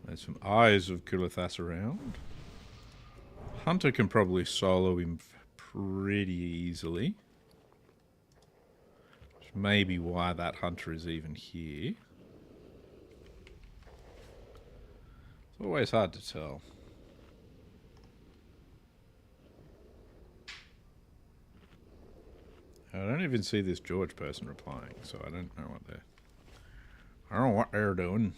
Speaker 1: There's some eyes of Kuluthas around. Hunter can probably solo him pretty easily. Which may be why that hunter is even here. It's always hard to tell. I don't even see this George person replying, so I don't know what they're doing.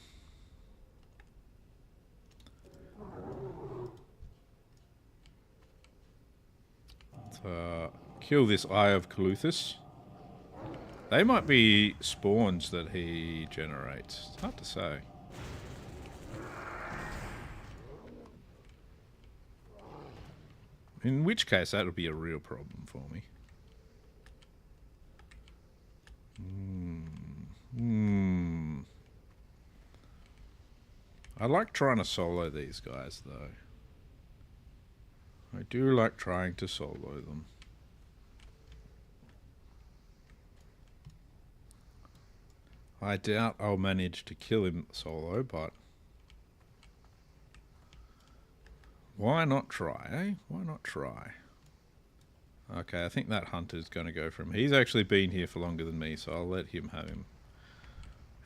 Speaker 1: Let's kill this Eye of Kuluthas. They might be spawns that he generates. It's hard to say. In which case, that would be a real problem for me. I like trying to solo these guys, though. I do like trying to solo them. I doubt I'll manage to kill him solo, but why not try, eh? Why not try? Okay, I think that hunter's going to go for him. He's actually been here for longer than me, so I'll let him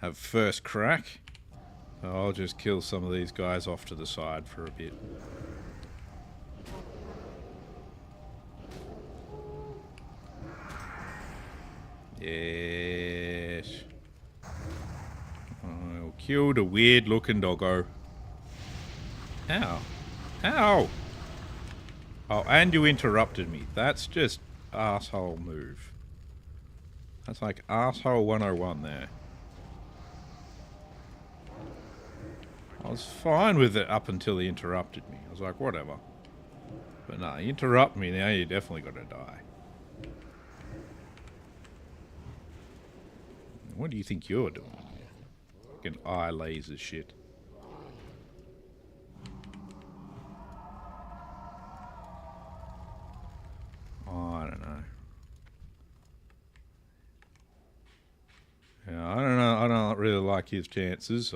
Speaker 1: have first crack. So I'll just kill some of these guys off to the side for a bit. Yes. I'll kill the weird looking doggo. Ow. Ow! Oh, and you interrupted me. That's just asshole move. That's like asshole 101 there. I was fine with it up until he interrupted me. I was like, whatever. But no, you interrupt me, now you definitely got to die. What do you think you're doing? Fucking eye laser shit. Oh, I don't know. Yeah, I don't know. I don't really like his chances.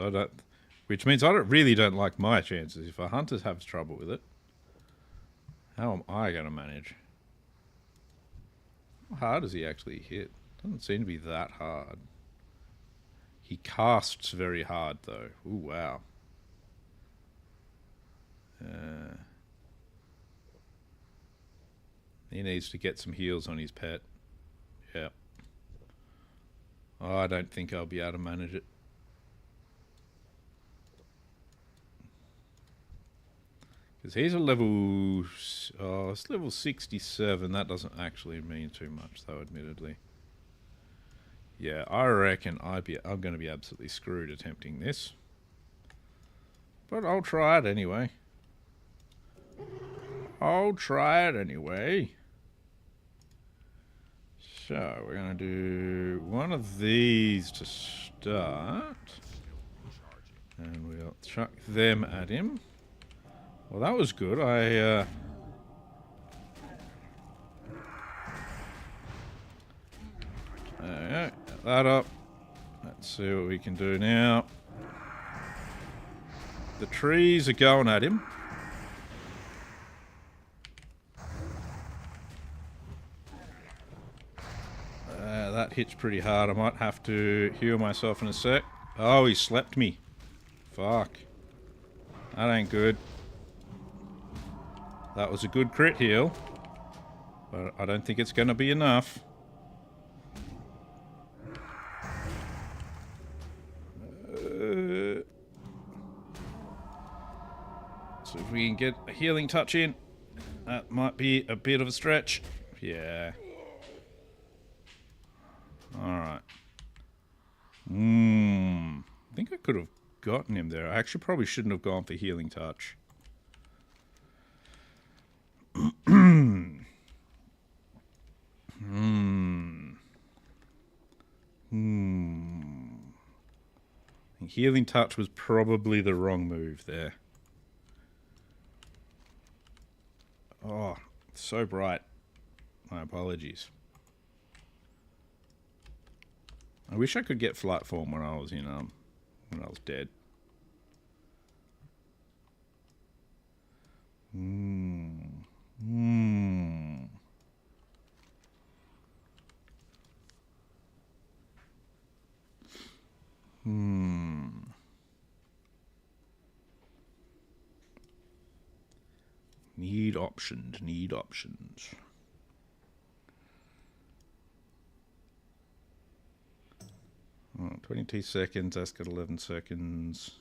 Speaker 1: Which means I really don't like my chances if a hunter has trouble with it. How am I going to manage? How hard does he actually hit? Doesn't seem to be that hard. He casts very hard, though. Ooh, wow. He needs to get some heals on his pet. Yeah. Oh, I don't think I'll be able to manage it. Because he's a level... Oh, it's level 67. That doesn't actually mean too much, though, admittedly. Yeah, I reckon I'm going to be absolutely screwed attempting this. But I'll try it anyway. I'll try it anyway. So, we're going to do one of these to start. And we'll chuck them at him. Well, that was good. There we go. Get that up. Let's see what we can do now. The trees are going at him. That hits pretty hard. I might have to heal myself in a sec. Oh, he slapped me. Fuck. That ain't good. That was a good crit heal. But I don't think it's going to be enough. So if we can get a healing touch in, that might be a bit of a stretch. Yeah. Alright. I think I could have gotten him there. I actually probably shouldn't have gone for healing touch. Healing touch was probably the wrong move there. Oh, so bright. My apologies. I wish I could get flight form when I was when I was dead. Need options, need options. Oh, 22 seconds, that's got 11 seconds.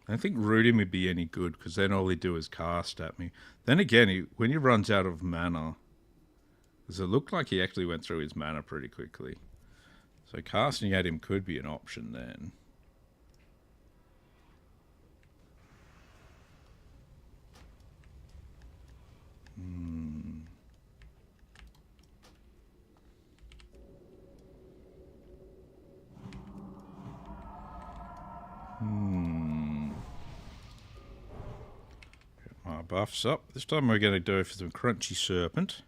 Speaker 1: I don't think rooting would be any good, because then all he do is cast at me. Then again, when he runs out of mana, because it looked like he actually went through his mana pretty quickly. So casting at him could be an option then. Get my buffs up. This time we're going to do it for some Crunchy Serpent.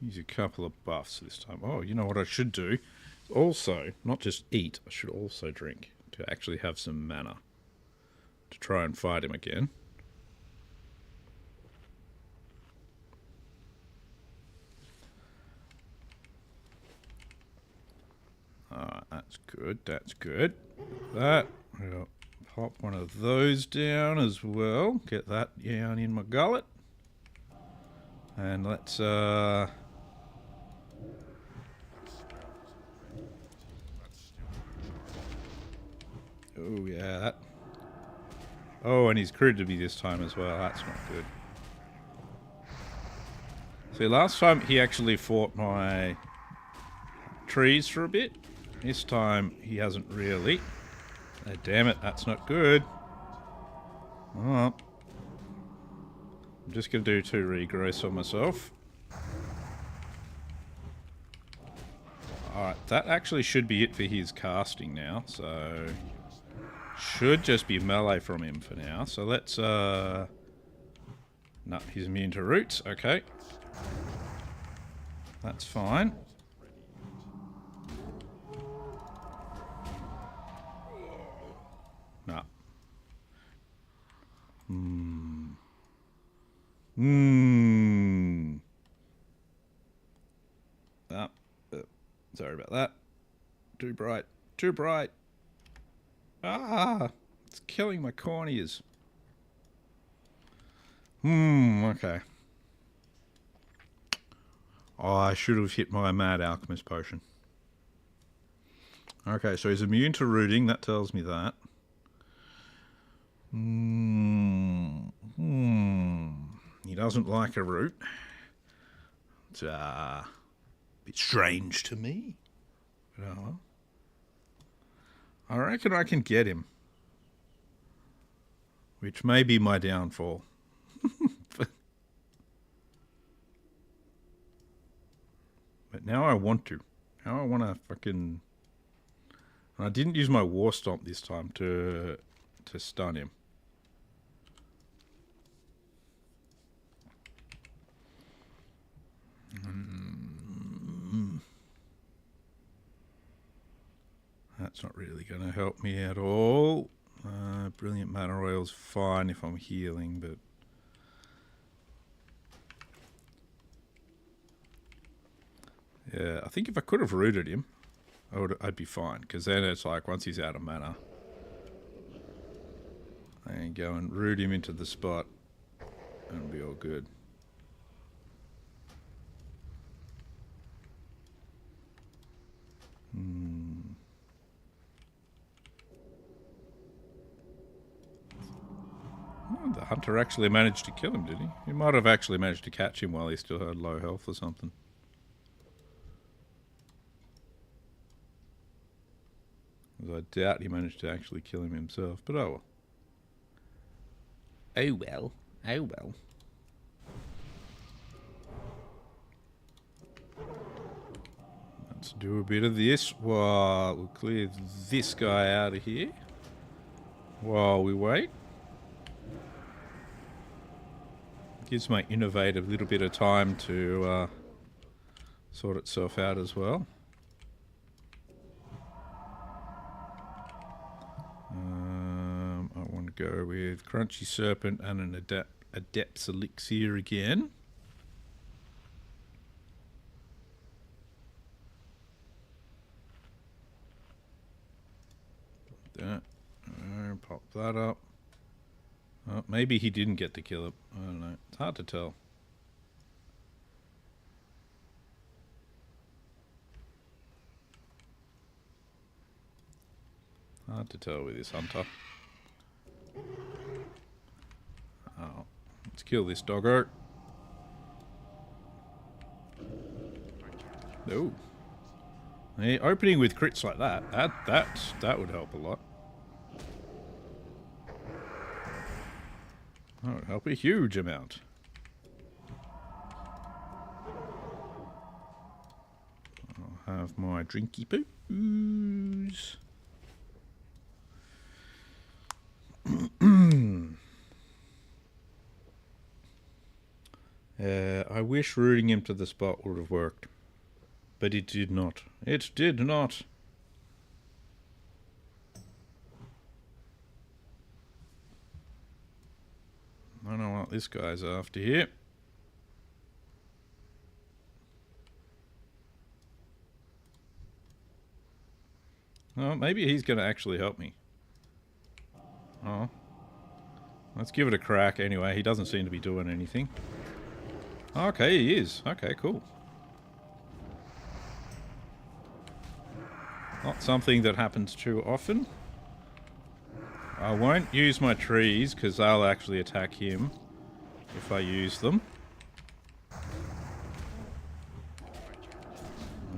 Speaker 1: Use a couple of buffs this time. Oh, you know what I should do? Also, not just eat, I should also drink to actually have some mana to try and fight him again. Alright, that's good, that's good. That, we'll pop one of those down as well. Get that down in my gullet. And let's, oh, yeah, that... Oh, and he's critted me this time as well. That's not good. See, last time he actually fought my trees for a bit. This time he hasn't really. Oh, damn it, that's not good. Oh. I'm just going to do 2 regrowths on myself. Alright, that actually should be it for his casting now, so... Should just be melee from him for now, so let's, No, he's immune to roots, okay. That's fine. No. Sorry about that. Too bright. Too bright. Ah! It's killing my corneas. Okay. Oh, I should have hit my Mad Alchemist potion. Okay, so he's immune to rooting. That tells me that. He doesn't like a root. It's a bit strange to me. But oh well. I reckon I can get him. Which may be my downfall. But now I want to. Now I want to fucking... And I didn't use my War Stomp this time to stun him. That's not really going to help me at all. Brilliant Mana Oil's fine if I'm healing, but... Yeah, I think if I could have rooted him, I'd be fine. Because then it's like, once he's out of mana, I can go and root him into the spot and it'll be all good. Oh, the hunter actually managed to kill him, did he? He might have actually managed to catch him while he still had low health or something. I doubt he managed to actually kill him himself, but oh well. Oh well. Oh well. Let's do a bit of this while we'll clear this guy out of here while we wait. Gives my innovate a little bit of time to sort itself out as well. I want to go with Crunchy Serpent and an Adept's Elixir again. That. Pop that up. Oh, maybe he didn't get to kill it. I don't know. It's hard to tell. Hard to tell with this hunter. Oh, let's kill this doggo. No. Hey, opening with crits like that would help a lot. That would help a huge amount. I'll have my drinky poos. I wish rooting him to the spot would have worked. But it did not. It did not. I don't know what this guy's after here. Oh, maybe he's going to actually help me. Oh. Let's give it a crack anyway. He doesn't seem to be doing anything. Okay, he is. Okay, cool. Not something that happens too often. I won't use my trees because they'll actually attack him if I use them. I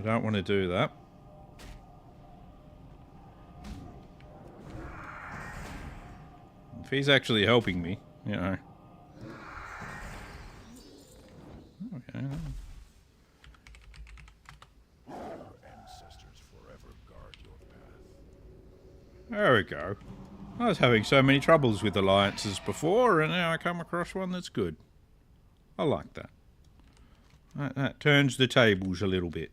Speaker 1: don't want to do that. If he's actually helping me, you know. Okay. There we go. I was having so many troubles with alliances before, and now I come across one that's good. I like that. That turns the tables a little bit.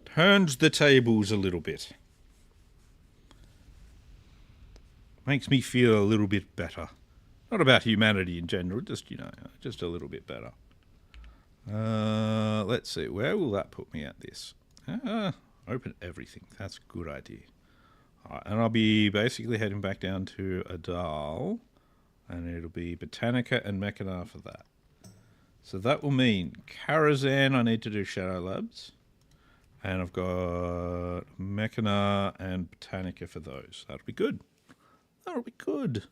Speaker 1: Turns the tables a little bit. Makes me feel a little bit better. Not about humanity in general, just, you know, just a little bit better. Let's see, where will that put me at this? Open everything, that's a good idea. Alright, and I'll be basically heading back down to Adal, and it'll be Botanica and Mechana for that. So that will mean Karazhan I need to do Shadow Labs, and I've got Mechana and Botanica for those. That'll be good. That'll be good.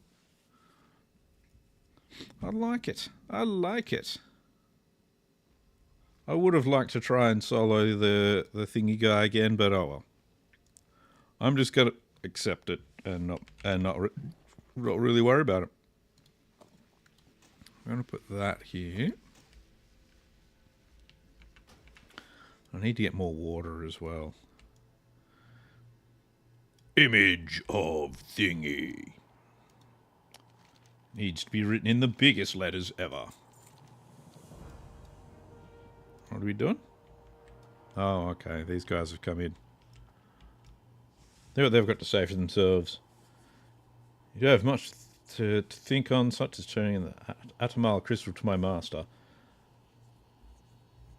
Speaker 1: I like it. I like it. I would have liked to try and solo the thingy guy again, but oh well. I'm just gonna accept it and not really worry about it. I'm gonna put that here. I need to get more water as well. Image of thingy. Needs to be written in the biggest letters ever. What are we doing? Oh, okay. These guys have come in. They're what they've got to say for themselves. You don't have much to think on, such as turning the Atamal crystal to my master.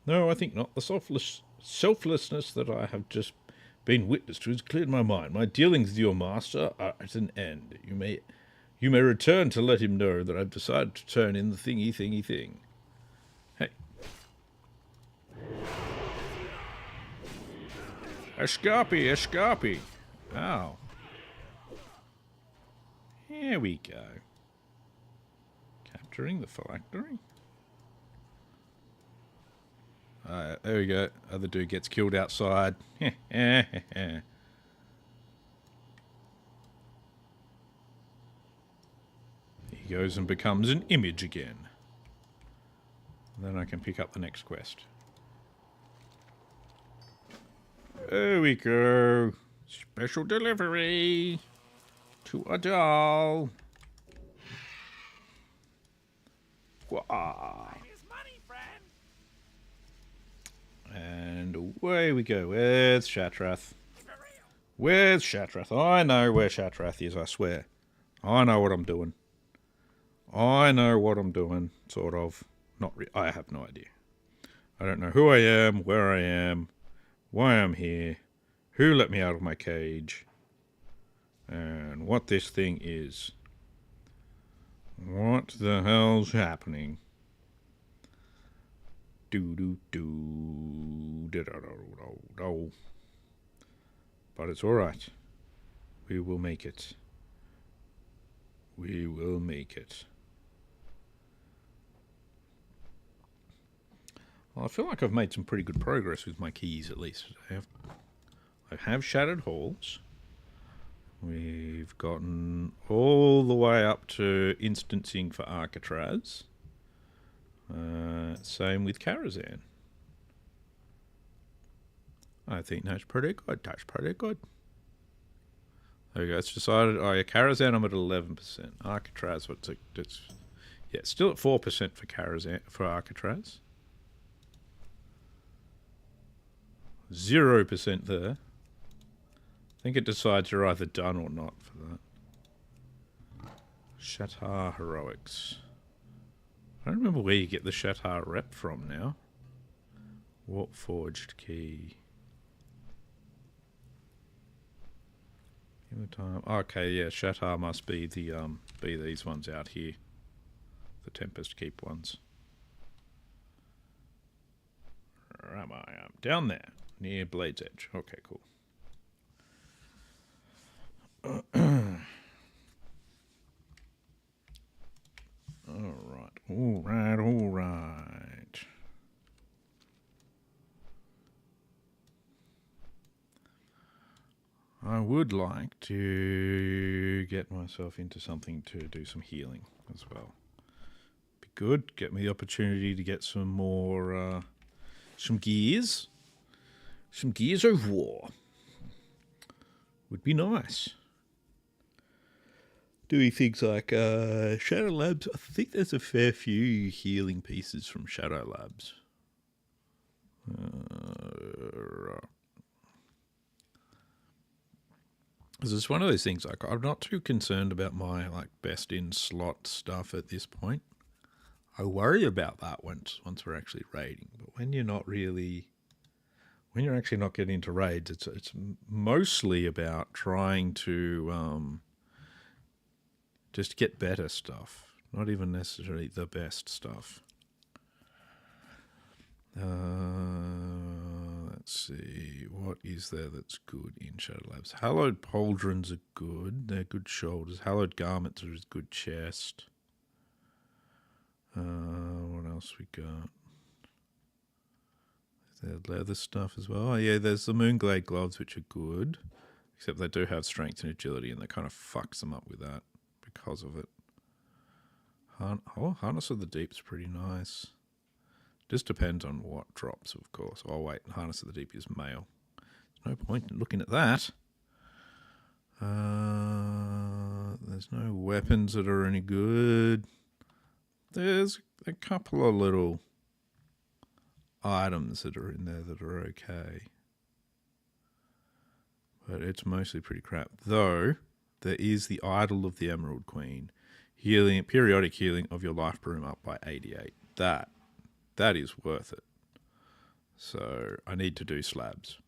Speaker 1: No, I think not. The selflessness that I have just been witness to has cleared my mind. My dealings with your master are at an end. You may return to let him know that I've decided to turn in the thingy thing. Hey. Escape. Oh. Here we go. Capturing the phylactery. There we go. Other dude gets killed outside. He goes and becomes an image again. Then I can pick up the next quest. There we go. Special delivery to Adal. Wow. And away we go. Where's Shatrath? Where's Shatrath? I know where Shatrath is, I swear. I know what I'm doing. Sort of. I have no idea. I don't know who I am, where I am, why I'm here, who let me out of my cage, and what this thing is. What the hell's happening? But it's alright. We will make it. We will make it. Well, I feel like I've made some pretty good progress with my keys, at least. I have shattered halls. We've gotten all the way up to instancing for Arcatraz. Same with Karazhan. I think that's pretty good. There we go. It's decided. Oh yeah, Karazhan I'm at 11%. Arcatraz, it's still at 4% for Karazhan for Arcatraz. 0% there. I think it decides you're either done or not for that. Shatar Heroics. I don't remember where you get the Shatar rep from now. Warp Forged key. Give me time. Okay, yeah, Shatar must be be these ones out here. The Tempest Keep ones. Where am I? I'm down there. Near Blade's Edge. Okay, cool. Alright. I would like to get myself into something to do some healing as well. Be good. Get me the opportunity to get some more, some gears. Some gears of war. be nice. Doing things like Shadow Labs. I think there's a fair few healing pieces from Shadow Labs. Right. It's one of those things, like, I'm not too concerned about my like best in slot stuff at this point. I worry about that once we're actually raiding. But when you're actually not getting into raids, it's mostly about trying to just get better stuff, not even necessarily the best stuff. Let's see, what is there that's good in Shadow Labs? Hallowed pauldrons are good. They're good shoulders. Hallowed garments are a good chest. What else we got? Is there leather stuff as well? Oh, yeah, there's the Moonglade gloves, which are good. Except they do have strength and agility, and that kind of fucks them up with that because of it. Harness of the Deep's pretty nice. Just depends on what drops, of course. Oh, wait, Harness of the Deep is male. There's no point in looking at that. There's no weapons that are any good. There's a couple of little items that are in there that are okay. But it's mostly pretty crap. Though, there is the Idol of the Emerald Queen. Periodic healing of your life broom up by 88. That is worth it. So I need to do slabs.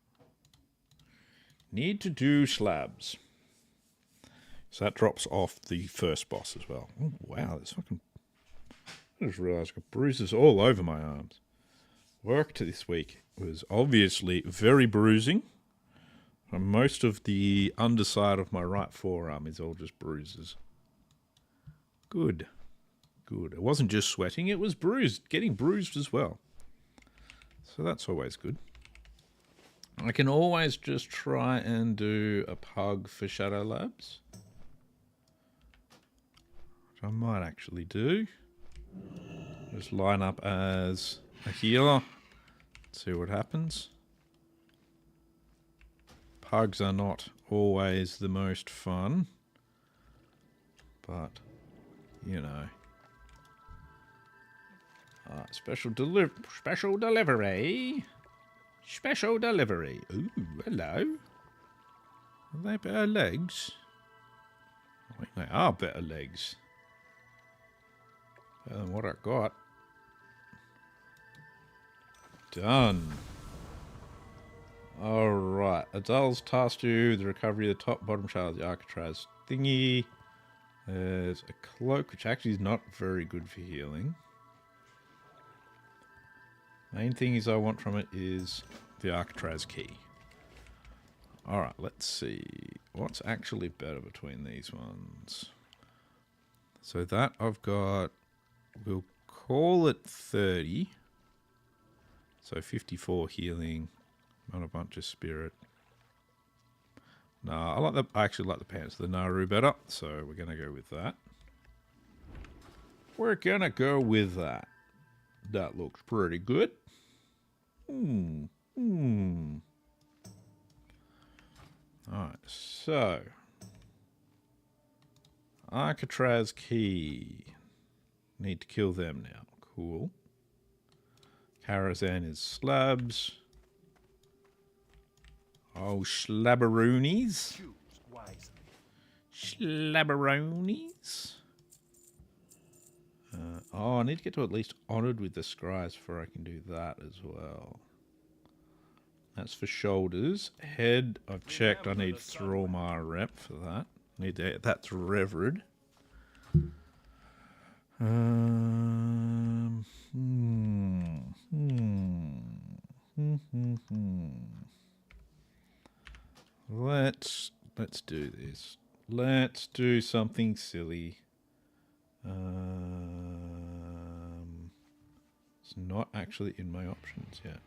Speaker 1: So that drops off the first boss as well. Oh, wow, that's fucking... I just realised I've got bruises all over my arms. Work this week was obviously very bruising. And most of the underside of my right forearm is all just bruises. Good. It wasn't just sweating, it was bruised. Getting bruised as well. So that's always good. I can always just try and do a pug for Shadow Labs. Which I might actually do. Just line up as a healer. See what happens. Pugs are not always the most fun. But, you know. Special delivery. Ooh, hello. Are they better legs? I think they are better legs. Better than what I got. Done. Alright. Adul's tasked you with the recovery of the top bottom shard of the Alcatraz thingy. There's a cloak, which actually is not very good for healing. Main thing is I want from it is the Alcatraz key. Alright, let's see. What's actually better between these ones? So that I've got... We'll call it 30. So 54 healing. Not a bunch of spirit. Nah, I actually like the pants of the Naru better. So we're going to go with that. That looks pretty good. Alright, so Alcatraz key. Need to kill them now. Cool. Karazhan is slabs. Oh, slabberoonies. Slabberoonies. I need to get to at least honoured with the scries before I can do that as well. That's for shoulders. Head, I've checked. I need Thrallmar rep for that. That's revered. Let's do this. Let's do something silly. It's not actually in my options yet.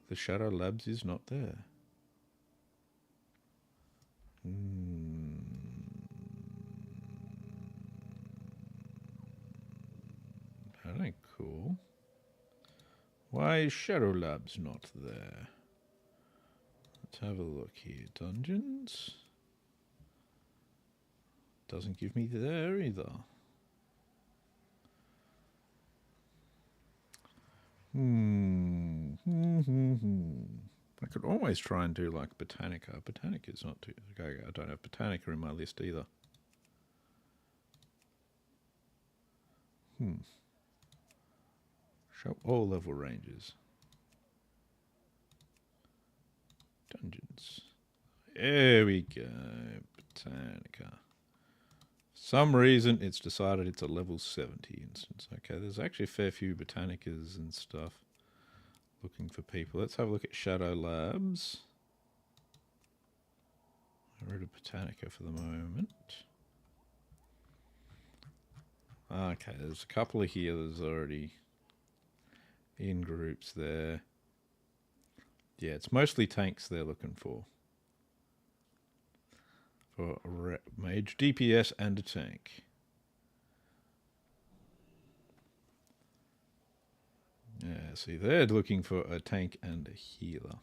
Speaker 1: The Shadow Labs is not there. That ain't cool. Why is Shadow Labs not there? Let's have a look here. Dungeons. Doesn't give me there either. I could always try and do like Botanica. Botanica is not too... Okay, I don't have Botanica in my list either. Show all level ranges. Dungeons. There we go. Botanica. For some reason, it's decided it's a level 70 instance. Okay, there's actually a fair few Botanicas and stuff looking for people. Let's have a look at Shadow Labs. Get rid of Botanica for the moment. Okay, there's a couple of healers already in groups there. Yeah, it's mostly tanks they're looking for. For a mage, DPS, and a tank. Yeah, see, they're looking for a tank and a healer.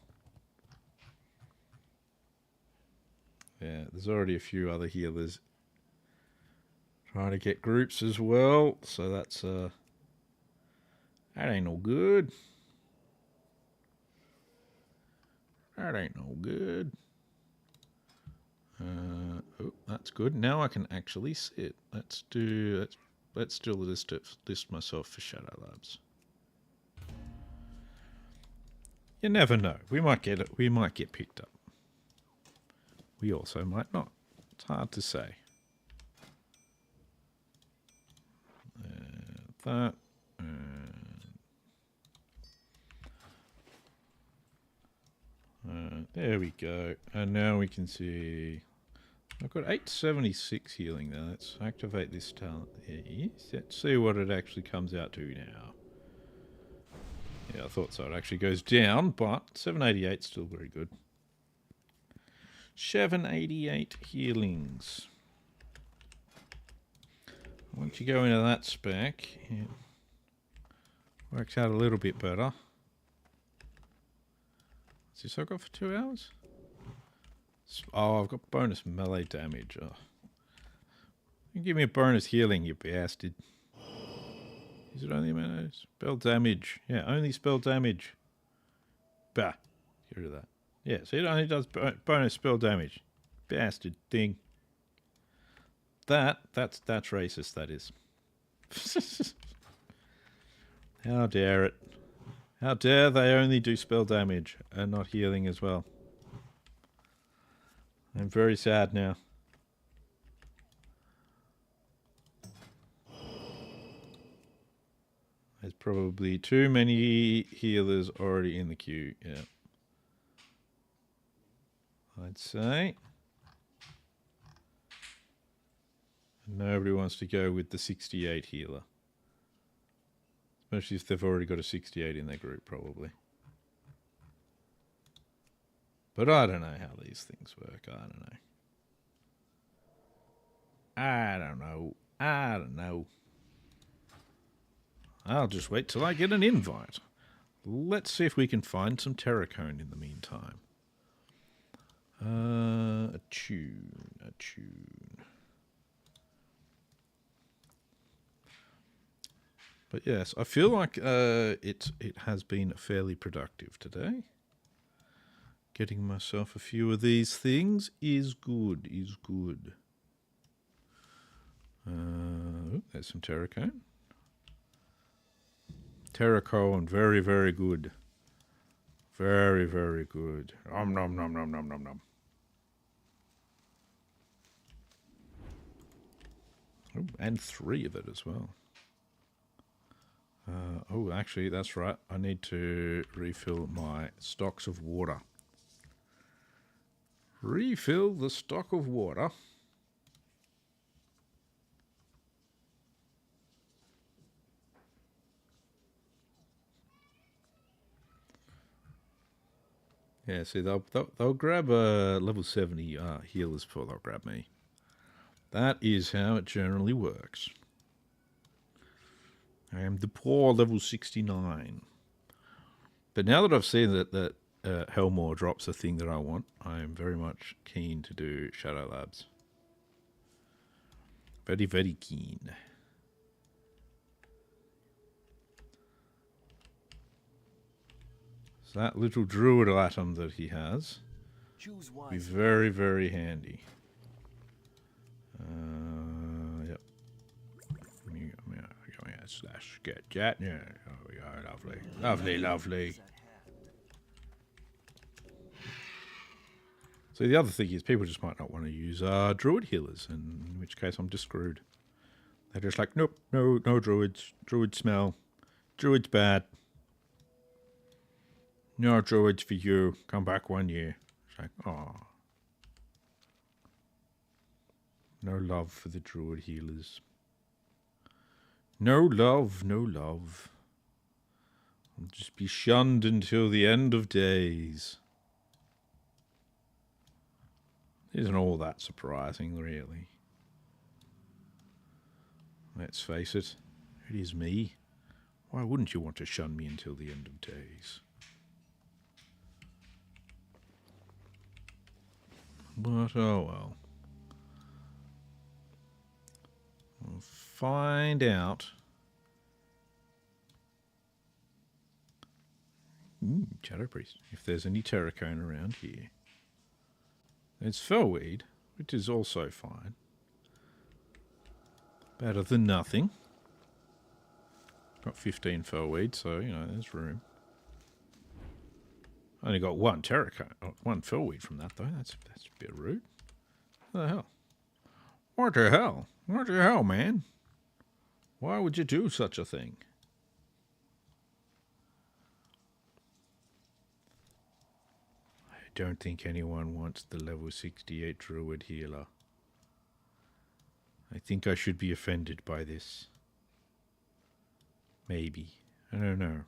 Speaker 1: Yeah, there's already a few other healers trying to get groups as well, so that's that ain't no good. That ain't no good. Oh, that's good. Now I can actually sit. Let's still list myself for Shadow Labs. You never know. We might get it. We might get picked up. We also might not. It's hard to say. That. There we go. And now we can see... I've got 876 healing there. Let's activate this talent here. Let's see what it actually comes out to now. Yeah, I thought so. It actually goes down, but 788 is still very good. 788 healings. Once you go into that spec, it works out a little bit better. What's this I got for 2 hours? Oh, I've got bonus melee damage. Oh. You give me a bonus healing, you bastard. Is it only melee? Spell damage. Yeah, only spell damage. Bah. Get rid of that. Yeah, so it only does bonus spell damage. Bastard thing. That's racist, that is. How dare it. How dare they only do spell damage and not healing as well. I'm very sad now. There's probably too many healers already in the queue, yeah. I'd say. Nobody wants to go with the 68 healer. Especially if they've already got a 68 in their group, probably. But I don't know how these things work. I don't know. I'll just wait till I get an invite. Let's see if we can find some Terracone in the meantime. A tune. But yes, I feel like it has been fairly productive today. Getting myself a few of these things is good. There's some Terracone. Terracone, very, very good. Very, very good. Nom nom nom nom nom nom nom. Oh, and 3 of it as well. Oh, actually, that's right. I need to refill my stocks of water. Refill the stock of water. Yeah, see, they'll grab level 70 healers before they'll grab me. That is how it generally works. I am the poor level 69. But now that I've seen that Hellmore drops a thing that I want, I am very much keen to do Shadow Labs. Very, very keen. So that little druid item that he has
Speaker 4: Choose
Speaker 1: will be
Speaker 4: wisely.
Speaker 1: very, very handy. Yep. Slash get that. Yeah. Oh, we are lovely. Lovely, lovely.
Speaker 4: Is at hand.
Speaker 1: So the other thing is people just might not want to use druid healers, in which case I'm just screwed. They're just like, nope, no druids. Druids smell. Druids bad. No druids for you. Come back 1 year. It's like, oh. No love for the druid healers. No love, no love. I'll just be shunned until the end of days. Isn't all that surprising, really? Let's face it, it is me. Why wouldn't you want to shun me until the end of days? But oh well. We'll find out. Shadow Priest. If there's any terracone around here. It's fellweed, which is also fine. Better than nothing. Got 15 fellweed, so, you know, there's room. Only got one terracone, one fellweed from that, though. That's a bit rude. What the hell? What the hell? What the hell, man? Why would you do such a thing? I don't think anyone wants the level 68 druid healer. I think I should be offended by this. Maybe. I don't know.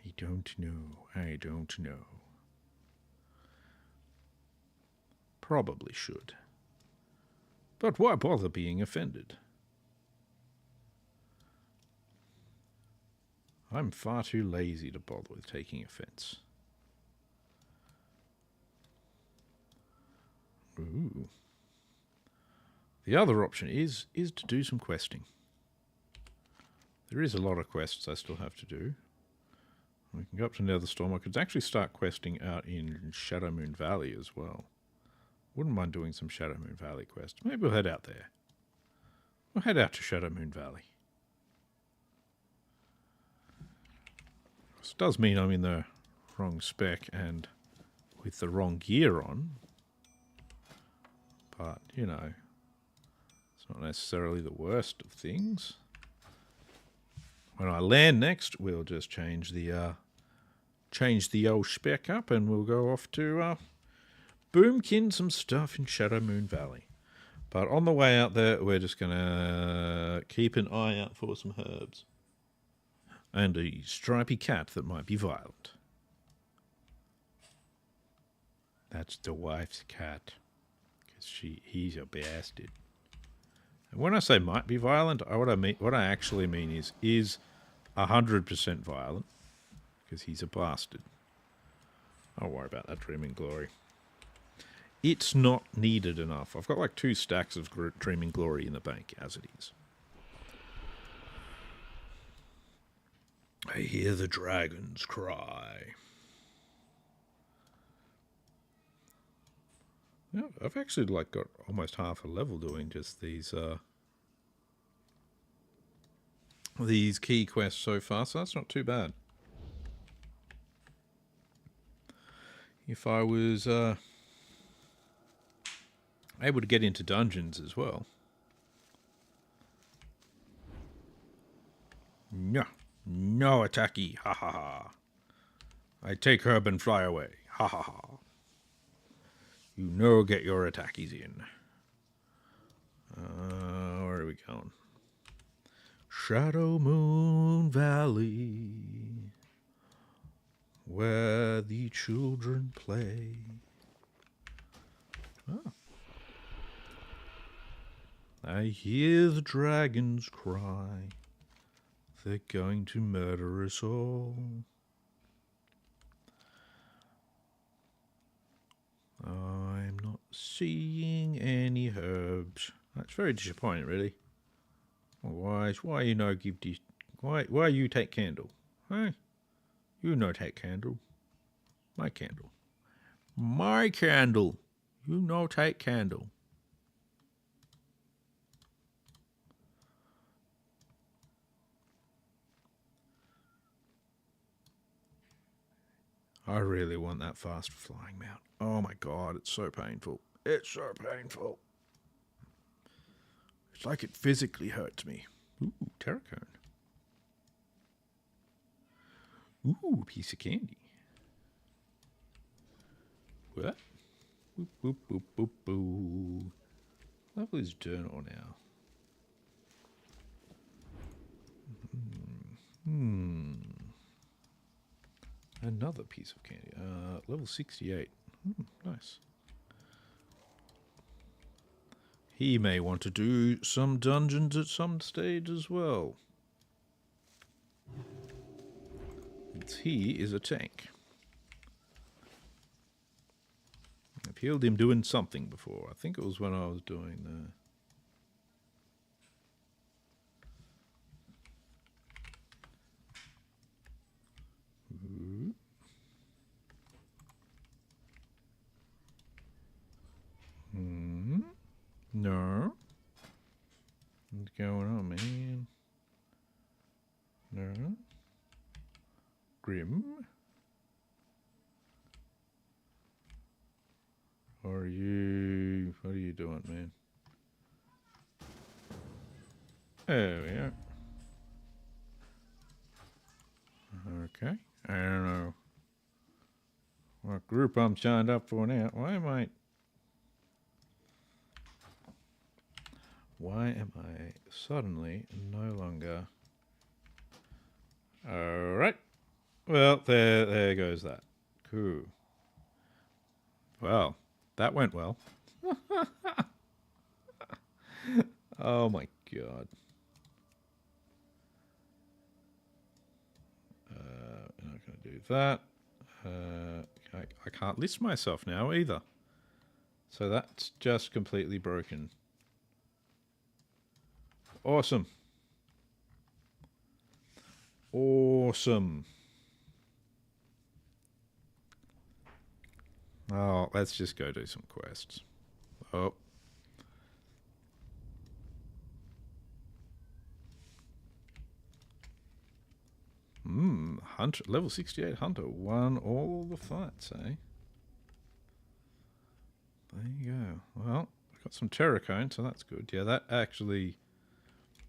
Speaker 1: I don't know. I don't know. Probably should. But why bother being offended? I'm far too lazy to bother with taking offense. Ooh. The other option is to do some questing. There is a lot of quests I still have to do. We can go up to Netherstorm. I could actually start questing out in Shadowmoon Valley as well. Wouldn't mind doing some Shadowmoon Valley quests. Maybe we'll head out there. We'll head out to Shadowmoon Valley. This does mean I'm in the wrong spec and with the wrong gear on. But, you know, it's not necessarily the worst of things. When I land next, we'll just change the old spec up and we'll go off to boomkin some stuff in Shadowmoon Valley. But on the way out there, we're just going to keep an eye out for some herbs. And a stripy cat that might be violent. That's the wife's cat. Because he's a bastard. And when I say might be violent, what I actually mean is 100% violent. Because he's a bastard. Don't worry about that Dreaming Glory. It's not needed enough. I've got like 2 stacks of Dreaming Glory in the bank as it is. I hear the dragons cry. Yeah, I've actually like got almost half a level doing just these key quests so far, so that's not too bad. If I was able to get into dungeons as well. No attacky, ha ha ha. I take herb and fly away, ha ha ha. You know, get your attackies in. Where are we going? Shadowmoon Valley, where the children play. Oh. I hear the dragons cry. They're going to murder us all. seeing any herbs. That's very disappointing, really. Why you no give this? Why you take candle? Hey, you no take candle. My candle. My candle. You no take candle. I really want that fast flying mount. Oh my god, it's so painful. It's so painful. It's like it physically hurts me. Ooh, terracone. Ooh, piece of candy. What? Boop, boop, boop, boop, boo. Level is journal now. Another piece of candy. Level 68. Nice. He may want to do some dungeons at some stage as well. He is a tank. I've healed him doing something before. I think it was when I was doing the... No. What's going on, man? No. Grim? What are you doing, man? There we are. Okay. I don't know what group I'm signed up for now. Why am I suddenly no longer... Alright. Well, there goes that. Cool. Well, that went well. Oh my god. I'm not going to do that. I can't list myself now either. So that's just completely broken. Awesome. Awesome. Oh, let's just go do some quests. Oh. Hunter, level 68 Hunter won all the fights, eh? There you go. Well, I've got some terracone, so that's good. Yeah, that actually...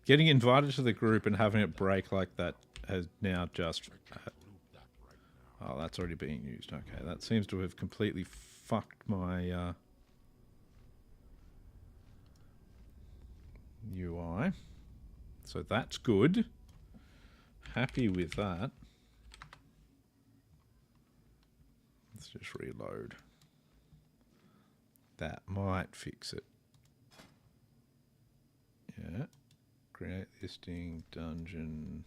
Speaker 1: Getting invited to the group and having it break like that has now just... Oh, that's already being used. Okay, that seems to have completely fucked my UI. So that's good. Happy with that. Let's just reload. That might fix it. Yeah. Create listing, dungeon,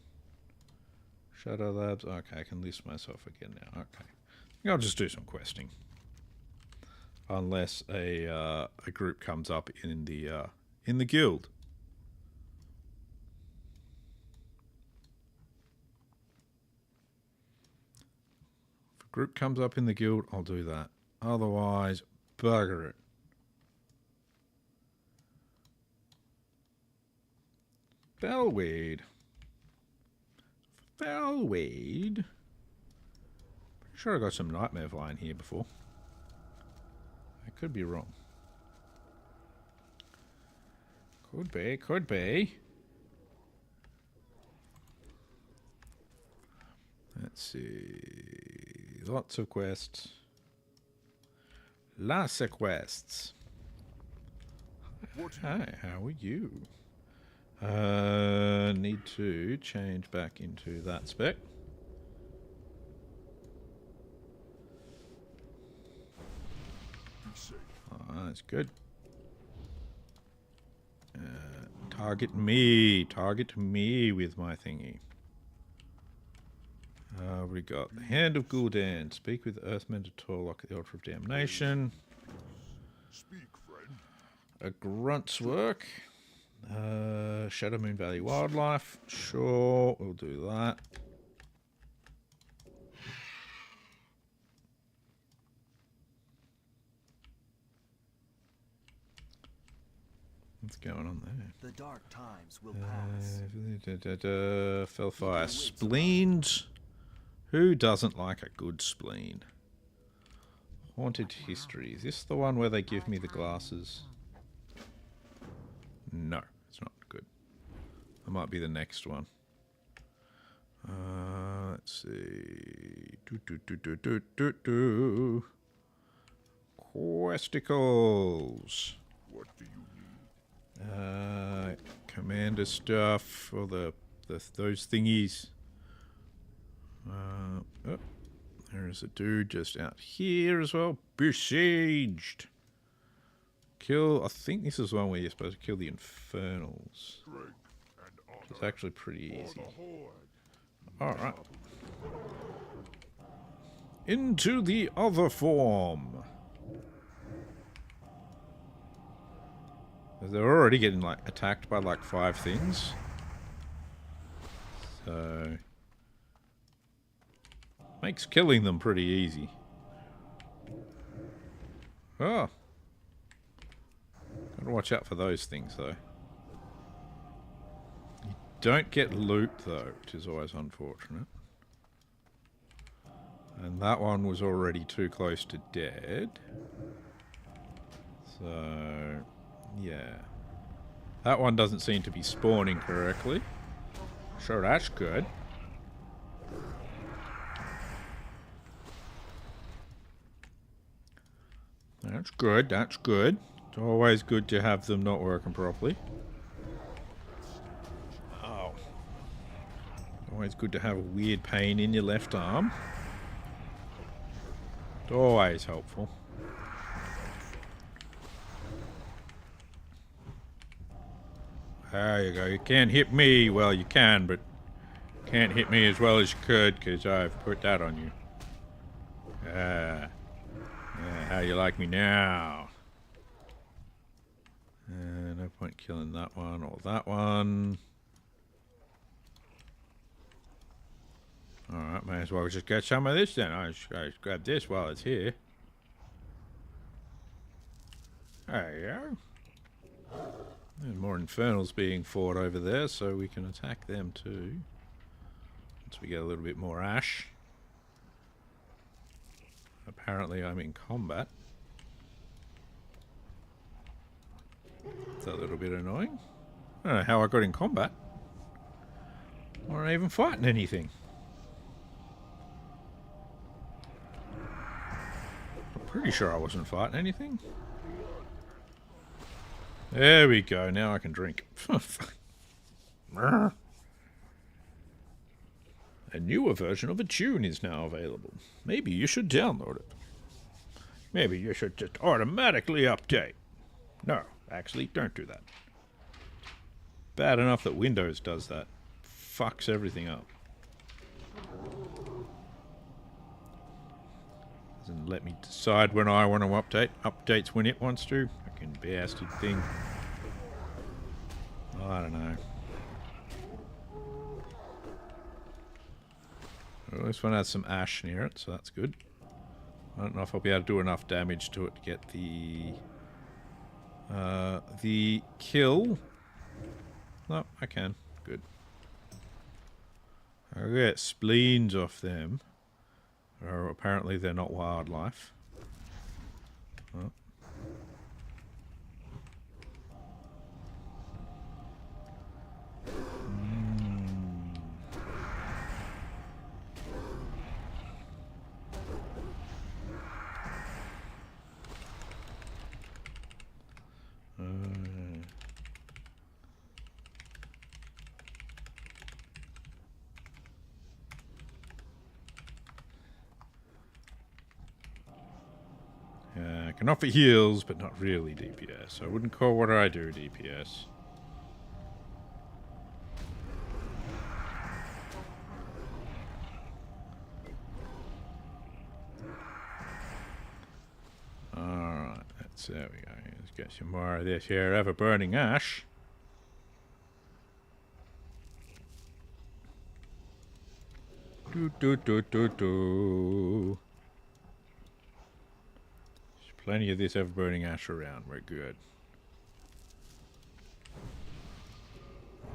Speaker 1: Shadow Labs. Okay, I can list myself again now. Okay. I'll just do some questing. Unless a group comes up in the guild. If a group comes up in the guild, I'll do that. Otherwise, bugger it. Bellweed. Bellweed. Pretty sure I got some Nightmare Vine here before. I could be wrong. Could be, could be. Let's see. Lots of quests. Lots of quests. Hi, how are you? Need to change back into that spec. Oh, that's good. Target me with my thingy. We got the Hand of Gul'dan. Speak with Earthmen to Torlock at the Altar of Damnation.
Speaker 2: Speak
Speaker 1: a grunt's work. Shadow Moon Valley Wildlife. Sure, we'll do that. What's going on there?
Speaker 4: The dark times will pass.
Speaker 1: Fellfire spleens. Who doesn't like a good spleen? Haunted History. Is this the one where they give me the glasses? No, it's not good. That might be the next one. Let's see. Questicles.
Speaker 2: What do you need?
Speaker 1: Commander stuff or those thingies. Oh, there's a dude just out here as well. Besieged. Kill. I think this is one where you're supposed to kill the infernals.
Speaker 2: Strength and honor
Speaker 1: It's actually pretty
Speaker 2: for
Speaker 1: easy.
Speaker 2: the horde.
Speaker 1: All right. Into the other form. They're already getting like attacked by like 5 things. So makes killing them pretty easy. Oh. Gotta watch out for those things though. You don't get loot though, which is always unfortunate. And that one was already too close to dead. So yeah. That one doesn't seem to be spawning correctly. Sure, that's good. That's good, that's good. It's always good to have them not working properly. Oh. Always good to have a weird pain in your left arm. It's always helpful. There you go. You can't hit me. Well, you can, but can't hit me as well as you could because I've put that on you. Yeah, how you like me now? No point killing that one or that one. Alright, may as well just get some of this then. I just grab this while it's here. There you go. There's more infernals being fought over there, so we can attack them too. Once we get a little bit more ash. Apparently I'm in combat. It's a little bit annoying. I don't know how I got in combat. I wasn't even fighting anything. I'm pretty sure I wasn't fighting anything. There we go, now I can drink. A newer version of a tune is now available. Maybe you should download it. Maybe you should just automatically update. No, actually, don't do that. Bad enough that Windows does that. Fucks everything up. Doesn't let me decide when I want to update. Updates when it wants to. Fucking bastard thing. I don't know. Well, this one has some ash near it, so that's good. I don't know if I'll be able to do enough damage to it to get the kill. No, I can. Good. I'll get spleens off them. Or apparently they're not wildlife. Oh. I can offer heals, but not really DPS. I wouldn't call what I do DPS. Alright, there we go. Let's get some more of this here ever-burning ash. Do. There's plenty of this ever-burning ash around. We're good.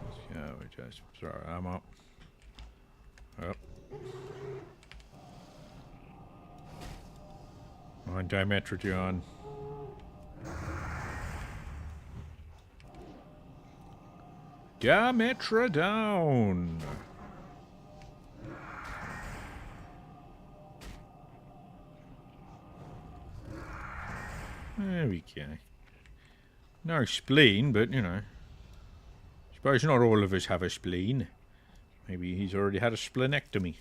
Speaker 1: So we just throw them up. Up. On Dimetrodon. Dimetrodon. There we go. No spleen, but you know. Suppose not all of us have a spleen. Maybe he's already had a splenectomy.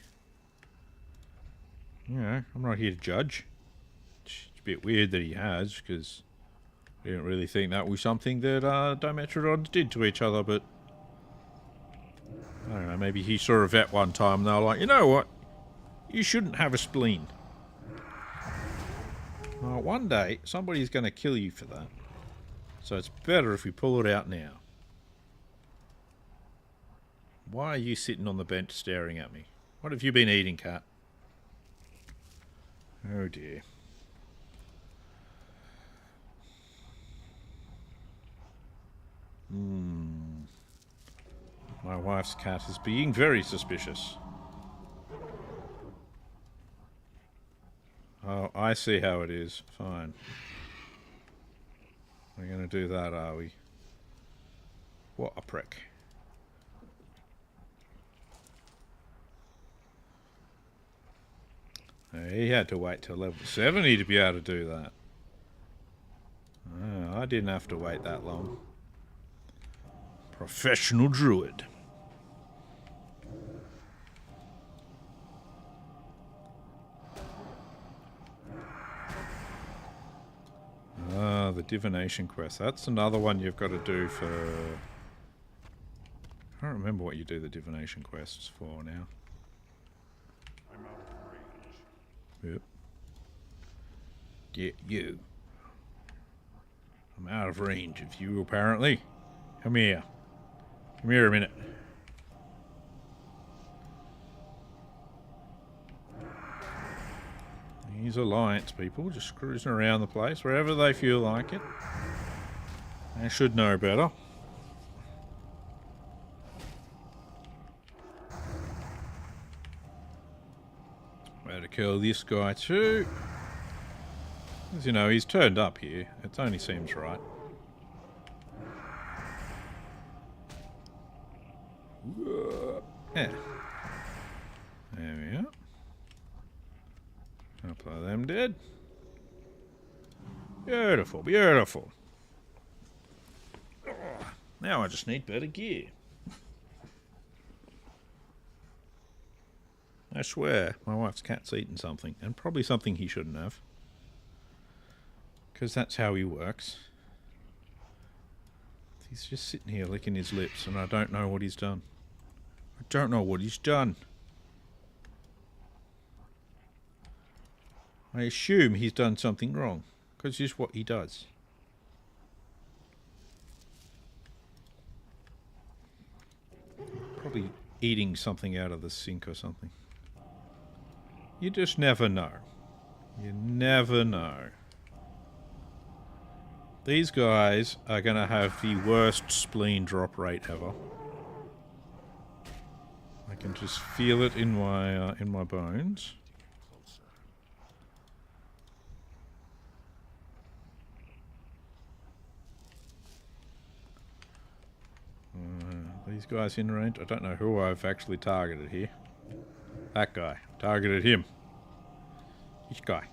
Speaker 1: You know, I'm not here to judge. It's a bit weird that he has, because I didn't really think that was something that Dimetrodons did to each other, but I don't know, maybe he saw a vet one time and they were like, you know what? You shouldn't have a spleen. Well, one day, somebody's going to kill you for that. So it's better if we pull it out now. Why are you sitting on the bench staring at me? What have you been eating, cat? Oh dear. My wife's cat is being very suspicious. Oh, I see how it is. Fine. We're going to do that, are we? What a prick. He had to wait till level 70 to be able to do that. Oh, I didn't have to wait that long. Professional druid. Ah, the divination quest. That's another one you've got to do for... I don't remember what you do the divination quests for now.
Speaker 2: I'm out of range.
Speaker 1: Yep. Get you. I'm out of range of you, apparently. Come here. Come here a minute. These alliance people just cruising around the place wherever they feel like it. They should know better. Better kill this guy too. As you know, he's turned up here. It only seems right. Yeah. There we are. Apply them dead. Beautiful, beautiful. Now I just need better gear. I swear, my wife's cat's eaten something, and probably something he shouldn't have. Because that's how he works. He's just sitting here licking his lips, and I don't know what he's done. I don't know what he's done. I assume he's done something wrong, because it's what he does. Probably eating something out of the sink or something. You just never know. You never know. These guys are going to have the worst spleen drop rate ever. I can just feel it in my bones. These guys in range. I don't know who I've actually targeted here. That guy. Targeted him. This guy.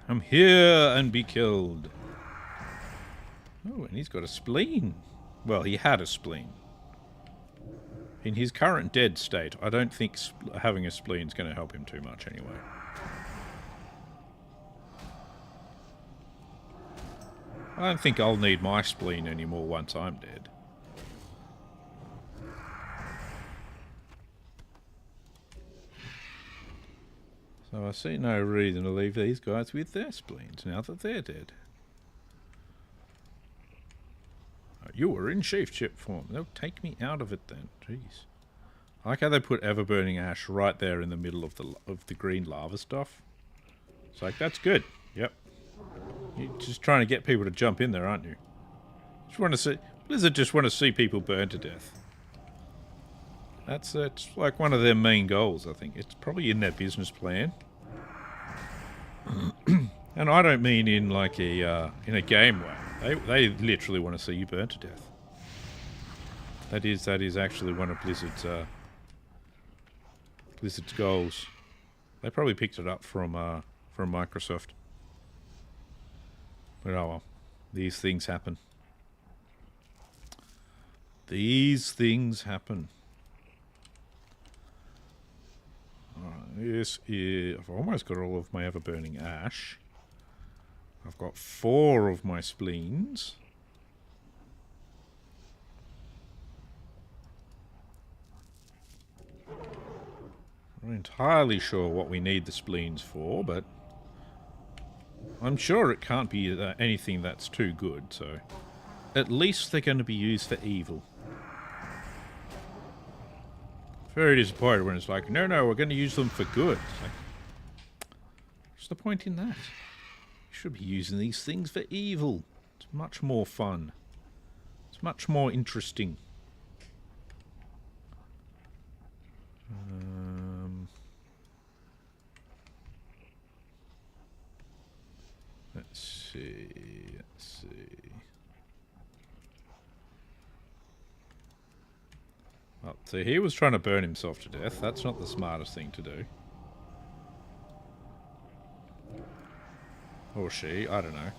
Speaker 1: Come here and be killed. Oh, and he's got a spleen. Well, he had a spleen. In his current dead state, I don't think having a spleen is going to help him too much anyway. I don't think I'll need my spleen anymore once I'm dead. So I see no reason to leave these guys with their spleens now that they're dead. Oh, you were in shapeship form. They'll take me out of it then. Jeez. I like how they put ever-burning ash right there in the middle of the green lava stuff. It's like, that's good. Yep. You're just trying to get people to jump in there, aren't you? Just want to see... Blizzard just want to see people burn to death. That's like one of their main goals, I think. It's probably in their business plan. And I don't mean in like a in a game way. They literally want to see you burn to death. That is actually one of Blizzard's goals. They probably picked it up from Microsoft. But oh well, these things happen. These things happen. This is... I've almost got all of my ever-burning ash. I've got 4 of my spleens. I'm not entirely sure what we need the spleens for, but I'm sure it can't be anything that's too good, so at least they're going to be used for evil. Very disappointed when it's like, no, we're going to use them for good. It's like, what's the point in that? You should be using these things for evil. It's much more fun. It's much more interesting. Let's see. Well, so he was trying to burn himself to death. That's not the smartest thing to do. Or she, I don't know.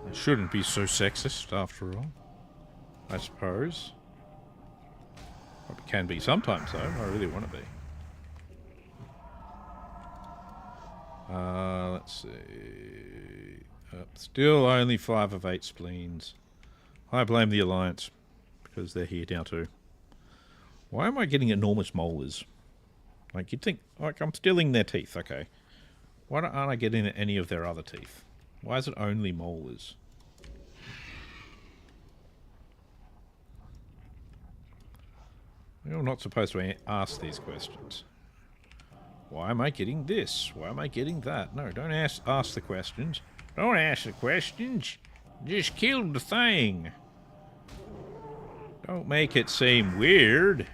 Speaker 1: It shouldn't be so sexist, after all. I suppose. Well, it can be sometimes, though. I really want to be. Let's see. Still only 5 of 8 spleens. I blame the Alliance. Because they're here now too. Why am I getting enormous molars? Like, you'd think, like, I'm stealing their teeth, okay. Why aren't I getting any of their other teeth? Why is it only molars? You're not supposed to ask these questions. Why am I getting this? Why am I getting that? No, don't ask the questions. Don't ask the questions. Just kill the thing. Don't make it seem weird.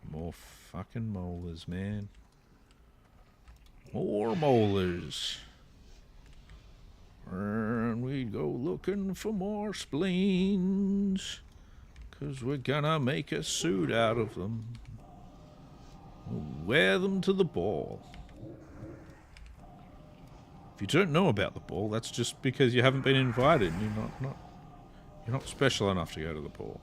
Speaker 1: More fucking molars, man. More molars. And we go looking for more spleens. 'Cause we're gonna make a suit out of them. We'll wear them to the ball. If you don't know about the ball, that's just because you haven't been invited. You're not special enough to go to the ball.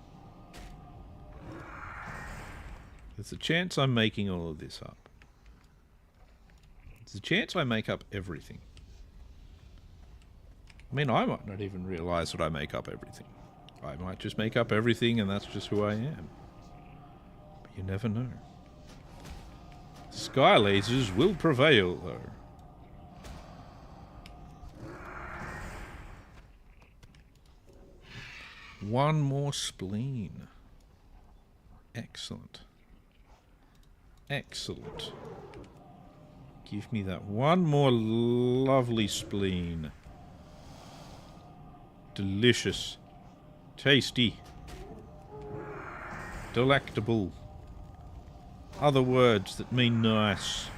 Speaker 1: There's a chance I'm making all of this up. There's a chance I make up everything. I mean, I might not even realize that I make up everything. I might just make up everything and that's just who I am. But you never know. Sky lasers will prevail, though. One more spleen. Excellent. Excellent. Give me that one more lovely spleen. Delicious. Tasty. Delectable. Other words that mean nice.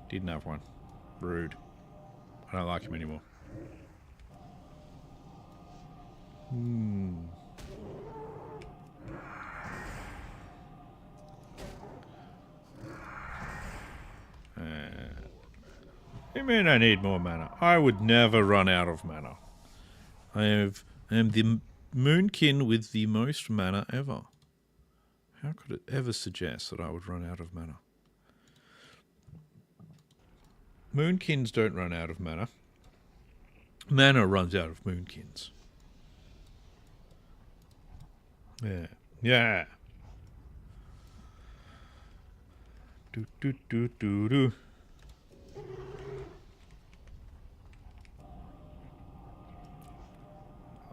Speaker 1: Didn't have one. Rude. I don't like him anymore. You mean I need more mana? I would never run out of mana. I am the Moonkin with the most mana ever. How could it ever suggest that I would run out of mana? Moonkins don't run out of mana. Mana runs out of Moonkins. Yeah. Yeah. Do do do do do.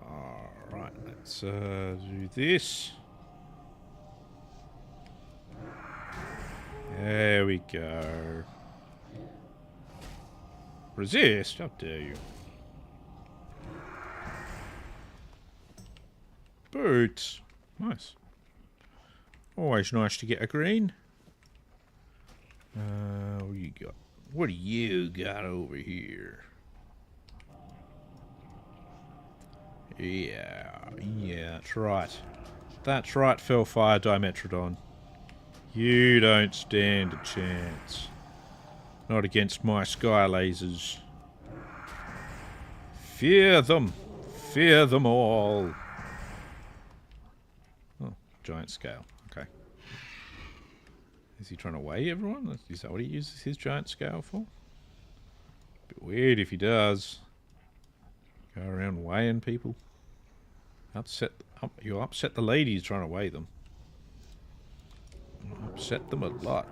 Speaker 1: All right, let's do this. There we go. Resist? How dare you? Boots. Nice. Always nice to get a green. What do you got? What do you got over here? Yeah, that's right. That's right, Fellfire Dimetrodon. You don't stand a chance. Not against my sky lasers. Fear them. Fear them all. Oh, giant scale. Okay. Is he trying to weigh everyone? Is that what he uses his giant scale for? Bit weird if he does. Go around weighing people. You upset the ladies trying to weigh them. You upset them a lot.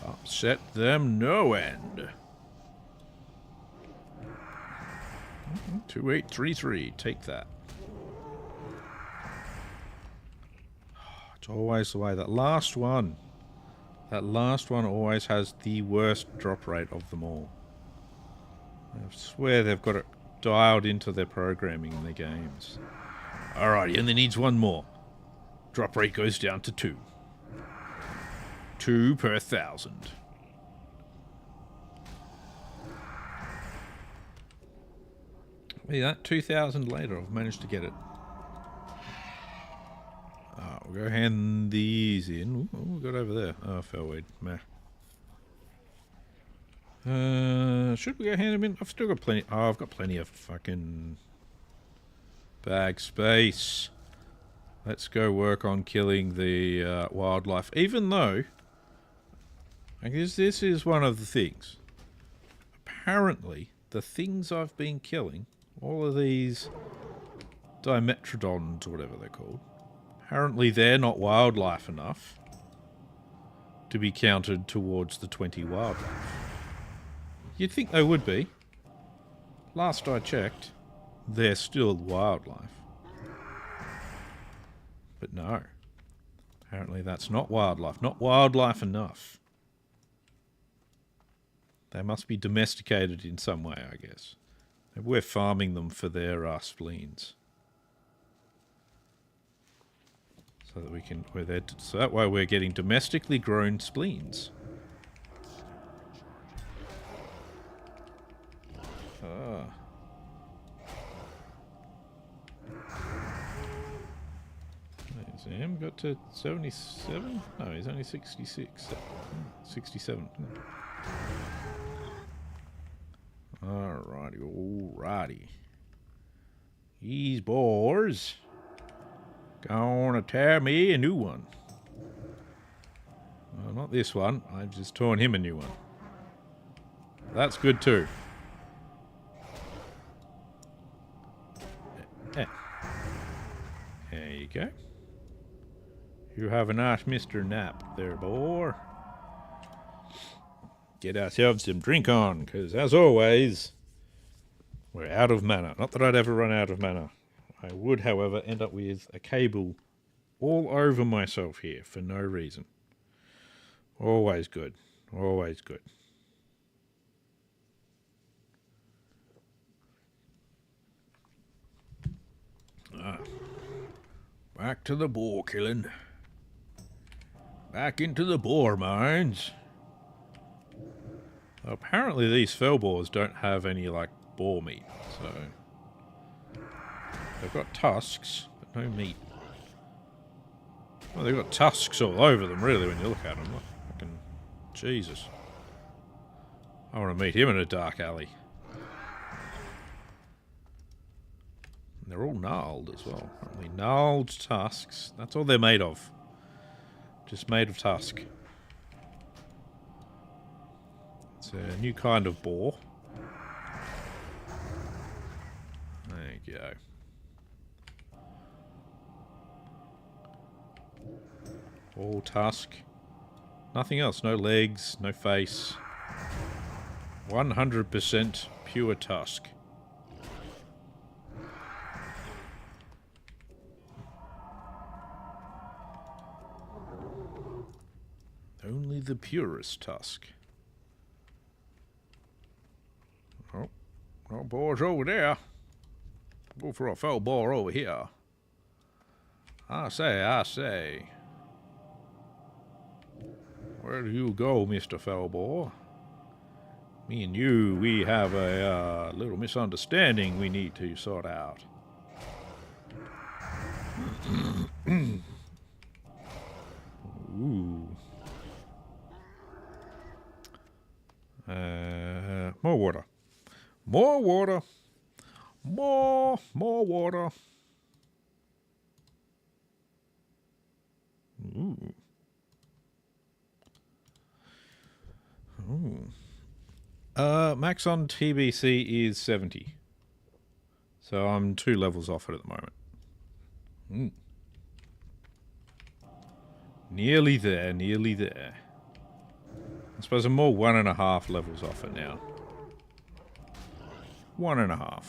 Speaker 1: Upset them no end. 2833, take that. It's always the way. That last one always has the worst drop rate of them all. I swear they've got it dialed into their programming in their games. Alright, he only needs one more. Drop rate goes down to 2. 2 per 1,000. Yeah, that 2,000 later, I've managed to get it. We'll go hand these in. What we got over there? Oh, fellweed. Meh. Should we go hand them in? I've still got plenty. Oh, I've got plenty of fucking bag space. Let's go work on killing the wildlife. Even though, I guess this is one of the things. Apparently, the things I've been killing, all of these Dimetrodons, or whatever they're called, apparently they're not wildlife enough to be counted towards the 20 wildlife. You'd think they would be. Last I checked, they're still wildlife. But no. Apparently that's not wildlife. Not wildlife enough. They must be domesticated in some way, I guess. Maybe we're farming them for their spleens. So that we can, so that way we're getting domestically grown spleens. Ah. There's him, got to 77? No, he's only 66. 67. Alrighty, alrighty. These boars gonna tear me a new one. Well, not this one. I've just torn him a new one. That's good too. Yeah. There you go. You have a nice Mr. Nap there, boy. Get ourselves some drink on, because as always, we're out of mana. Not that I'd ever run out of mana. I would, however, end up with a cable all over myself here for no reason. Always good. Always good. Back to the boar killing. Back into the boar mines. Apparently these fell boars don't have any, like, boar meat, so... They've got tusks, but no meat. Well, they've got tusks all over them, really, when you look at them. Like, fucking... Jesus. I want to meet him in a dark alley. And they're all gnarled as well. Apparently gnarled tusks. That's all they're made of. Just made of tusk. It's a new kind of boar. There you go. All tusk. Nothing else. No legs, no face. 100% pure tusk. Only the purest tusk. Oh, no boars over there. Go for a fell boar over here. I say. Where do you go, Mr. Fellboar? Me and you, we have a little misunderstanding we need to sort out. Ooh. More water. More water. More water. Ooh. Ooh. Max on TBC is 70. So I'm 2 levels off it at the moment. Nearly there, nearly there. I suppose I'm more 1.5 levels off it now. 1.5.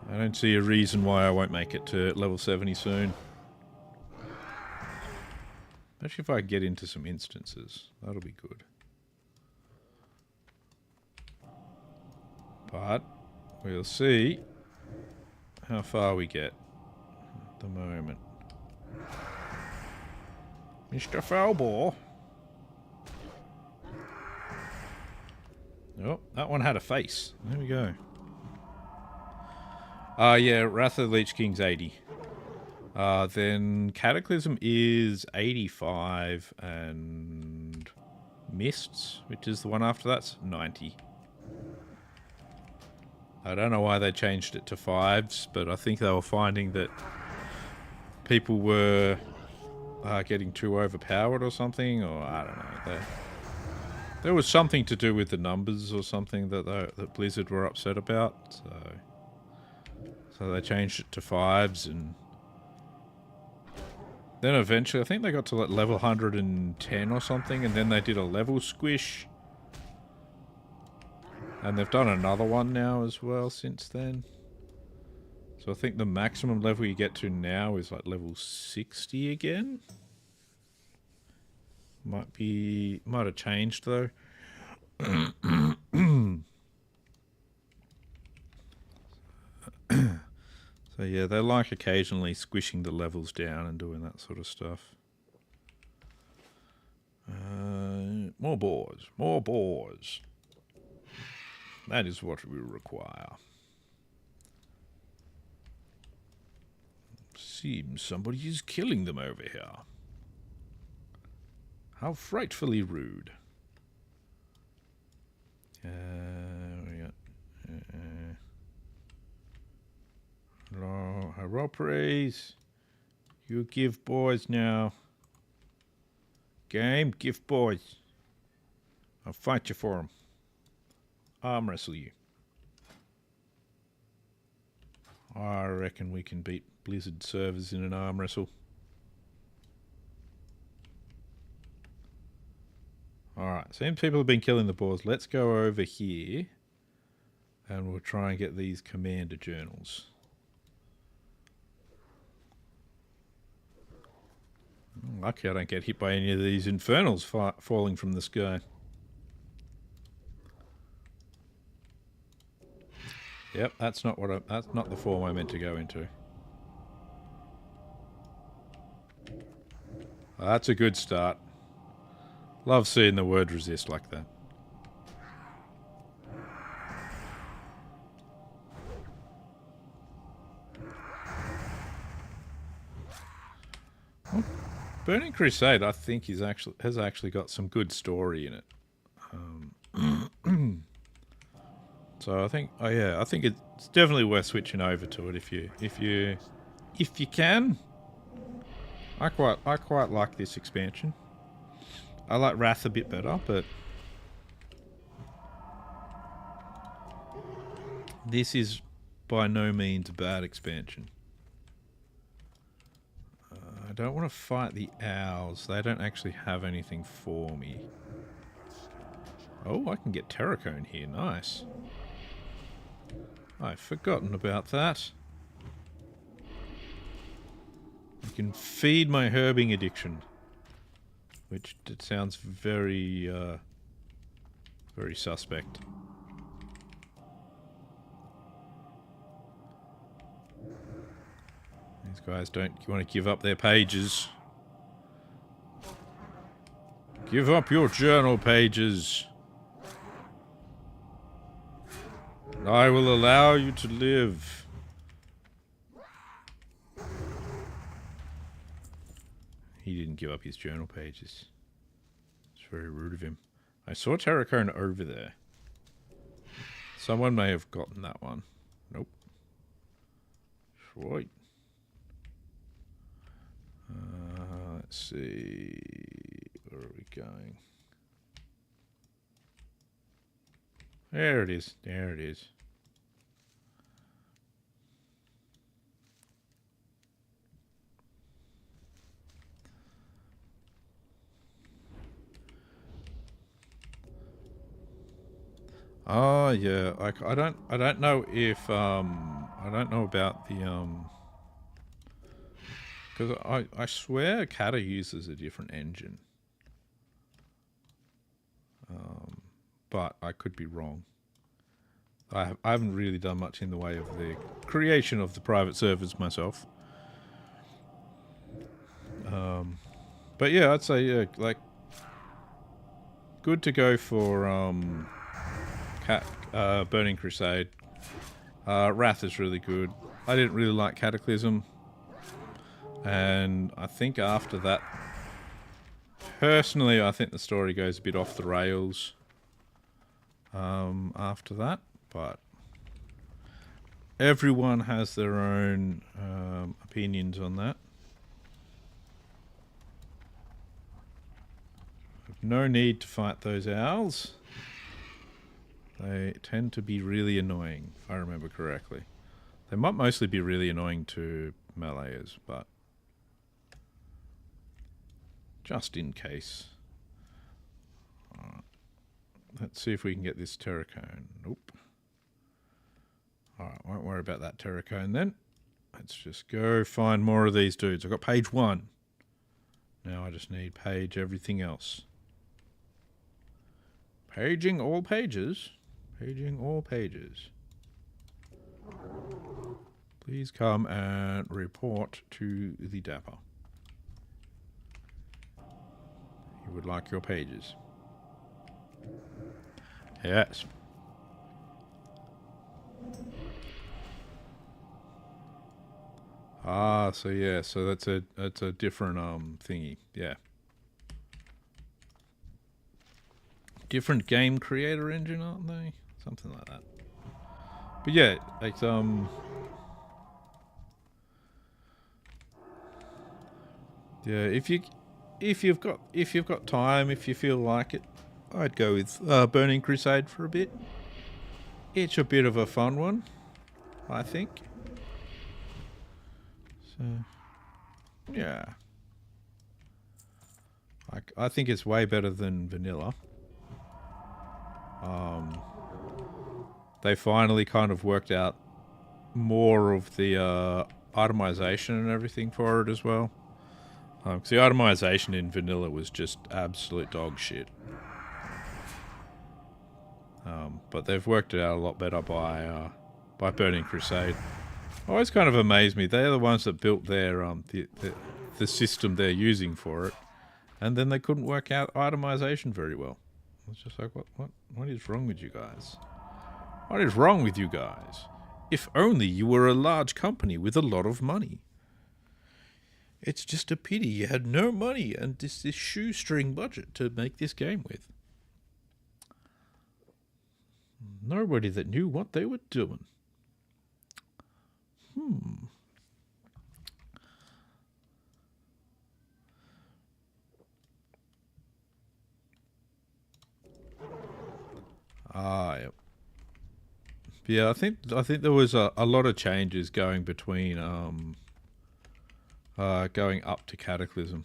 Speaker 1: I don't see a reason why I won't make it to level 70 soon. Especially if I get into some instances. That'll be good. But we'll see how far we get at the moment. Mr. Foulball. Oh, that one had a face. There we go. Yeah, Wrath of the Lich King's 80. Then Cataclysm is 85, and Mists, which is the one after that's 90. I don't know why they changed it to 5s, but I think they were finding that people were getting too overpowered or something, or I don't know. There was something to do with the numbers or something that Blizzard were upset about, so they changed it to 5s, and then eventually, I think they got to like level 110 or something, and then they did a level squish. And they've done another one now as well since then. So I think the maximum level you get to now is like level 60 again. Might have changed though. So yeah, they like occasionally squishing the levels down and doing that sort of stuff. More boars. More boars. That is what we require. Seems somebody is killing them over here. How frightfully rude. We got... Hello, Haropres. You give boys now. Game, give boys. I'll fight you for them. Arm wrestle you. I reckon we can beat Blizzard servers in an arm wrestle. Alright, seems people have been killing the boars. Let's go over here and we'll try and get these commander journals. Lucky I don't get hit by any of these infernals falling from the sky. Yep, that's not the form I meant to go into. That's a good start. Love seeing the word resist like that. Burning Crusade, I think, has actually got some good story in it. So I think, I think it's definitely worth switching over to it if you can. I quite like this expansion. I like Wrath a bit better, but This is by no means a bad expansion. I don't want to fight the owls. They don't actually have anything for me. Oh, I can get Terracone here. Nice. I've forgotten about that. I can feed my herbing addiction. Which it sounds very, very suspect. These guys don't want to give up their pages. Give up your journal pages. I will allow you to live. He didn't give up his journal pages. It's very rude of him. I saw Terracone over there. Someone may have gotten that one. Nope. Sweet. Let's see. Where are we going? There it is. There it is. Oh yeah, I don't know if I don't know about the because I swear Kata uses a different engine, but I could be wrong. I haven't really done much in the way of the creation of the private servers myself. But yeah, I'd say yeah, like good to go for Burning Crusade. Wrath is really good. I didn't really like Cataclysm. And I think after that, personally, I think the story goes a bit off the rails after that. But everyone has their own opinions on that. No need to fight those owls. They tend to be really annoying, if I remember correctly. They might mostly be really annoying to meleeers, but just in case. Alright. Let's see if we can get this Terracone. Nope. Alright, won't worry about that Terracone then. Let's just go find more of these dudes. I've got page 1. Now I just need page everything else. Paging all pages. Paging all pages. Please come and report to the Dapper. You would like your pages. Yes. Ah, so yeah, so that's a different thingy, yeah. Different game creator engine, aren't they? Something like that. But yeah, it's yeah, if you've got time, if you feel like it, I'd go with Burning Crusade for a bit. It's a bit of a fun one, I think. So yeah. I think it's way better than vanilla. They finally kind of worked out more of the itemization and everything for it as well. Because the itemization in vanilla was just absolute dog shit. But they've worked it out a lot better by Burning Crusade. Always kind of amazed me. They're the ones that built their the system they're using for it, and then they couldn't work out itemization very well. It's just like, what is wrong with you guys? What is wrong with you guys? If only you were a large company with a lot of money. It's just a pity you had no money and this shoestring budget to make this game with. Nobody that knew what they were doing. Ah, yep. Yeah, I think there was a lot of changes going between going up to Cataclysm,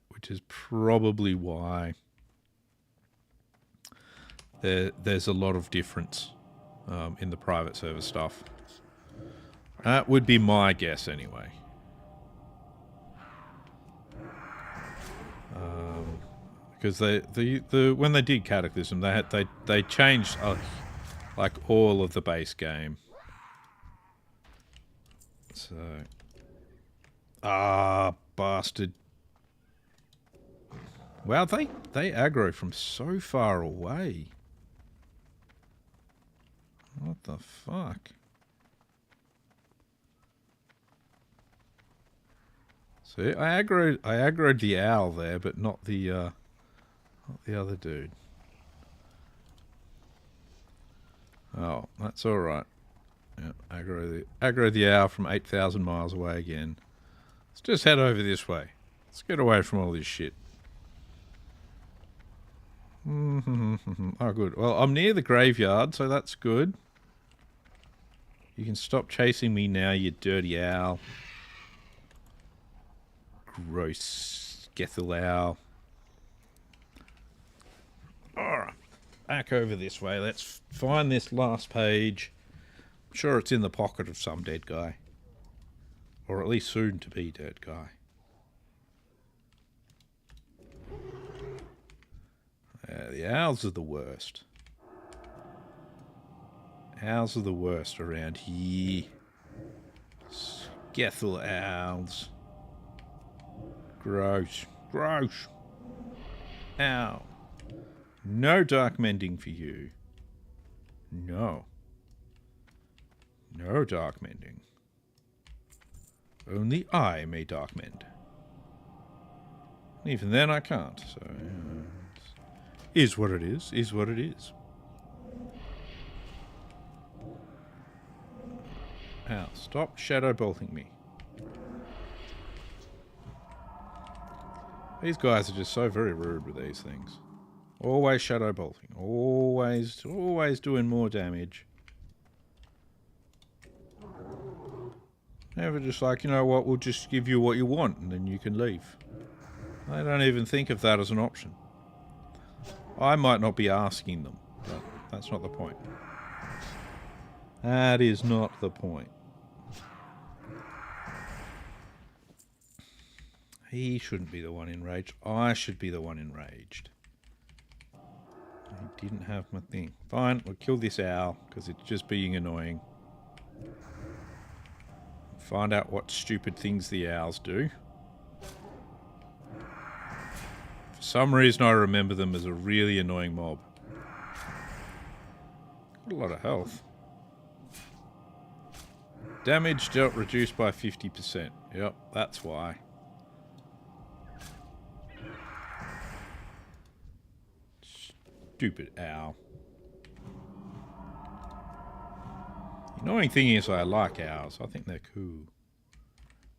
Speaker 1: which is probably why there's a lot of difference in the private server stuff. That would be my guess anyway. Because when they did Cataclysm, they changed like all of the base game. So, bastard! Wow, they aggro from so far away. What the fuck? See, I aggroed the owl there, but not the other dude. Oh, that's all right. Yeah, aggro the owl from 8,000 miles away again. Let's just head over this way. Let's get away from all this shit. Oh, good. Well, I'm near the graveyard, so that's good. You can stop chasing me now, you dirty owl. Gross Gethel owl. Alright. Back over this way. Let's find this last page. I'm sure it's in the pocket of some dead guy. Or at least soon to be dead guy. The owls are the worst. Owls are the worst around here. Gethel owls. Gross. Gross. Ow. No dark mending for you. No. No dark mending. Only I may dark mend. Even then I can't, so... is what it is. Is what it is. Ow, stop shadow bolting me. These guys are just so very rude with these things. Always shadow bolting. Always doing more damage. Never just like, you know what, we'll just give you what you want and then you can leave. They don't even think of that as an option. I might not be asking them, but that's not the point. That is not the point. He shouldn't be the one enraged. I should be the one enraged. I didn't have my thing. Fine, we'll kill this owl, because it's just being annoying. Find out what stupid things the owls do. For some reason I remember them as a really annoying mob. Got a lot of health. Damage dealt reduced by 50%. Yep, that's why. Stupid owl. The annoying thing is I like owls. I think they're cool.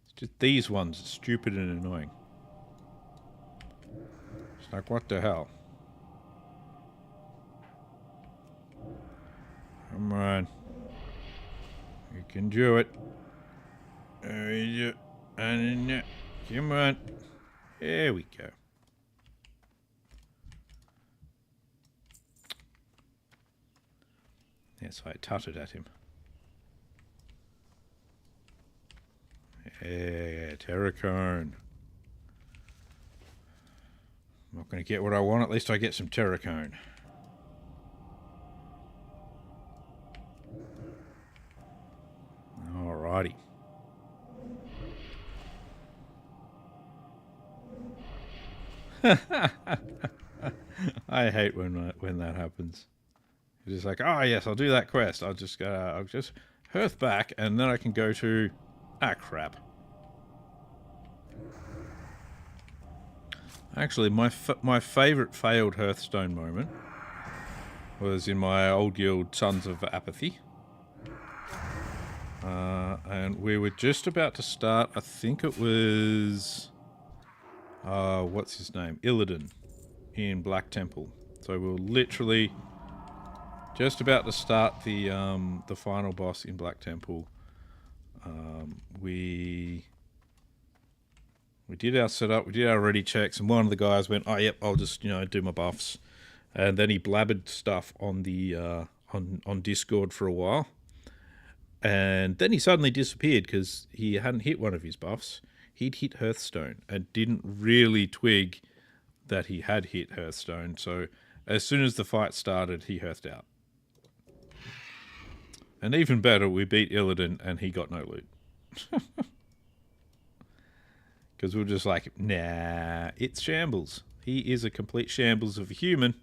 Speaker 1: It's just these ones are stupid and annoying. It's like, what the hell? Come on. You can do it. Come on. There we go. Yes, I tutted at him. Yeah, Terracone. I'm not going to get what I want, at least I get some Terracone. Alrighty. I hate when that happens. It's just like, oh yes, I'll do that quest. I'll just hearth back, and then I can go to crap. Actually, my favourite failed Hearthstone moment was in my old guild, Sons of Apathy. And we were just about to start, I think it was... what's his name? Illidan in Black Temple. So we were literally just about to start the final boss in Black Temple. We did our setup, we did our ready checks, and one of the guys went, "Oh, yep, I'll just do my buffs," and then he blabbered stuff on the on Discord for a while, and then he suddenly disappeared because he hadn't hit one of his buffs. He'd hit Hearthstone and didn't really twig that he had hit Hearthstone. So as soon as the fight started, he hearthed out. And even better, we beat Illidan and he got no loot. Because we were just like, nah, it's shambles. He is a complete shambles of a human.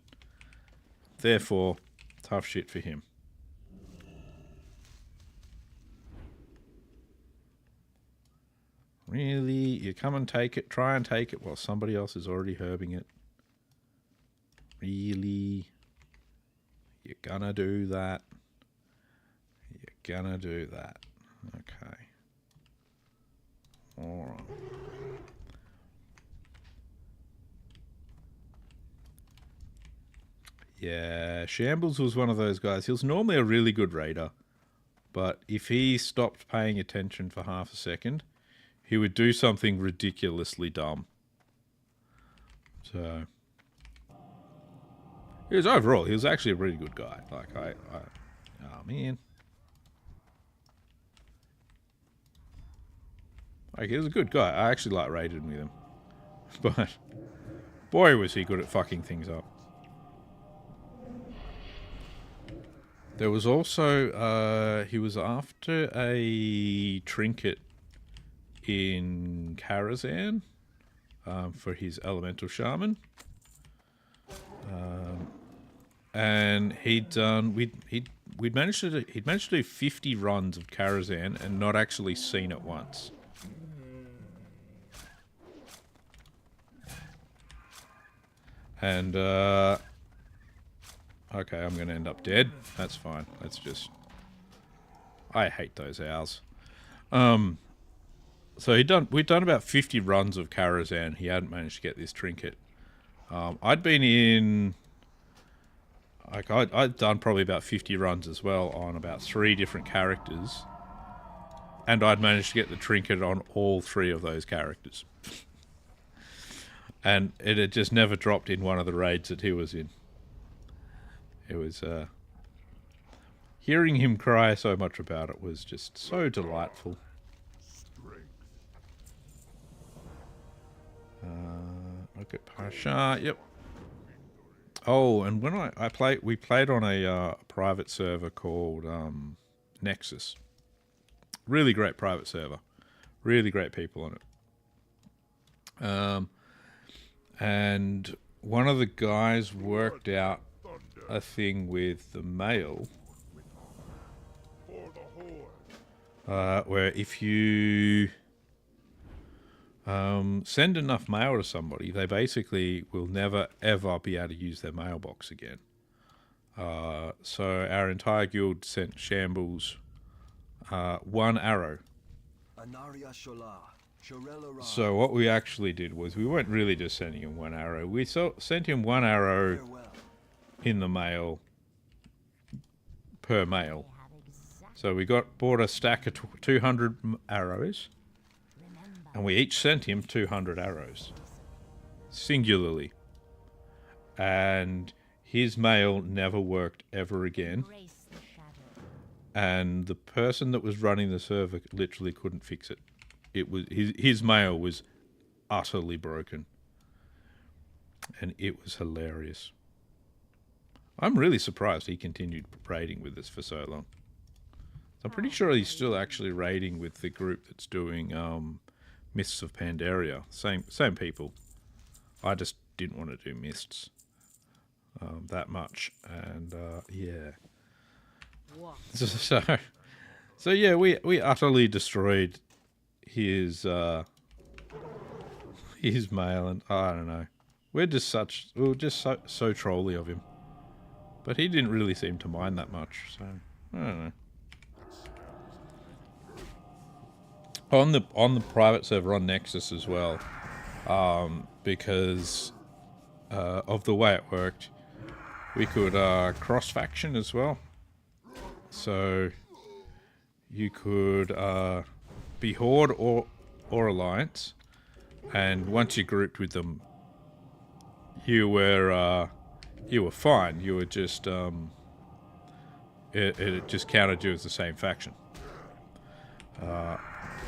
Speaker 1: Therefore, tough shit for him. Really? You come and take it, try and take it while somebody else is already herbing it. Really? You're gonna do that? You're gonna do that? Okay. Alright. Yeah, Shambles was one of those guys. He was normally a really good raider, but if he stopped paying attention for half a second, he would do something ridiculously dumb. So he was actually a really good guy. Like oh man. Like, he was a good guy. I actually like raiding with him. But boy was he good at fucking things up. There was also he was after a trinket in Karazhan for his elemental shaman. And he'd managed to do 50 runs of Karazhan and not actually seen it once. And okay, I'm going to end up dead. That's fine. That's just... I hate those owls. So we'd done about 50 runs of Karazhan. He hadn't managed to get this trinket. I'd been in... Like, I'd done probably about 50 runs as well on about 3 different characters. And I'd managed to get the trinket on all 3 of those characters. And it had just never dropped in one of the raids that he was in. It was... hearing him cry so much about it was just so delightful. Look at Pasha. Yep. Oh, and when we played on a private server called Nexus. Really great private server. Really great people on it. And one of the guys worked out a thing with the mail where if you send enough mail to somebody, they basically will never ever be able to use their mailbox again. So our entire guild sent Shambles 1 arrow. So what we actually did was we weren't really just sending him 1 arrow. We sent him 1 arrow in the mail per mail. So we bought a stack of 200 arrows, and we each sent him 200 arrows, singularly. And his mail never worked ever again. And the person that was running the server literally couldn't fix it. It was his mail was utterly broken, and it was hilarious. I'm really surprised he continued raiding with us for so long. I'm pretty sure he's still actually raiding with the group that's doing Mists of Pandaria. Same people. I just didn't want to do Mists that much, and yeah. So yeah, we utterly destroyed his mail, and I don't know. We were just so trolly of him, but he didn't really seem to mind that much. So I don't know. On the private server on Nexus as well, because of the way it worked, we could cross faction as well. So you could be Horde or Alliance, and once you grouped with them, you were fine. You were just it just counted you as the same faction.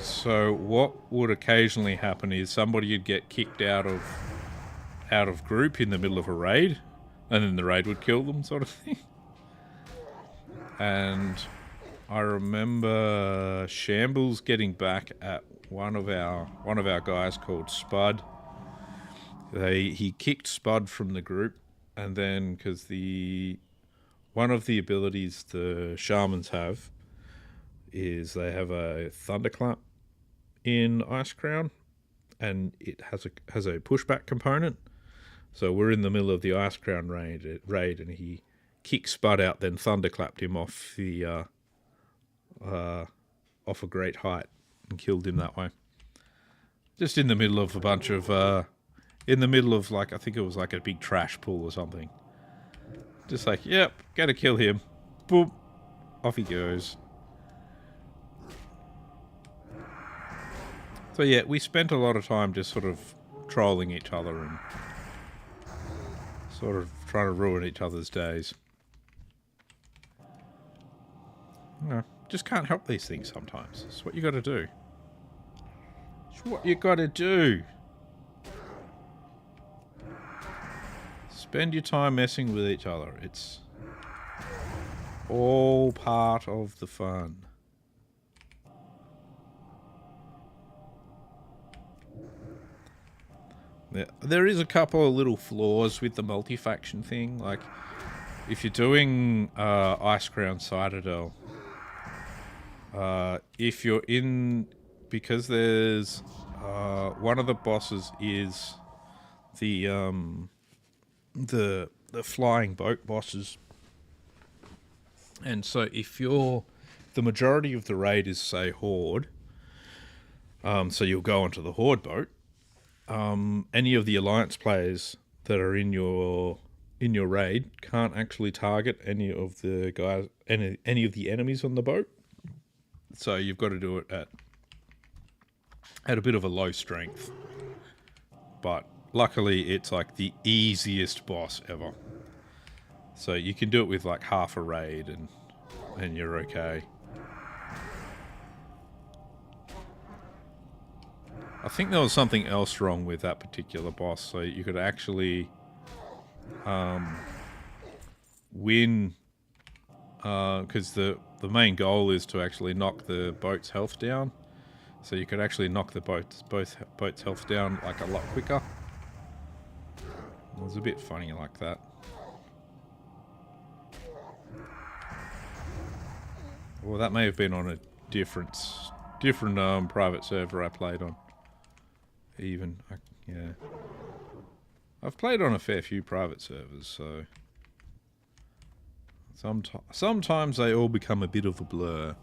Speaker 1: So what would occasionally happen is somebody would get kicked out of group in the middle of a raid, and then the raid would kill them, sort of thing. And I remember Shambles getting back at one of our guys called Spud. He kicked Spud from the group, and then because one of the abilities the shamans have is they have a thunderclap in Ice Crown, and it has a pushback component. So we're in the middle of the Ice Crown raid, and he kicked Spud out, then thunderclapped him off off a great height and killed him that way. Just in the middle of a bunch of like, I think it was like a big trash pool or something. Just like, yep, gotta kill him. Boop, off he goes. So yeah, we spent a lot of time just sort of trolling each other and sort of trying to ruin each other's days. No, just can't help these things sometimes. It's what you gotta do. It's what you gotta do. Spend your time messing with each other. It's all part of the fun. There is a couple of little flaws with the multi-faction thing. Like, if you're doing Ice Crown Citadel, if you're in... Because there's... one of the bosses is the flying boat bosses. And so if you're... The majority of the raid is, say, Horde. So you'll go onto the Horde boat. Any of the Alliance players that are in your raid can't actually target any of the guys, any of the enemies on the boat. So you've got to do it at a bit of a low strength. But luckily, it's like the easiest boss ever. So you can do it with like half a raid, and you're okay. I think there was something else wrong with that particular boss, so you could actually win, because the main goal is to actually knock the boat's health down. So you could actually knock the boat's health down like a lot quicker. It was a bit funny like that. Well, that may have been on a different private server I played on. Yeah. I've played on a fair few private servers, so sometimes they all become a bit of a blur.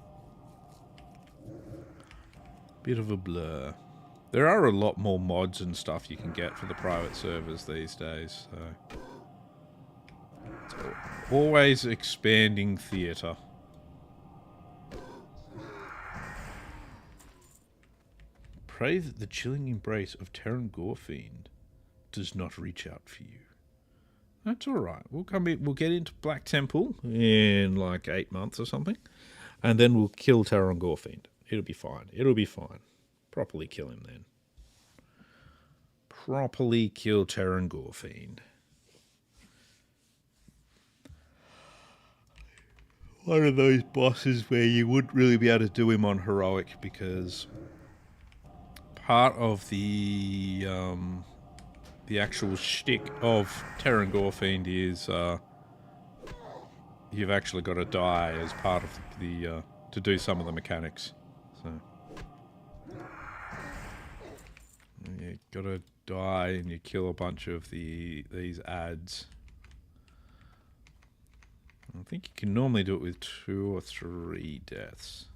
Speaker 1: There are a lot more mods and stuff you can get for the private servers these days, so it's always expanding theatre. Pray that the chilling embrace of Terran Gorefiend does not reach out for you. That's all right. We'll get into Black Temple in like 8 months or something, and then we'll kill Terran Gorefiend. It'll be fine. Properly kill him then. Properly kill Terran Gorefiend. One of those bosses where you wouldn't really be able to do him on heroic, because part of the actual shtick of Terran Gorefiend is you've actually got to die as part of the to do some of the mechanics. So you got to die and you kill a bunch of these ads. I think you can normally do it with 2 or 3 deaths.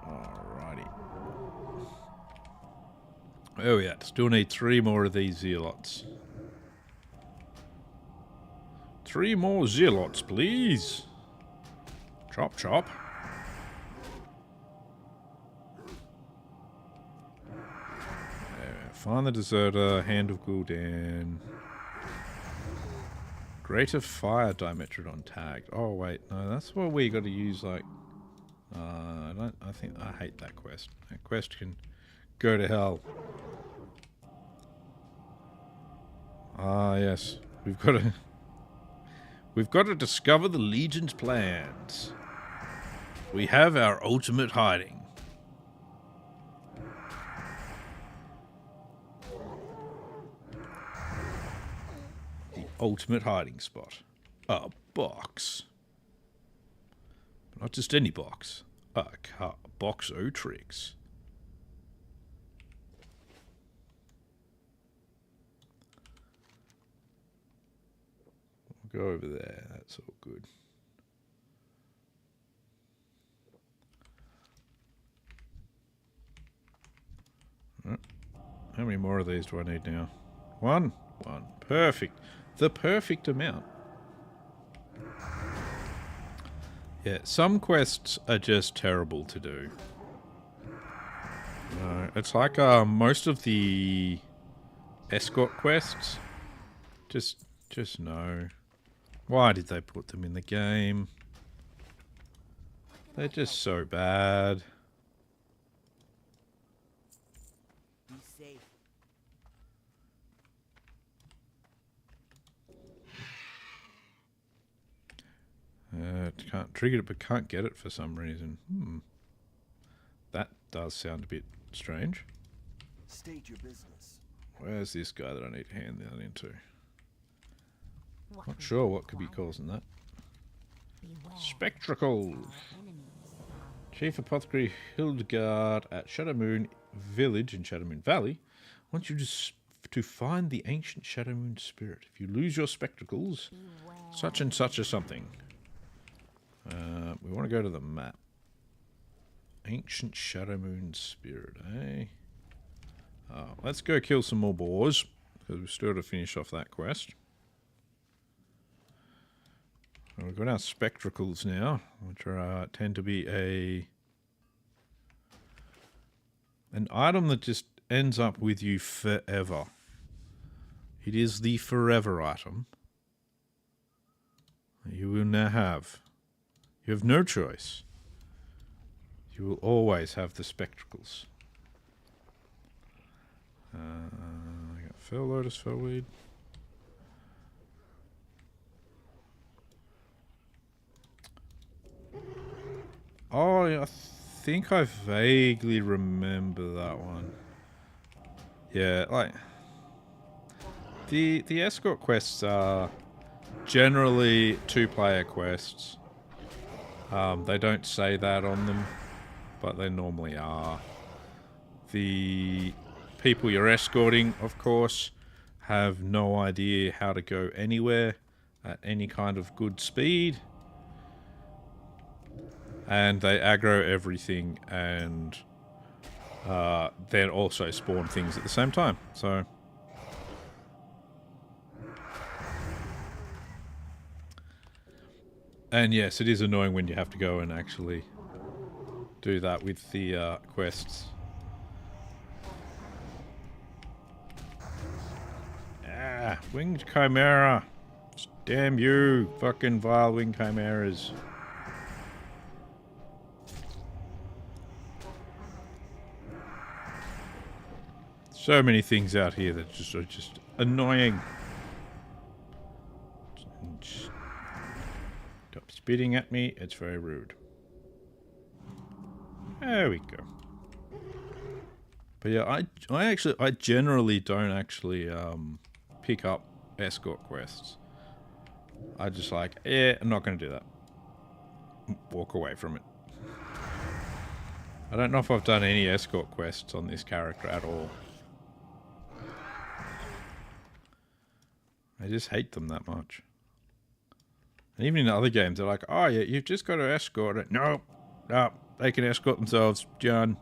Speaker 1: Alrighty. Oh yeah, still need 3 more of these zealots. 3 more zealots, please. Chop, chop. Find the deserter, Hand of Gul'dan. Greater Fire Dimetrodon tagged. Oh wait, no, that's what we got to use. Like, I hate that quest. That quest can go to hell. Ah yes, we've got to discover the Legion's plans. We have our ultimate hiding. Ultimate hiding spot. A box. But not just any box. A box O-Tricks. We'll go over there. That's all good. How many more of these do I need now? 1? 1. Perfect. The perfect amount. Yeah, some quests are just terrible to do. It's like most of the escort quests. Just no. Why did they put them in the game? They're just so bad.
Speaker 3: Be safe.
Speaker 1: Can't trigger it, but can't get it for some reason. That does sound a bit strange.
Speaker 4: State your business.
Speaker 1: Where's this guy that I need to hand that into?
Speaker 3: What
Speaker 1: Not
Speaker 3: will
Speaker 1: sure
Speaker 3: be
Speaker 1: what could be
Speaker 3: required?
Speaker 1: causing that.
Speaker 3: Beware.
Speaker 1: Spectracles.
Speaker 3: Our enemies.
Speaker 1: Chief Apothecary Hildegard at Shadowmoon Village in Shadowmoon Valley wants you to find the ancient Shadowmoon spirit. If you lose your spectacles,
Speaker 3: Beware.
Speaker 1: such and such or something. We want to go to the map. Ancient Shadowmoon spirit, eh? Let's go kill some more boars, because we've still got to finish off that quest. And we've got our spectracles now, which are tend to be an item that just ends up with you forever. It is the forever item. You will now have. You have no choice. You will always have the spectacles. I got Fell Lotus, Fellweed. Oh, yeah, I think I vaguely remember that one. Yeah, like the escort quests are generally 2-player quests. They don't say that on them, but they normally are. The people you're escorting, of course, have no idea how to go anywhere at any kind of good speed. And they aggro everything and then also spawn things at the same time. So and yes, it is annoying when you have to go and actually do that with the quests. Ah, winged chimera. Damn you, fucking vile winged chimeras. So many things out here that are just annoying. Stop spitting at me, it's very rude. There we go. But yeah, I generally don't actually pick up escort quests. I just like, I'm not going to do that. Walk away from it. I don't know if I've done any escort quests on this character at all. I just hate them that much. And even in other games, they're like, oh yeah, you've just got to escort it. No, they can escort themselves, John.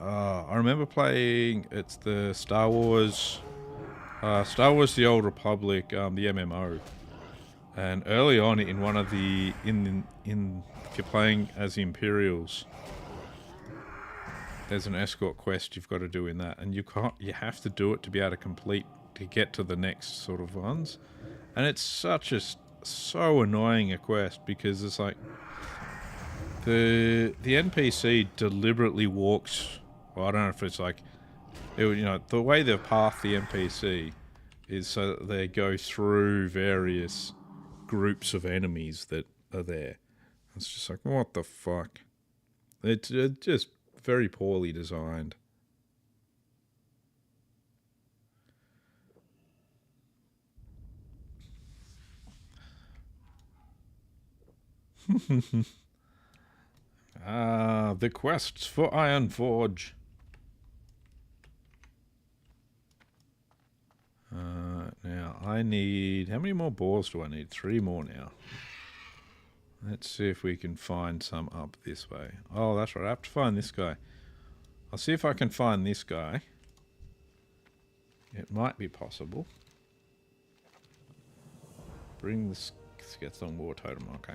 Speaker 1: I remember playing. It's the Star Wars, The Old Republic, the MMO. And early on in one of the if you're playing as the Imperials, there's an escort quest you've got to do in that, and you have to do it to be able to get to the next sort of ones. And it's so annoying a quest because it's like the NPC deliberately walks. Well, I don't know if it's like the way they've pathed the NPC is so that they go through various groups of enemies that are there. It's just like, what the fuck? It's just very poorly designed. The quests for Ironforge. Now, I need... How many more balls do I need? 3 more now. Let's see if we can find some up this way. Oh, that's right. I have to find this guy. I'll see if I can find this guy. It might be possible. Bring the Skethon War Totem. Okay.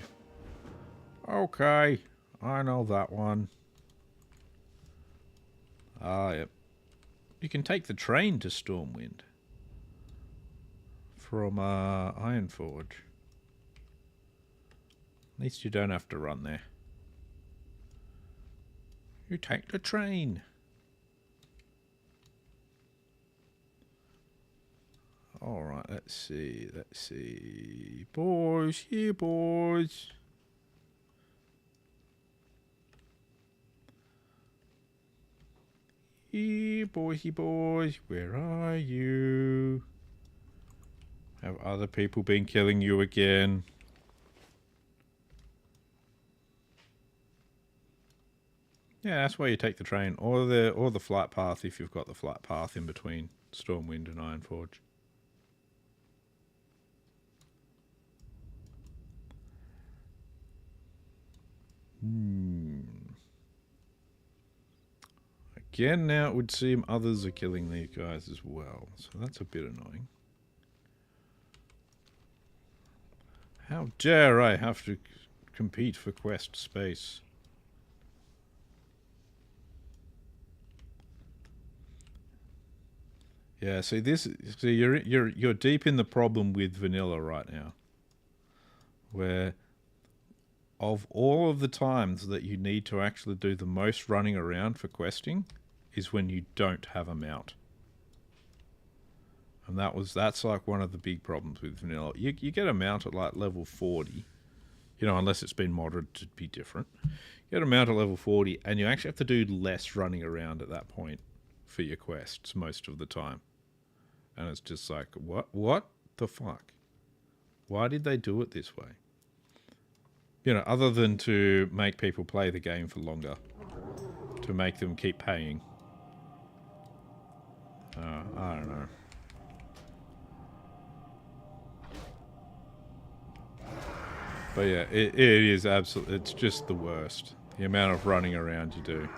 Speaker 1: Okay. I know that one. Ah, yep. You can take the train to Stormwind. From Ironforge. At least you don't have to run there. You take the train. Alright, let's see. Boys, here boys. Here boys, where are you? Have other people been killing you again? Yeah, that's where you take the train, or the flight path if you've got the flight path in between Stormwind and Ironforge. Again, now it would seem others are killing these guys as well, so that's a bit annoying. How dare I have to compete for quest space? Yeah, see you're deep in the problem with vanilla right now. Where of all of the times that you need to actually do the most running around for questing is when you don't have a mount. And that's like one of the big problems with vanilla. You get a mount at like level 40, unless it's been modded to be different. You get a mount at level 40 and you actually have to do less running around at that point for your quests most of the time. And it's just like, what the fuck? Why did they do it this way? Other than to make people play the game for longer. To make them keep paying. I don't know. But yeah, it is absolutely, it's just the worst. The amount of running around you do.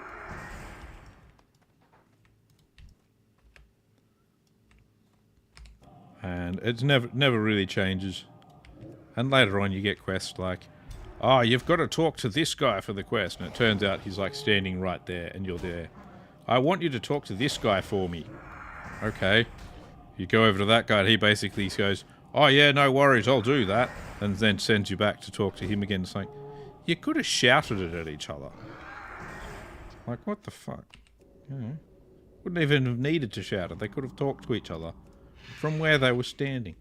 Speaker 1: And it's never really changes. And later on you get quests like, oh, you've got to talk to this guy for the quest. And it turns out he's like standing right there and you're there. I want you to talk to this guy for me. Okay. You go over to that guy and he basically goes, oh yeah, no worries, I'll do that. And then sends you back to talk to him again. It's like, you could have shouted it at each other. Like, what the fuck? Wouldn't even have needed to shout it. They could have talked to each other from where they were standing.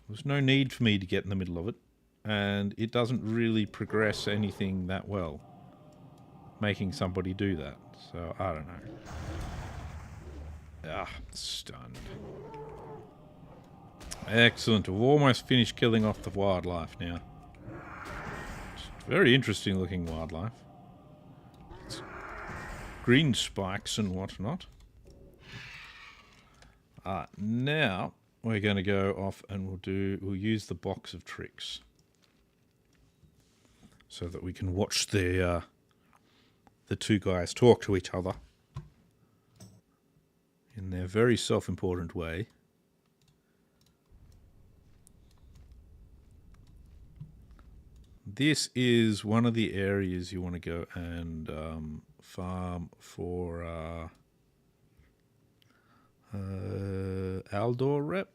Speaker 1: There was no need for me to get in the middle of it. And it doesn't really progress anything that well. Making somebody do that. So, I don't know. Stunned. Excellent. We've almost finished killing off the wildlife now. It's very interesting looking wildlife. It's green spikes and whatnot. Now we're going to go off and we'll use the box of tricks. So that we can watch the the two guys talk to each other in their very self-important way. This is one of the areas you want to go and farm for Aldor rep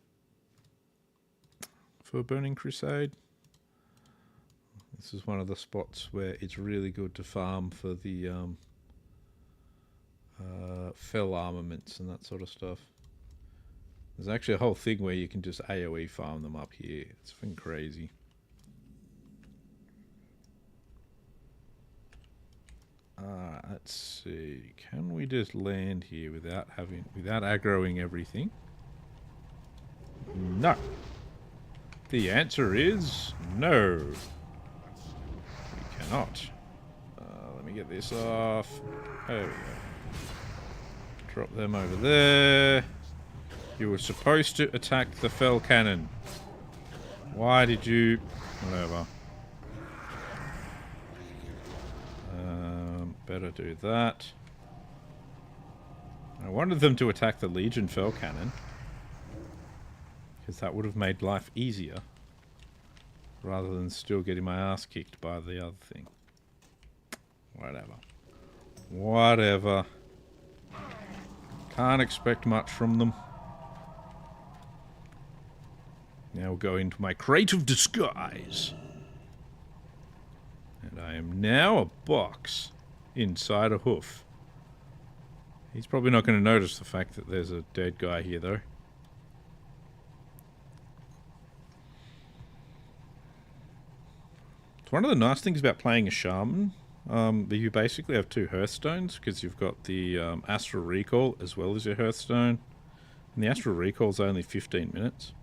Speaker 1: for Burning Crusade. This is one of the spots where it's really good to farm for the fell armaments and that sort of stuff. There's actually a whole thing where you can just AoE farm them up here. It's been crazy. Let's see. Can we just land here without aggroing everything? No. The answer is no. We cannot. Let me get this off. There we go. Drop them over there. You were supposed to attack the fell cannon. Why did you... Whatever. Better do that. I wanted them to attack the Legion fell cannon, because that would have made life easier, rather than still getting my ass kicked by the other thing. Whatever. Whatever. Can't expect much from them. Now we'll go into my creative disguise. And I am now a box inside a hoof. He's probably not going to notice the fact that there's a dead guy here, though. It's one of the nice things about playing a shaman. That you basically have two Hearthstones, because you've got the Astral Recall as well as your Hearthstone. And the Astral Recall is only 15 minutes.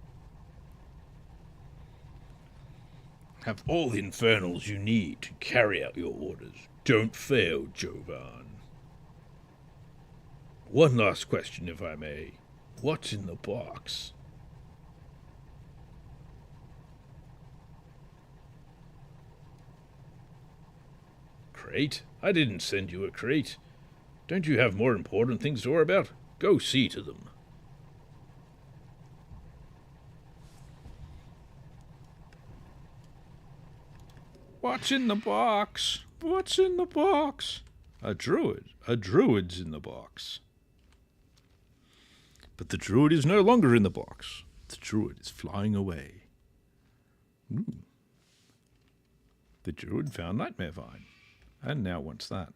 Speaker 1: Have all the infernals you need to carry out your orders. Don't fail, Jovan. One last question, if I may. What's in the box? Crate? I didn't send you a crate. Don't you have more important things to worry about? Go see to them. What's in the box? What's in the box? A druid. A druid's in the box. But the druid is no longer in the box. The druid is flying away. Ooh. The druid found Nightmare Vine. And now wants that.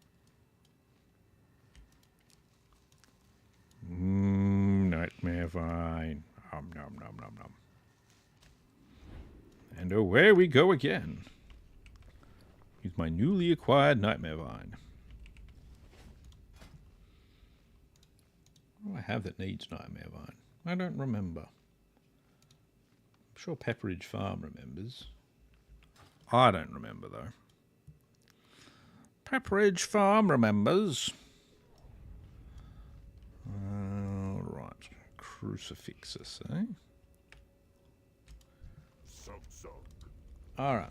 Speaker 1: Nightmare Vine. Nom nom nom nom nom. And away we go again. With my newly acquired Nightmare Vine. What do I have that needs Nightmare Vine? I don't remember. I'm sure Pepperidge Farm remembers. I don't remember, though. Pepperidge Farm remembers. Right. Crucifixus, eh? Alright.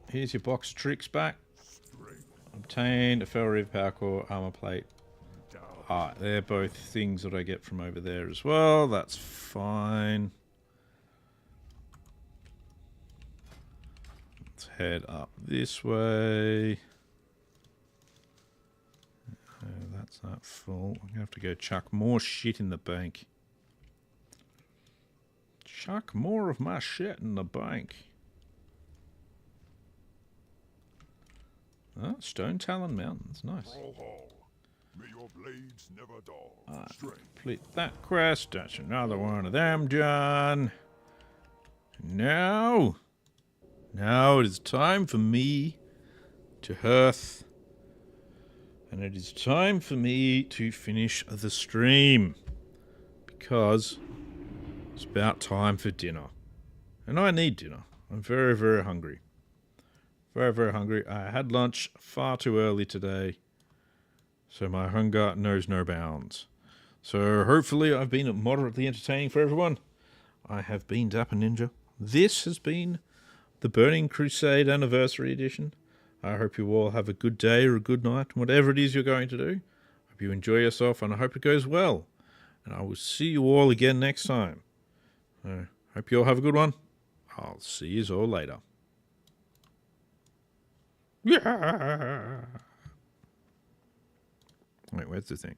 Speaker 1: Here's your box of tricks back. Obtained a Fell Reef Power Core, Armor Plate. Alright, they're both things that I get from over there as well. That's fine. Let's head up this way. That's not full. I'm going to have to go chuck more shit in the bank. Chuck more of my shit in the bank. Oh, Stone Talon Mountains. Nice.
Speaker 2: May your blades never dull.
Speaker 1: Complete that quest. That's another one of them done. Now it is time for me to hearth. And it is time for me to finish the stream. Because it's about time for dinner. And I need dinner. I'm very, very hungry. Very, very hungry. I had lunch far too early today. So my hunger knows no bounds. So hopefully I've been moderately entertaining for everyone. I have been Dapper Ninja. This has been the Burning Crusade Anniversary Edition. I hope you all have a good day or a good night, whatever it is you're going to do. Hope you enjoy yourself, and I hope it goes well. And I will see you all again next time. Hope you all have a good one. I'll see you all later. Yeah. Wait, where's the thing?